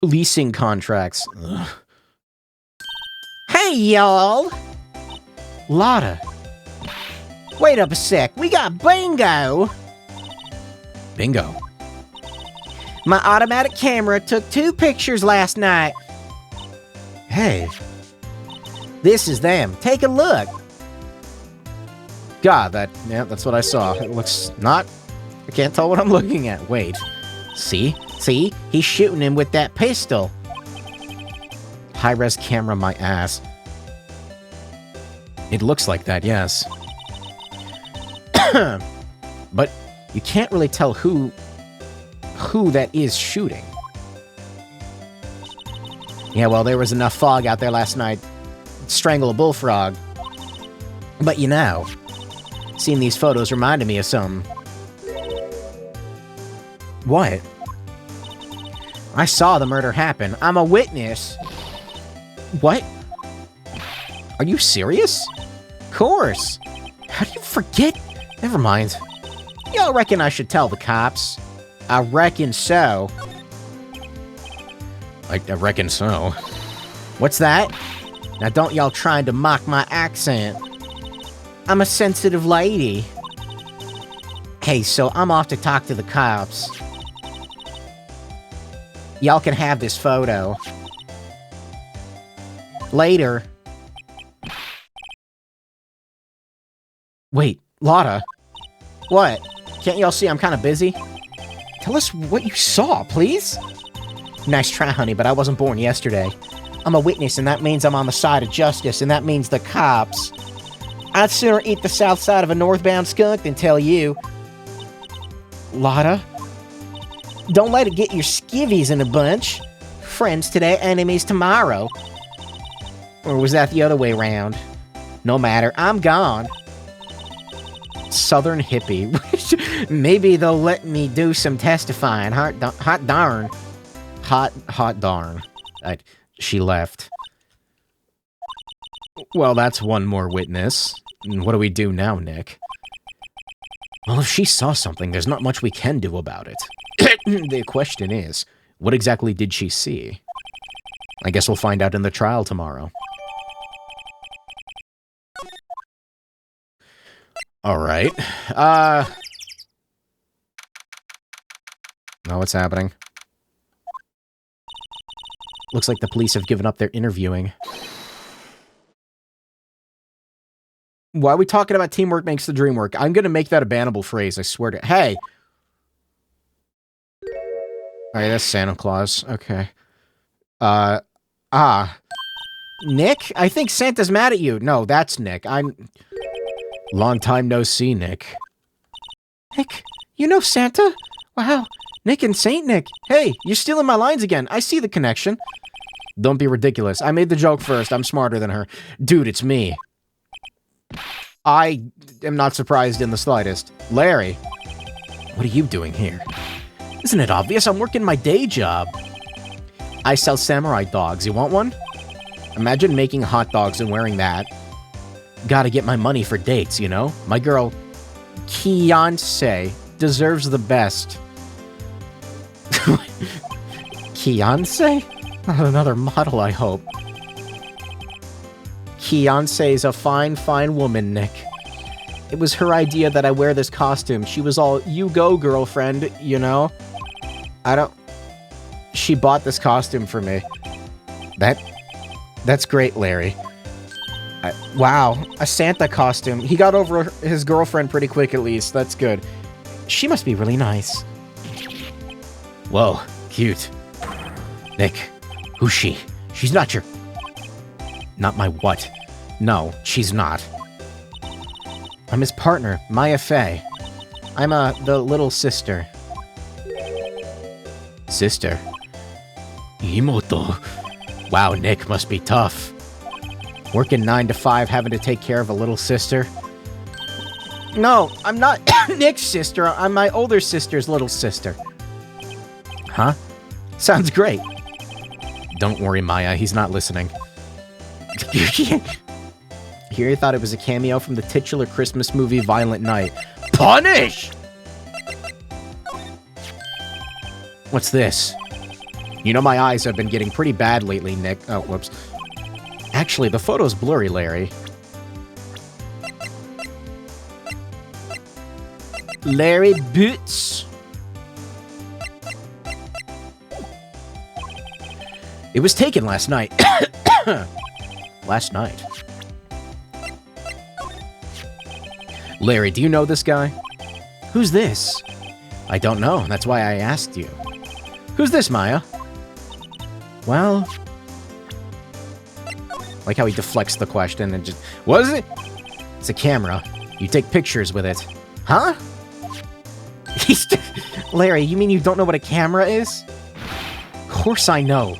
Leasing contracts. Ugh. Hey, y'all! Lotta. Wait up a sec. We got bingo! Bingo? My automatic camera took 2 pictures last night. Hey. This is them. Take a look. God, that's what I saw. It looks not... I can't tell what I'm looking at. Wait. See? He's shooting him with that pistol. High-res camera, my ass. It looks like that, yes. But you can't really tell who that is shooting. Yeah, well, there was enough fog out there last night to strangle a bullfrog. But you know, seeing these photos reminded me of something. What? I saw the murder happen. I'm a witness. What? Are you serious? Of course. How do you forget? Never mind. Y'all reckon I should tell the cops? I reckon so. I reckon so. What's that? Now don't y'all trying to mock my accent. I'm a sensitive lady. Hey, so I'm off to talk to the cops. Y'all can have this photo. Later. Wait, Lotta. What? Can't y'all see I'm kind of busy? Tell us what you saw, please. Nice try, honey, but I wasn't born yesterday. I'm a witness, and that means I'm on the side of justice, and that means the cops. I'd sooner eat the south side of a northbound skunk than tell you. Lotta? Don't let it get your skivvies in a bunch. Friends today, enemies tomorrow. Or was that the other way around? No matter, I'm gone. Southern hippie. Maybe they'll let me do some testifying. Hot darn. Hot darn. She left. Well, that's one more witness. What do we do now, Nick? Well, if she saw something, there's not much we can do about it. The question is, what exactly did she see? I guess we'll find out in the trial tomorrow. Alright. Oh, what's happening? Looks like the police have given up their interviewing. Why are we talking about teamwork makes the dream work? I'm gonna make that a bannable phrase, I swear to- Hey! Alright, that's Santa Claus. Okay. Nick? I think Santa's mad at you. No, that's Nick. Long time no see, Nick. Nick, you know Santa? Wow. Nick and Saint Nick. Hey, you're stealing my lines again. I see the connection. Don't be ridiculous. I made the joke first. I'm smarter than her. Dude, it's me. I am not surprised in the slightest. Larry, what are you doing here? Isn't it obvious? I'm working my day job. I sell samurai dogs. You want one? Imagine making hot dogs and wearing that. Gotta get my money for dates, you know? My girl, Fiancé, deserves the best. Fiancé? Not another model, I hope. Fiancé's a fine, fine woman, Nick. It was her idea that I wear this costume. She was all, you go, girlfriend, you know? She bought this costume for me. That's great, Larry. Wow, a Santa costume. He got over his girlfriend pretty quick, at least. That's good. She must be really nice. Whoa, cute. Nick, who's she? She's not your... Not my what? No, she's not. I'm his partner, Maya Fey. I'm the little sister. Sister? Imoto. Wow, Nick must be tough. Working 9 to 5, having to take care of a little sister. No, I'm not Nick's sister. I'm my older sister's little sister. Huh? Sounds great. Don't worry, Maya. He's not listening. Here he thought it was a cameo from the titular Christmas movie Violent Night. Punish! What's this? You know my eyes have been getting pretty bad lately, Nick. Oh, whoops. Actually, the photo's blurry, Larry. Larry Boots. It was taken last night. Last night. Larry, do you know this guy? Who's this? I don't know. That's why I asked you. Who's this, Maya? Well... Like how he deflects the question and just... What is it? It's a camera. You take pictures with it. Huh? Larry, you mean you don't know what a camera is? Of course I know.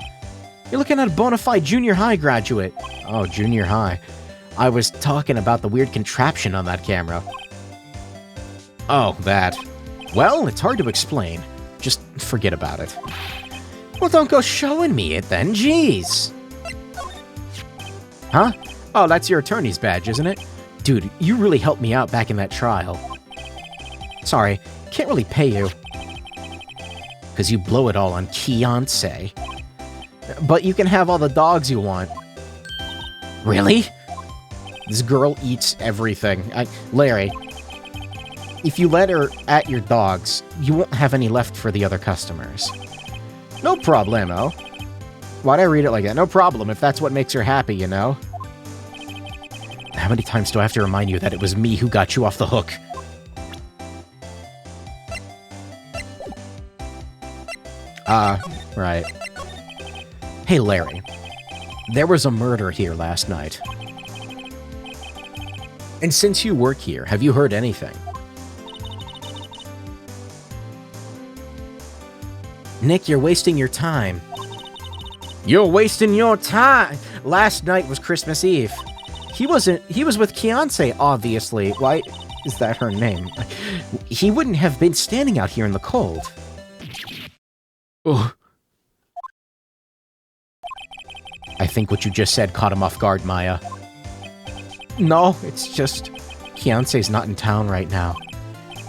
You're looking at a bona fide junior high graduate. Oh, junior high. I was talking about the weird contraption on that camera. Oh, that. Well, it's hard to explain. Just forget about it. Well, don't go showing me it then, jeez. Huh? Oh, that's your attorney's badge, isn't it? Dude, you really helped me out back in that trial. Sorry, can't really pay you. Because you blow it all on Fiancé. But you can have all the dogs you want. Really? This girl eats everything. Larry, if you let her at your dogs, you won't have any left for the other customers. No problemo. Why'd I read it like that? No problem, if that's what makes her happy, you know? How many times do I have to remind you that it was me who got you off the hook? Right. Hey, Larry. There was a murder here last night. And since you work here, have you heard anything? Nick, you're wasting your time. You're wasting your time! Last night was Christmas Eve. He was with Fiancé, obviously. Why is that her name? He wouldn't have been standing out here in the cold. Ugh. I think what you just said caught him off guard, Maya. No, it's just... Fiancé's not in town right now.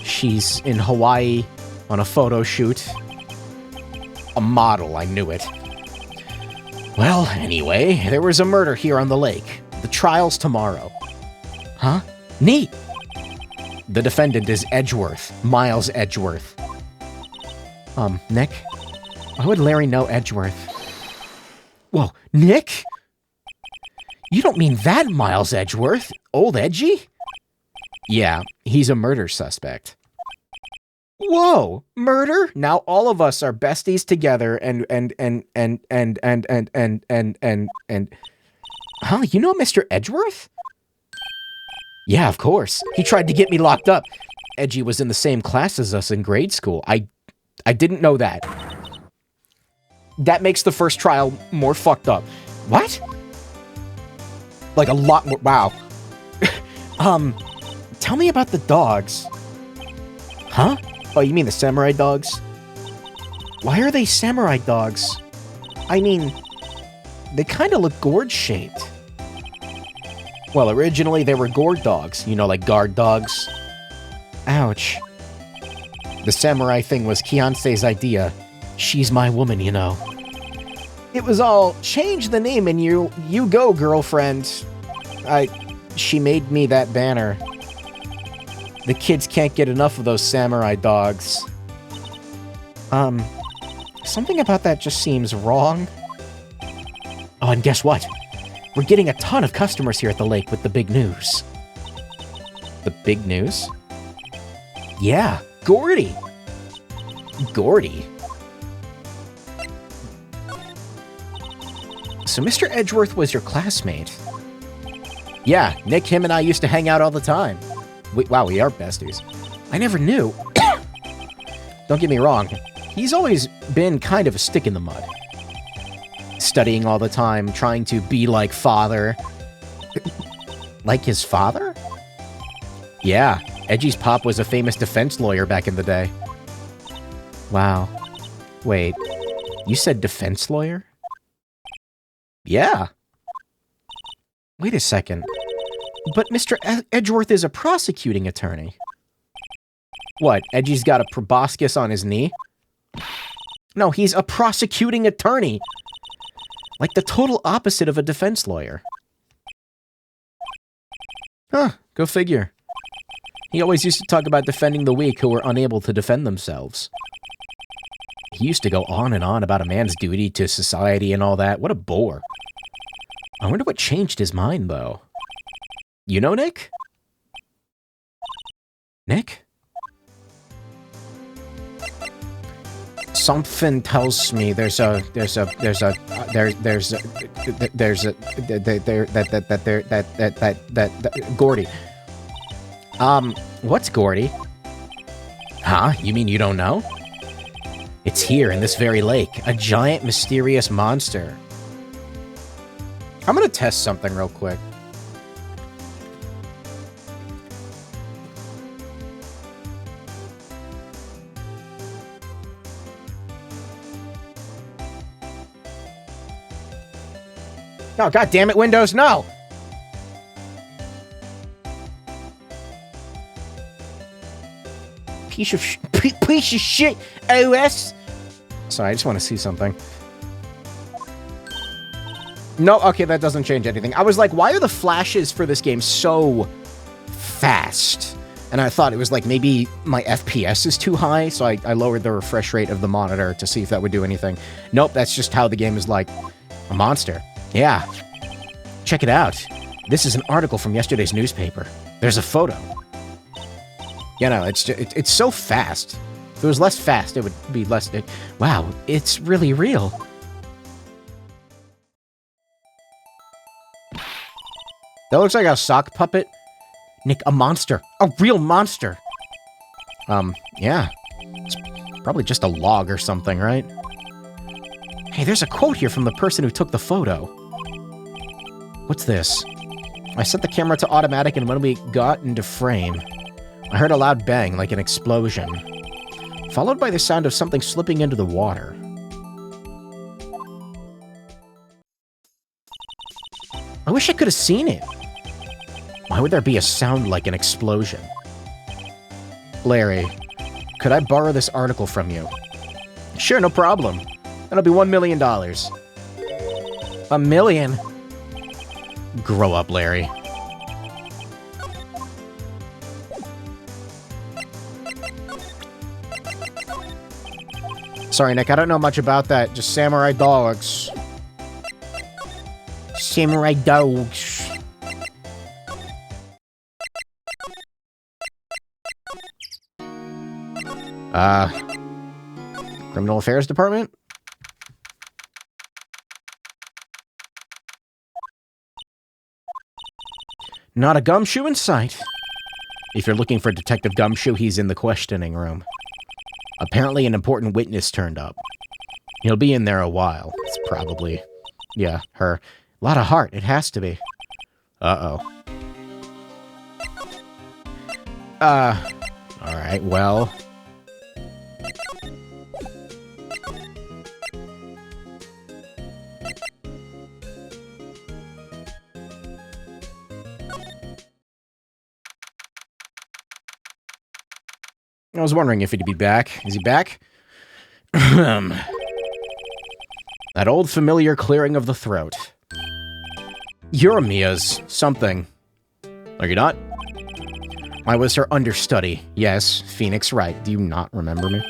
She's in Hawaii on a photo shoot. A model, I knew it. Well, anyway, there was a murder here on the lake. The trial's tomorrow. Huh? Neat! The defendant is Edgeworth, Miles Edgeworth. Nick? Why would Larry know Edgeworth? Whoa, Nick? You don't mean that Miles Edgeworth? Old Edgy? Yeah, he's a murder suspect. Whoa, murder? Now all of us are besties together and huh, you know Mr. Edgeworth? Yeah, of course. He tried to get me locked up. Edgy was in the same class as us in grade school. I didn't know that. That makes the first trial more fucked up. What? Like a lot more. Wow. Tell me about the dogs. Huh? Oh, you mean the samurai dogs? Why are they samurai dogs? I mean, they kind of look gourd-shaped. Well, originally they were gourd dogs. You know, like guard dogs. Ouch. The samurai thing was Kianse's idea. She's my woman, you know. It was all, change the name and you go, girlfriend. She made me that banner. The kids can't get enough of those samurai dogs. Something about that just seems wrong. Oh, and guess what? We're getting a ton of customers here at the lake with the big news. The big news? Yeah, Gordy. Gordy? So Mr. Edgeworth was your classmate? Yeah, Nick, him, and I used to hang out all the time. Wow, we are besties. I never knew. Don't get me wrong. He's always been kind of a stick in the mud. Studying all the time, trying to be like father. Like his father? Yeah, Edgy's pop was a famous defense lawyer back in the day. Wow. Wait, you said defense lawyer? Yeah. Wait a second. But Mr. Edgeworth is a prosecuting attorney. What, Edgy's got a proboscis on his knee? No, he's a prosecuting attorney. Like the total opposite of a defense lawyer. Huh, go figure. He always used to talk about defending the weak who were unable to defend themselves. He used to go on and on about a man's duty to society and all that. What a bore. I wonder what changed his mind, though. You know Nick? Nick? Something tells me there's a Gordy. What's Gordy? Huh? You mean you don't know? It's here in this very lake, a giant mysterious monster. I'm gonna test something real quick. Oh, God damn it, Windows, no! Piece of shit, OS! Sorry, I just want to see something. No, okay, that doesn't change anything. I was like, why are the flashes for this game so fast? And I thought it was like, maybe my FPS is too high, so I lowered the refresh rate of the monitor to see if that would do anything. Nope, that's just how the game is like a monster. Yeah. Check it out. This is an article from yesterday's newspaper. There's a photo. You know, it's so fast. If it was less fast, it would be less... wow, it's really real. That looks like a sock puppet. Nick, a monster. A real monster. Yeah. It's probably just a log or something, right? Hey, there's a quote here from the person who took the photo. What's this? I set the camera to automatic, and when we got into frame, I heard a loud bang, like an explosion, followed by the sound of something slipping into the water. I wish I could have seen it. Why would there be a sound like an explosion? Larry, could I borrow this article from you? Sure, no problem. That'll be $1 million. $1 million? Grow up, Larry. Sorry, Nick, I don't know much about that. Just samurai dogs. Samurai dogs. Criminal Affairs Department? Not a gumshoe in sight. If you're looking for Detective Gumshoe, he's in the questioning room. Apparently an important witness turned up. He'll be in there a while. It's probably... yeah, her. A lot of heart, it has to be. Uh-oh. Alright, well... I was wondering if he'd be back. Is he back? That old familiar clearing of the throat. You're Mia's something. Are you not? I was her understudy. Yes, Phoenix Wright. Do you not remember me?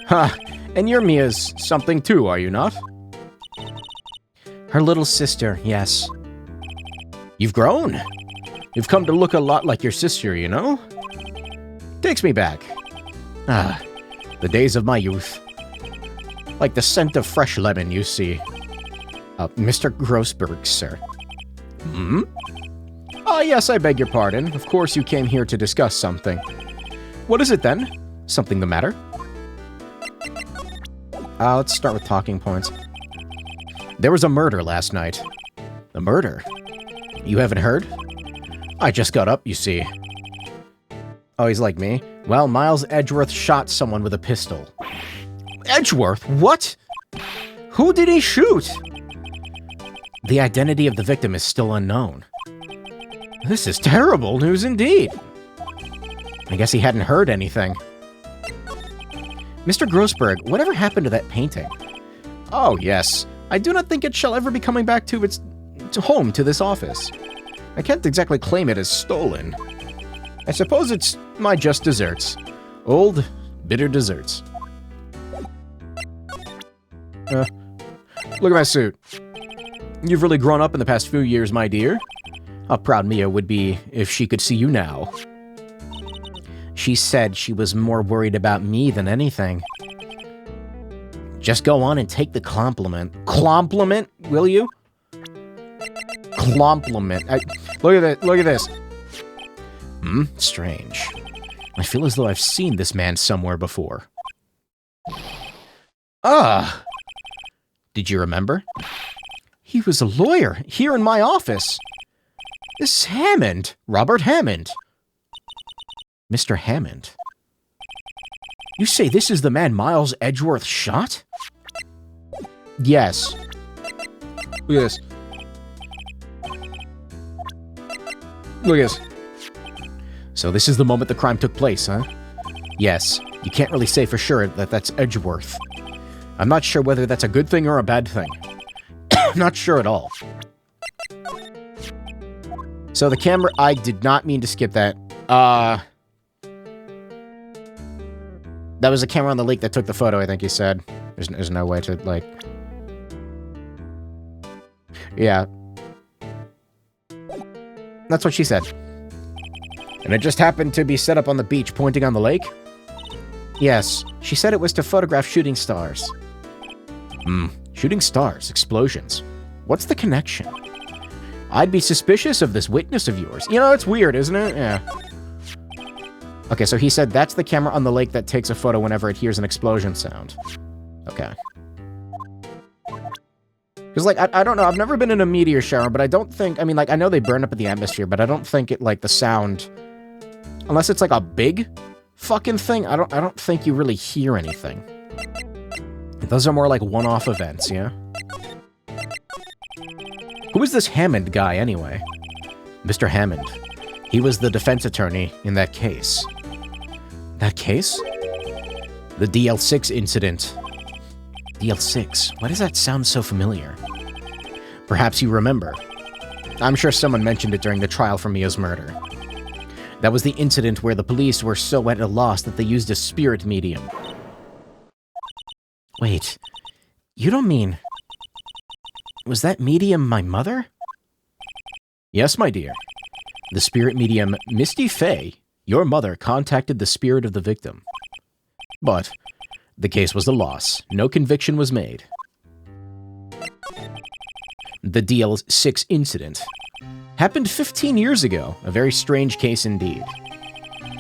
Ha! And you're Mia's something too, are you not? Her little sister, yes. You've grown. You've come to look a lot like your sister, you know? Takes me back. Ah, the days of my youth. Like the scent of fresh lemon, you see. Mr. Grossberg, sir. Hmm? Ah, yes, I beg your pardon. Of course you came here to discuss something. What is it, then? Something the matter? Let's start with talking points. There was a murder last night. A murder? You haven't heard? I just got up, you see. Oh, he's like me? Well, Miles Edgeworth shot someone with a pistol. Edgeworth? What? Who did he shoot? The identity of the victim is still unknown. This is terrible news indeed. I guess he hadn't heard anything. Mr. Grossberg, whatever happened to that painting? Oh, yes. I do not think it shall ever be coming back to its home to this office. I can't exactly claim it as stolen. I suppose it's my just desserts. Old, bitter desserts. Look at my suit. You've really grown up in the past few years, my dear. How proud Mia would be if she could see you now. She said she was more worried about me than anything. Just go on and take the compliment. Compliment, will you? Compliment. Look at that. Look at this. Strange. I feel as though I've seen this man somewhere before. Ah! Did you remember? He was a lawyer here in my office. This Hammond. Robert Hammond. Mr. Hammond. You say this is the man Miles Edgeworth shot? Yes. Look at this. Look at this. So this is the moment the crime took place, huh? Yes. You can't really say for sure that that's Edgeworth. I'm not sure whether that's a good thing or a bad thing. Not sure at all. So the camera... I did not mean to skip that. That was a camera on the lake that took the photo, I think he said. There's no way to, like... Yeah. That's what she said. And it just happened to be set up on the beach pointing on the lake? Yes. She said it was to photograph shooting stars. Shooting stars. Explosions. What's the connection? I'd be suspicious of this witness of yours. You know, it's weird, isn't it? Yeah. Okay, so he said that's the camera on the lake that takes a photo whenever it hears an explosion sound. Okay. Because, like, I don't know, I've never been in a meteor shower, but I don't think, I mean, like, I know they burn up in the atmosphere, but I don't think it, like, the sound, unless it's, like, a big fucking thing, I don't think you really hear anything. Those are more like one-off events, yeah? Who is this Hammond guy, anyway? Mr. Hammond. He was the defense attorney in that case. That case? The DL6 incident. DL6? Why does that sound so familiar? Perhaps you remember. I'm sure someone mentioned it during the trial for Mia's murder. That was the incident where the police were so at a loss that they used a spirit medium. Wait, you don't mean... Was that medium my mother? Yes, my dear. The spirit medium Misty Fey, your mother, contacted the spirit of the victim. But the case was a loss. No conviction was made. The DL6 incident happened 15 years ago. A very strange case indeed.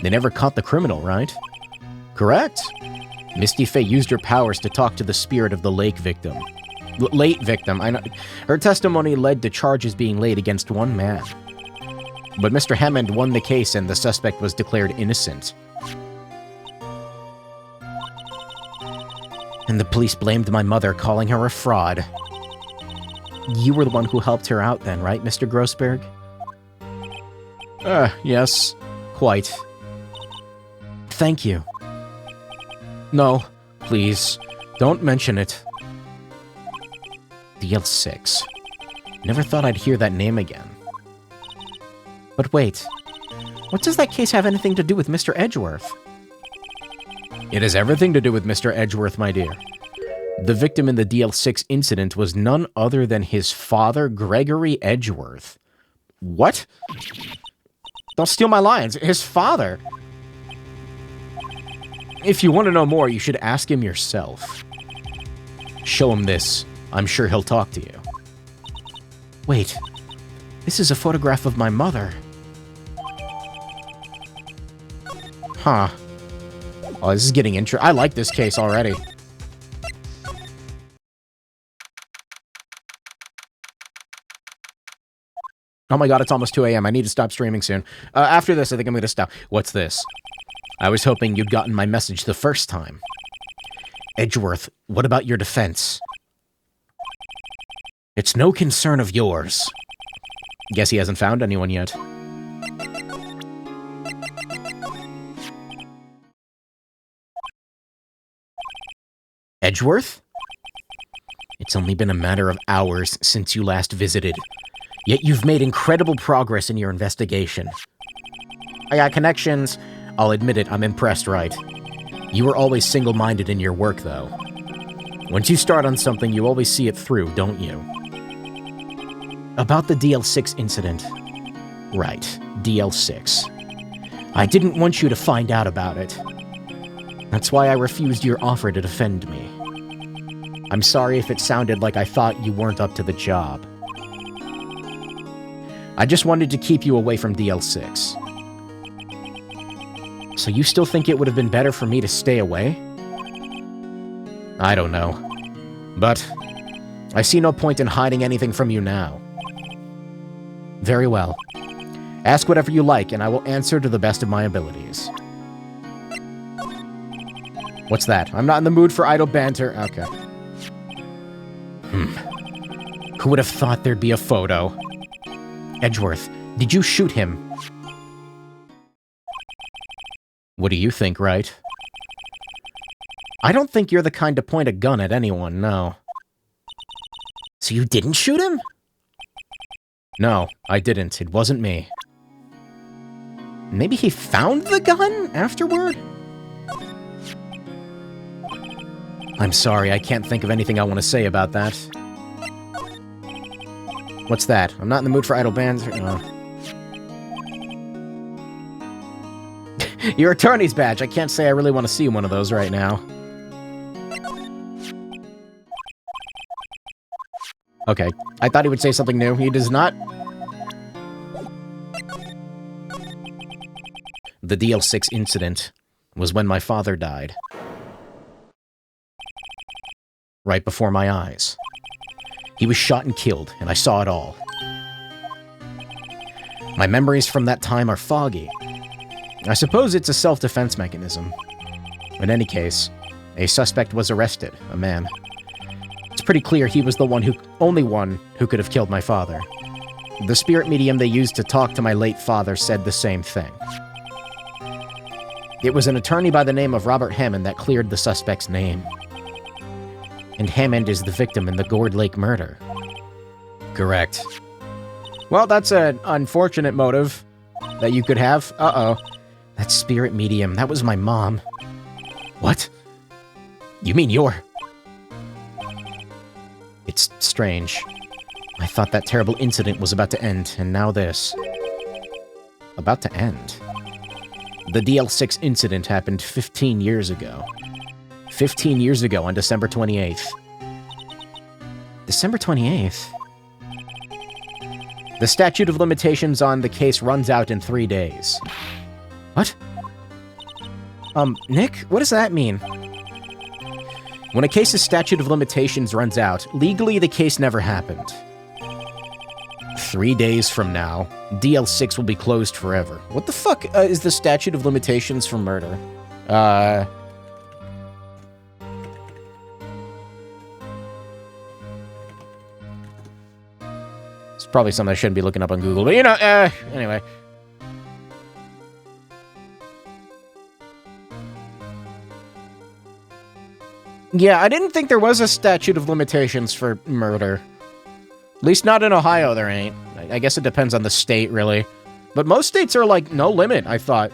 They never caught the criminal, right? Correct. Misty Fey used her powers to talk to the spirit of the lake victim. Late victim, I know. Her testimony led to charges being laid against one man. But Mr. Hammond won the case and the suspect was declared innocent. And the police blamed my mother, calling her a fraud. You were the one who helped her out then, right, Mr. Grossberg? Yes, quite. Thank you. No, please, don't mention it. DL6. Never thought I'd hear that name again. But wait, what does that case have anything to do with Mr. Edgeworth? It has everything to do with Mr. Edgeworth, my dear. The victim in the DL6 incident was none other than his father, Gregory Edgeworth. What? Don't steal my lines. His father? If you want to know more, you should ask him yourself. Show him this. I'm sure he'll talk to you. Wait, this is a photograph of my mother. Huh. Oh, this is getting interesting. I like this case already. Oh my god, it's almost 2 a.m. I need to stop streaming soon. After this, I think I'm going to stop. What's this? I was hoping you'd gotten my message the first time. Edgeworth, what about your defense? It's no concern of yours. Guess he hasn't found anyone yet. Edgeworth? It's only been a matter of hours since you last visited. Yet you've made incredible progress in your investigation. I got connections. I'll admit it, I'm impressed, Wright. You were always single-minded in your work, though. Once you start on something, you always see it through, don't you? About the DL6 incident. Right, DL6. I didn't want you to find out about it. That's why I refused your offer to defend me. I'm sorry if it sounded like I thought you weren't up to the job. I just wanted to keep you away from DL6. So you still think it would have been better for me to stay away? I don't know. But I see no point in hiding anything from you now. Very well. Ask whatever you like, and I will answer to the best of my abilities. What's that? I'm not in the mood for idle banter. Okay. Who would have thought there'd be a photo? Edgeworth, did you shoot him? What do you think, Wright? I don't think you're the kind to point a gun at anyone, no. So you didn't shoot him? No, I didn't. It wasn't me. Maybe he found the gun afterward? I'm sorry, I can't think of anything I want to say about that. What's that? I'm not in the mood for idle banter. Your attorney's badge. I can't say I really want to see one of those right now. Okay, I thought he would say something new. He does not. The DL6 incident was when my father died. Right before my eyes. He was shot and killed, and I saw it all. My memories from that time are foggy. I suppose it's a self-defense mechanism. In any case, a suspect was arrested, a man. It's pretty clear he was the only one who could have killed my father. The spirit medium they used to talk to my late father said the same thing. It was an attorney by the name of Robert Hammond that cleared the suspect's name. And Hammond is the victim in the Gourd Lake murder. Correct. Well, that's an unfortunate motive that you could have. Uh-oh. That spirit medium, that was my mom. What? You mean It's strange. I thought that terrible incident was about to end, and now this. About to end? The DL6 incident happened 15 years ago. 15 years ago on December 28th. December 28th? The statute of limitations on the case runs out in 3 days. What? Nick, what does that mean? When a case's statute of limitations runs out, legally the case never happened. 3 days from now, DL6 will be closed forever. What the fuck is the statute of limitations for murder? It's probably something I shouldn't be looking up on Google, but you know, anyway. Yeah, I didn't think there was a statute of limitations for murder. At least not in Ohio, there ain't. I guess it depends on the state, really. But most states are like, no limit, I thought.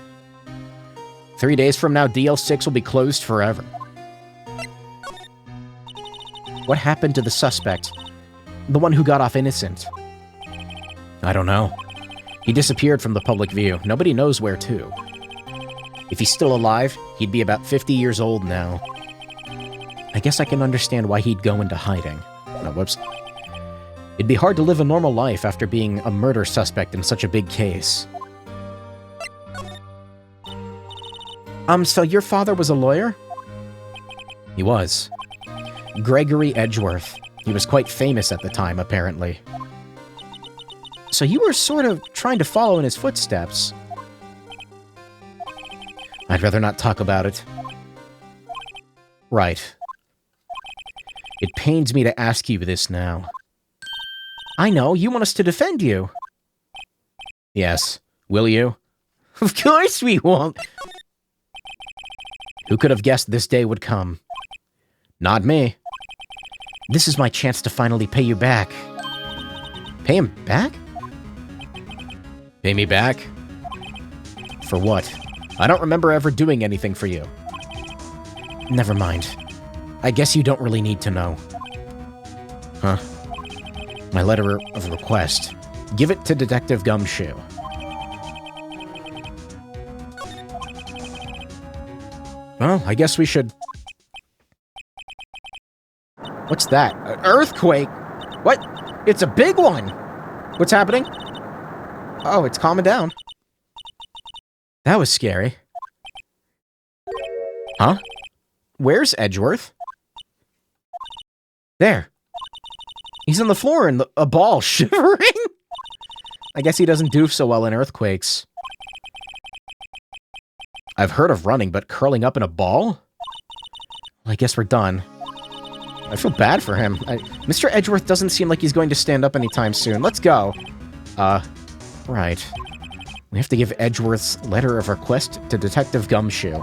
3 days from now, DL6 will be closed forever. What happened to the suspect? The one who got off innocent? I don't know. He disappeared from the public view. Nobody knows where to. If he's still alive, he'd be about 50 years old now. I guess I can understand why he'd go into hiding. No, whoops. It'd be hard to live a normal life after being a murder suspect in such a big case. So your father was a lawyer? He was. Gregory Edgeworth. He was quite famous at the time, apparently. So you were sort of trying to follow in his footsteps. I'd rather not talk about it. Right. It pains me to ask you this now. I know, you want us to defend you. Yes. Will you? Of course we won't. Who could have guessed this day would come? Not me. This is my chance to finally pay you back. Pay him back? Pay me back? For what? I don't remember ever doing anything for you. Never mind. I guess you don't really need to know. Huh? My letter of request. Give it to Detective Gumshoe. Well, I guess we should... What's that? An earthquake? What? It's a big one! What's happening? Oh, it's calming down. That was scary. Huh? Where's Edgeworth? There. He's on the floor in a ball, shivering. I guess he doesn't do so well in earthquakes. I've heard of running, but curling up in a ball? Well, I guess we're done. I feel bad for him. Mr. Edgeworth doesn't seem like he's going to stand up anytime soon. Let's go. Right. We have to give Edgeworth's letter of request to Detective Gumshoe.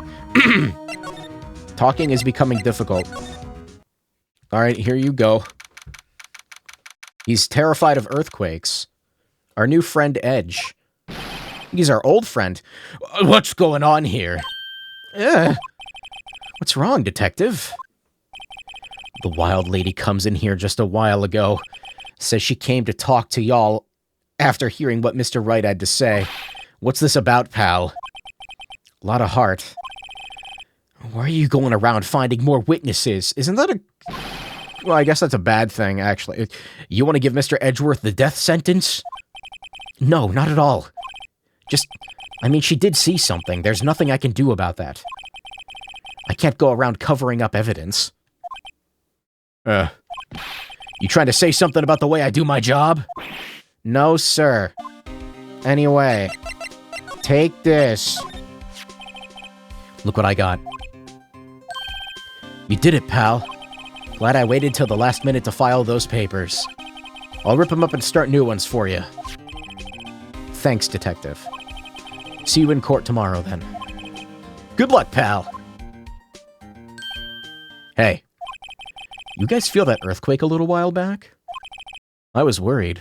Talking is becoming difficult. Alright, here you go. He's terrified of earthquakes. Our new friend, Edge. He's our old friend. What's going on here? What's wrong, Detective? The wild lady comes in here just a while ago. Says she came to talk to y'all after hearing what Mr. Wright had to say. What's this about, pal? A lot of heart. Why are you going around finding more witnesses? Isn't that a... Well, I guess that's a bad thing, actually. You want to give Mr. Edgeworth the death sentence? No, not at all. Just... I mean, she did see something. There's nothing I can do about that. I can't go around covering up evidence. You trying to say something about the way I do my job? No, sir. Anyway, take this. Look what I got. You did it, pal. Glad I waited till the last minute to file those papers. I'll rip them up and start new ones for you. Thanks, Detective. See you in court tomorrow, then. Good luck, pal. Hey. You guys feel that earthquake a little while back? I was worried.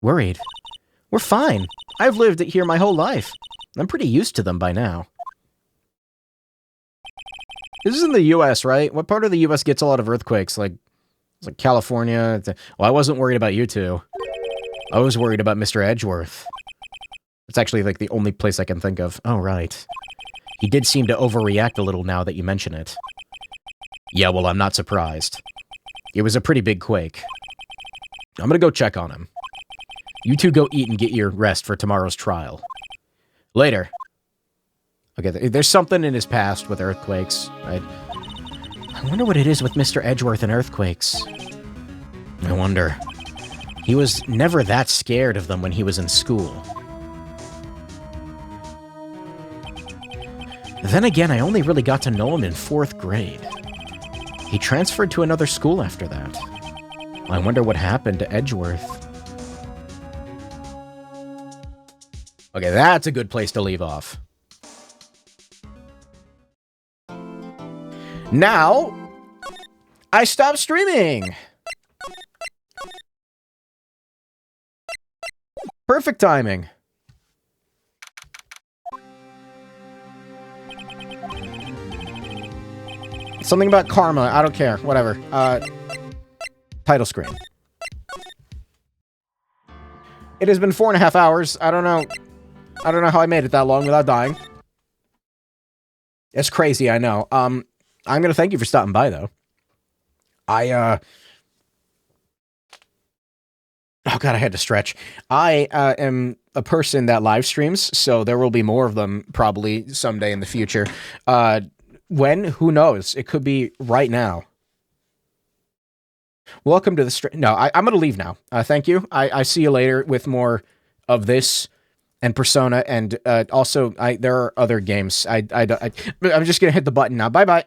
Worried? We're fine. I've lived here my whole life. I'm pretty used to them by now. This is in the U.S., right? What part of the U.S. gets a lot of earthquakes? Like, It's like California. Well, I wasn't worried about you two. I was worried about Mr. Edgeworth. It's actually like the only place I can think of. Oh, right. He did seem to overreact a little now that you mention it. Yeah, well, I'm not surprised. It was a pretty big quake. I'm gonna go check on him. You two go eat and get your rest for tomorrow's trial. Later. Okay, there's something in his past with earthquakes. I wonder what it is with Mr. Edgeworth and earthquakes. I wonder. He was never that scared of them when he was in school. Then again, I only really got to know him in 4th grade. He transferred to another school after that. I wonder what happened to Edgeworth. Okay, that's a good place to leave off. Now, I stopped streaming! Perfect timing. Something about karma. I don't care. Whatever. Title screen. It has been 4.5 hours. I don't know how I made it that long without dying. It's crazy, I know. I'm gonna thank you for stopping by, though. Oh god, I had to stretch. I am a person that live streams, so there will be more of them probably someday in the future. When? Who knows? It could be right now. Welcome to the stream. No, I'm going to leave now. Thank you. I see you later with more of this and Persona, and also there are other games. I'm just going to hit the button now. Bye-bye.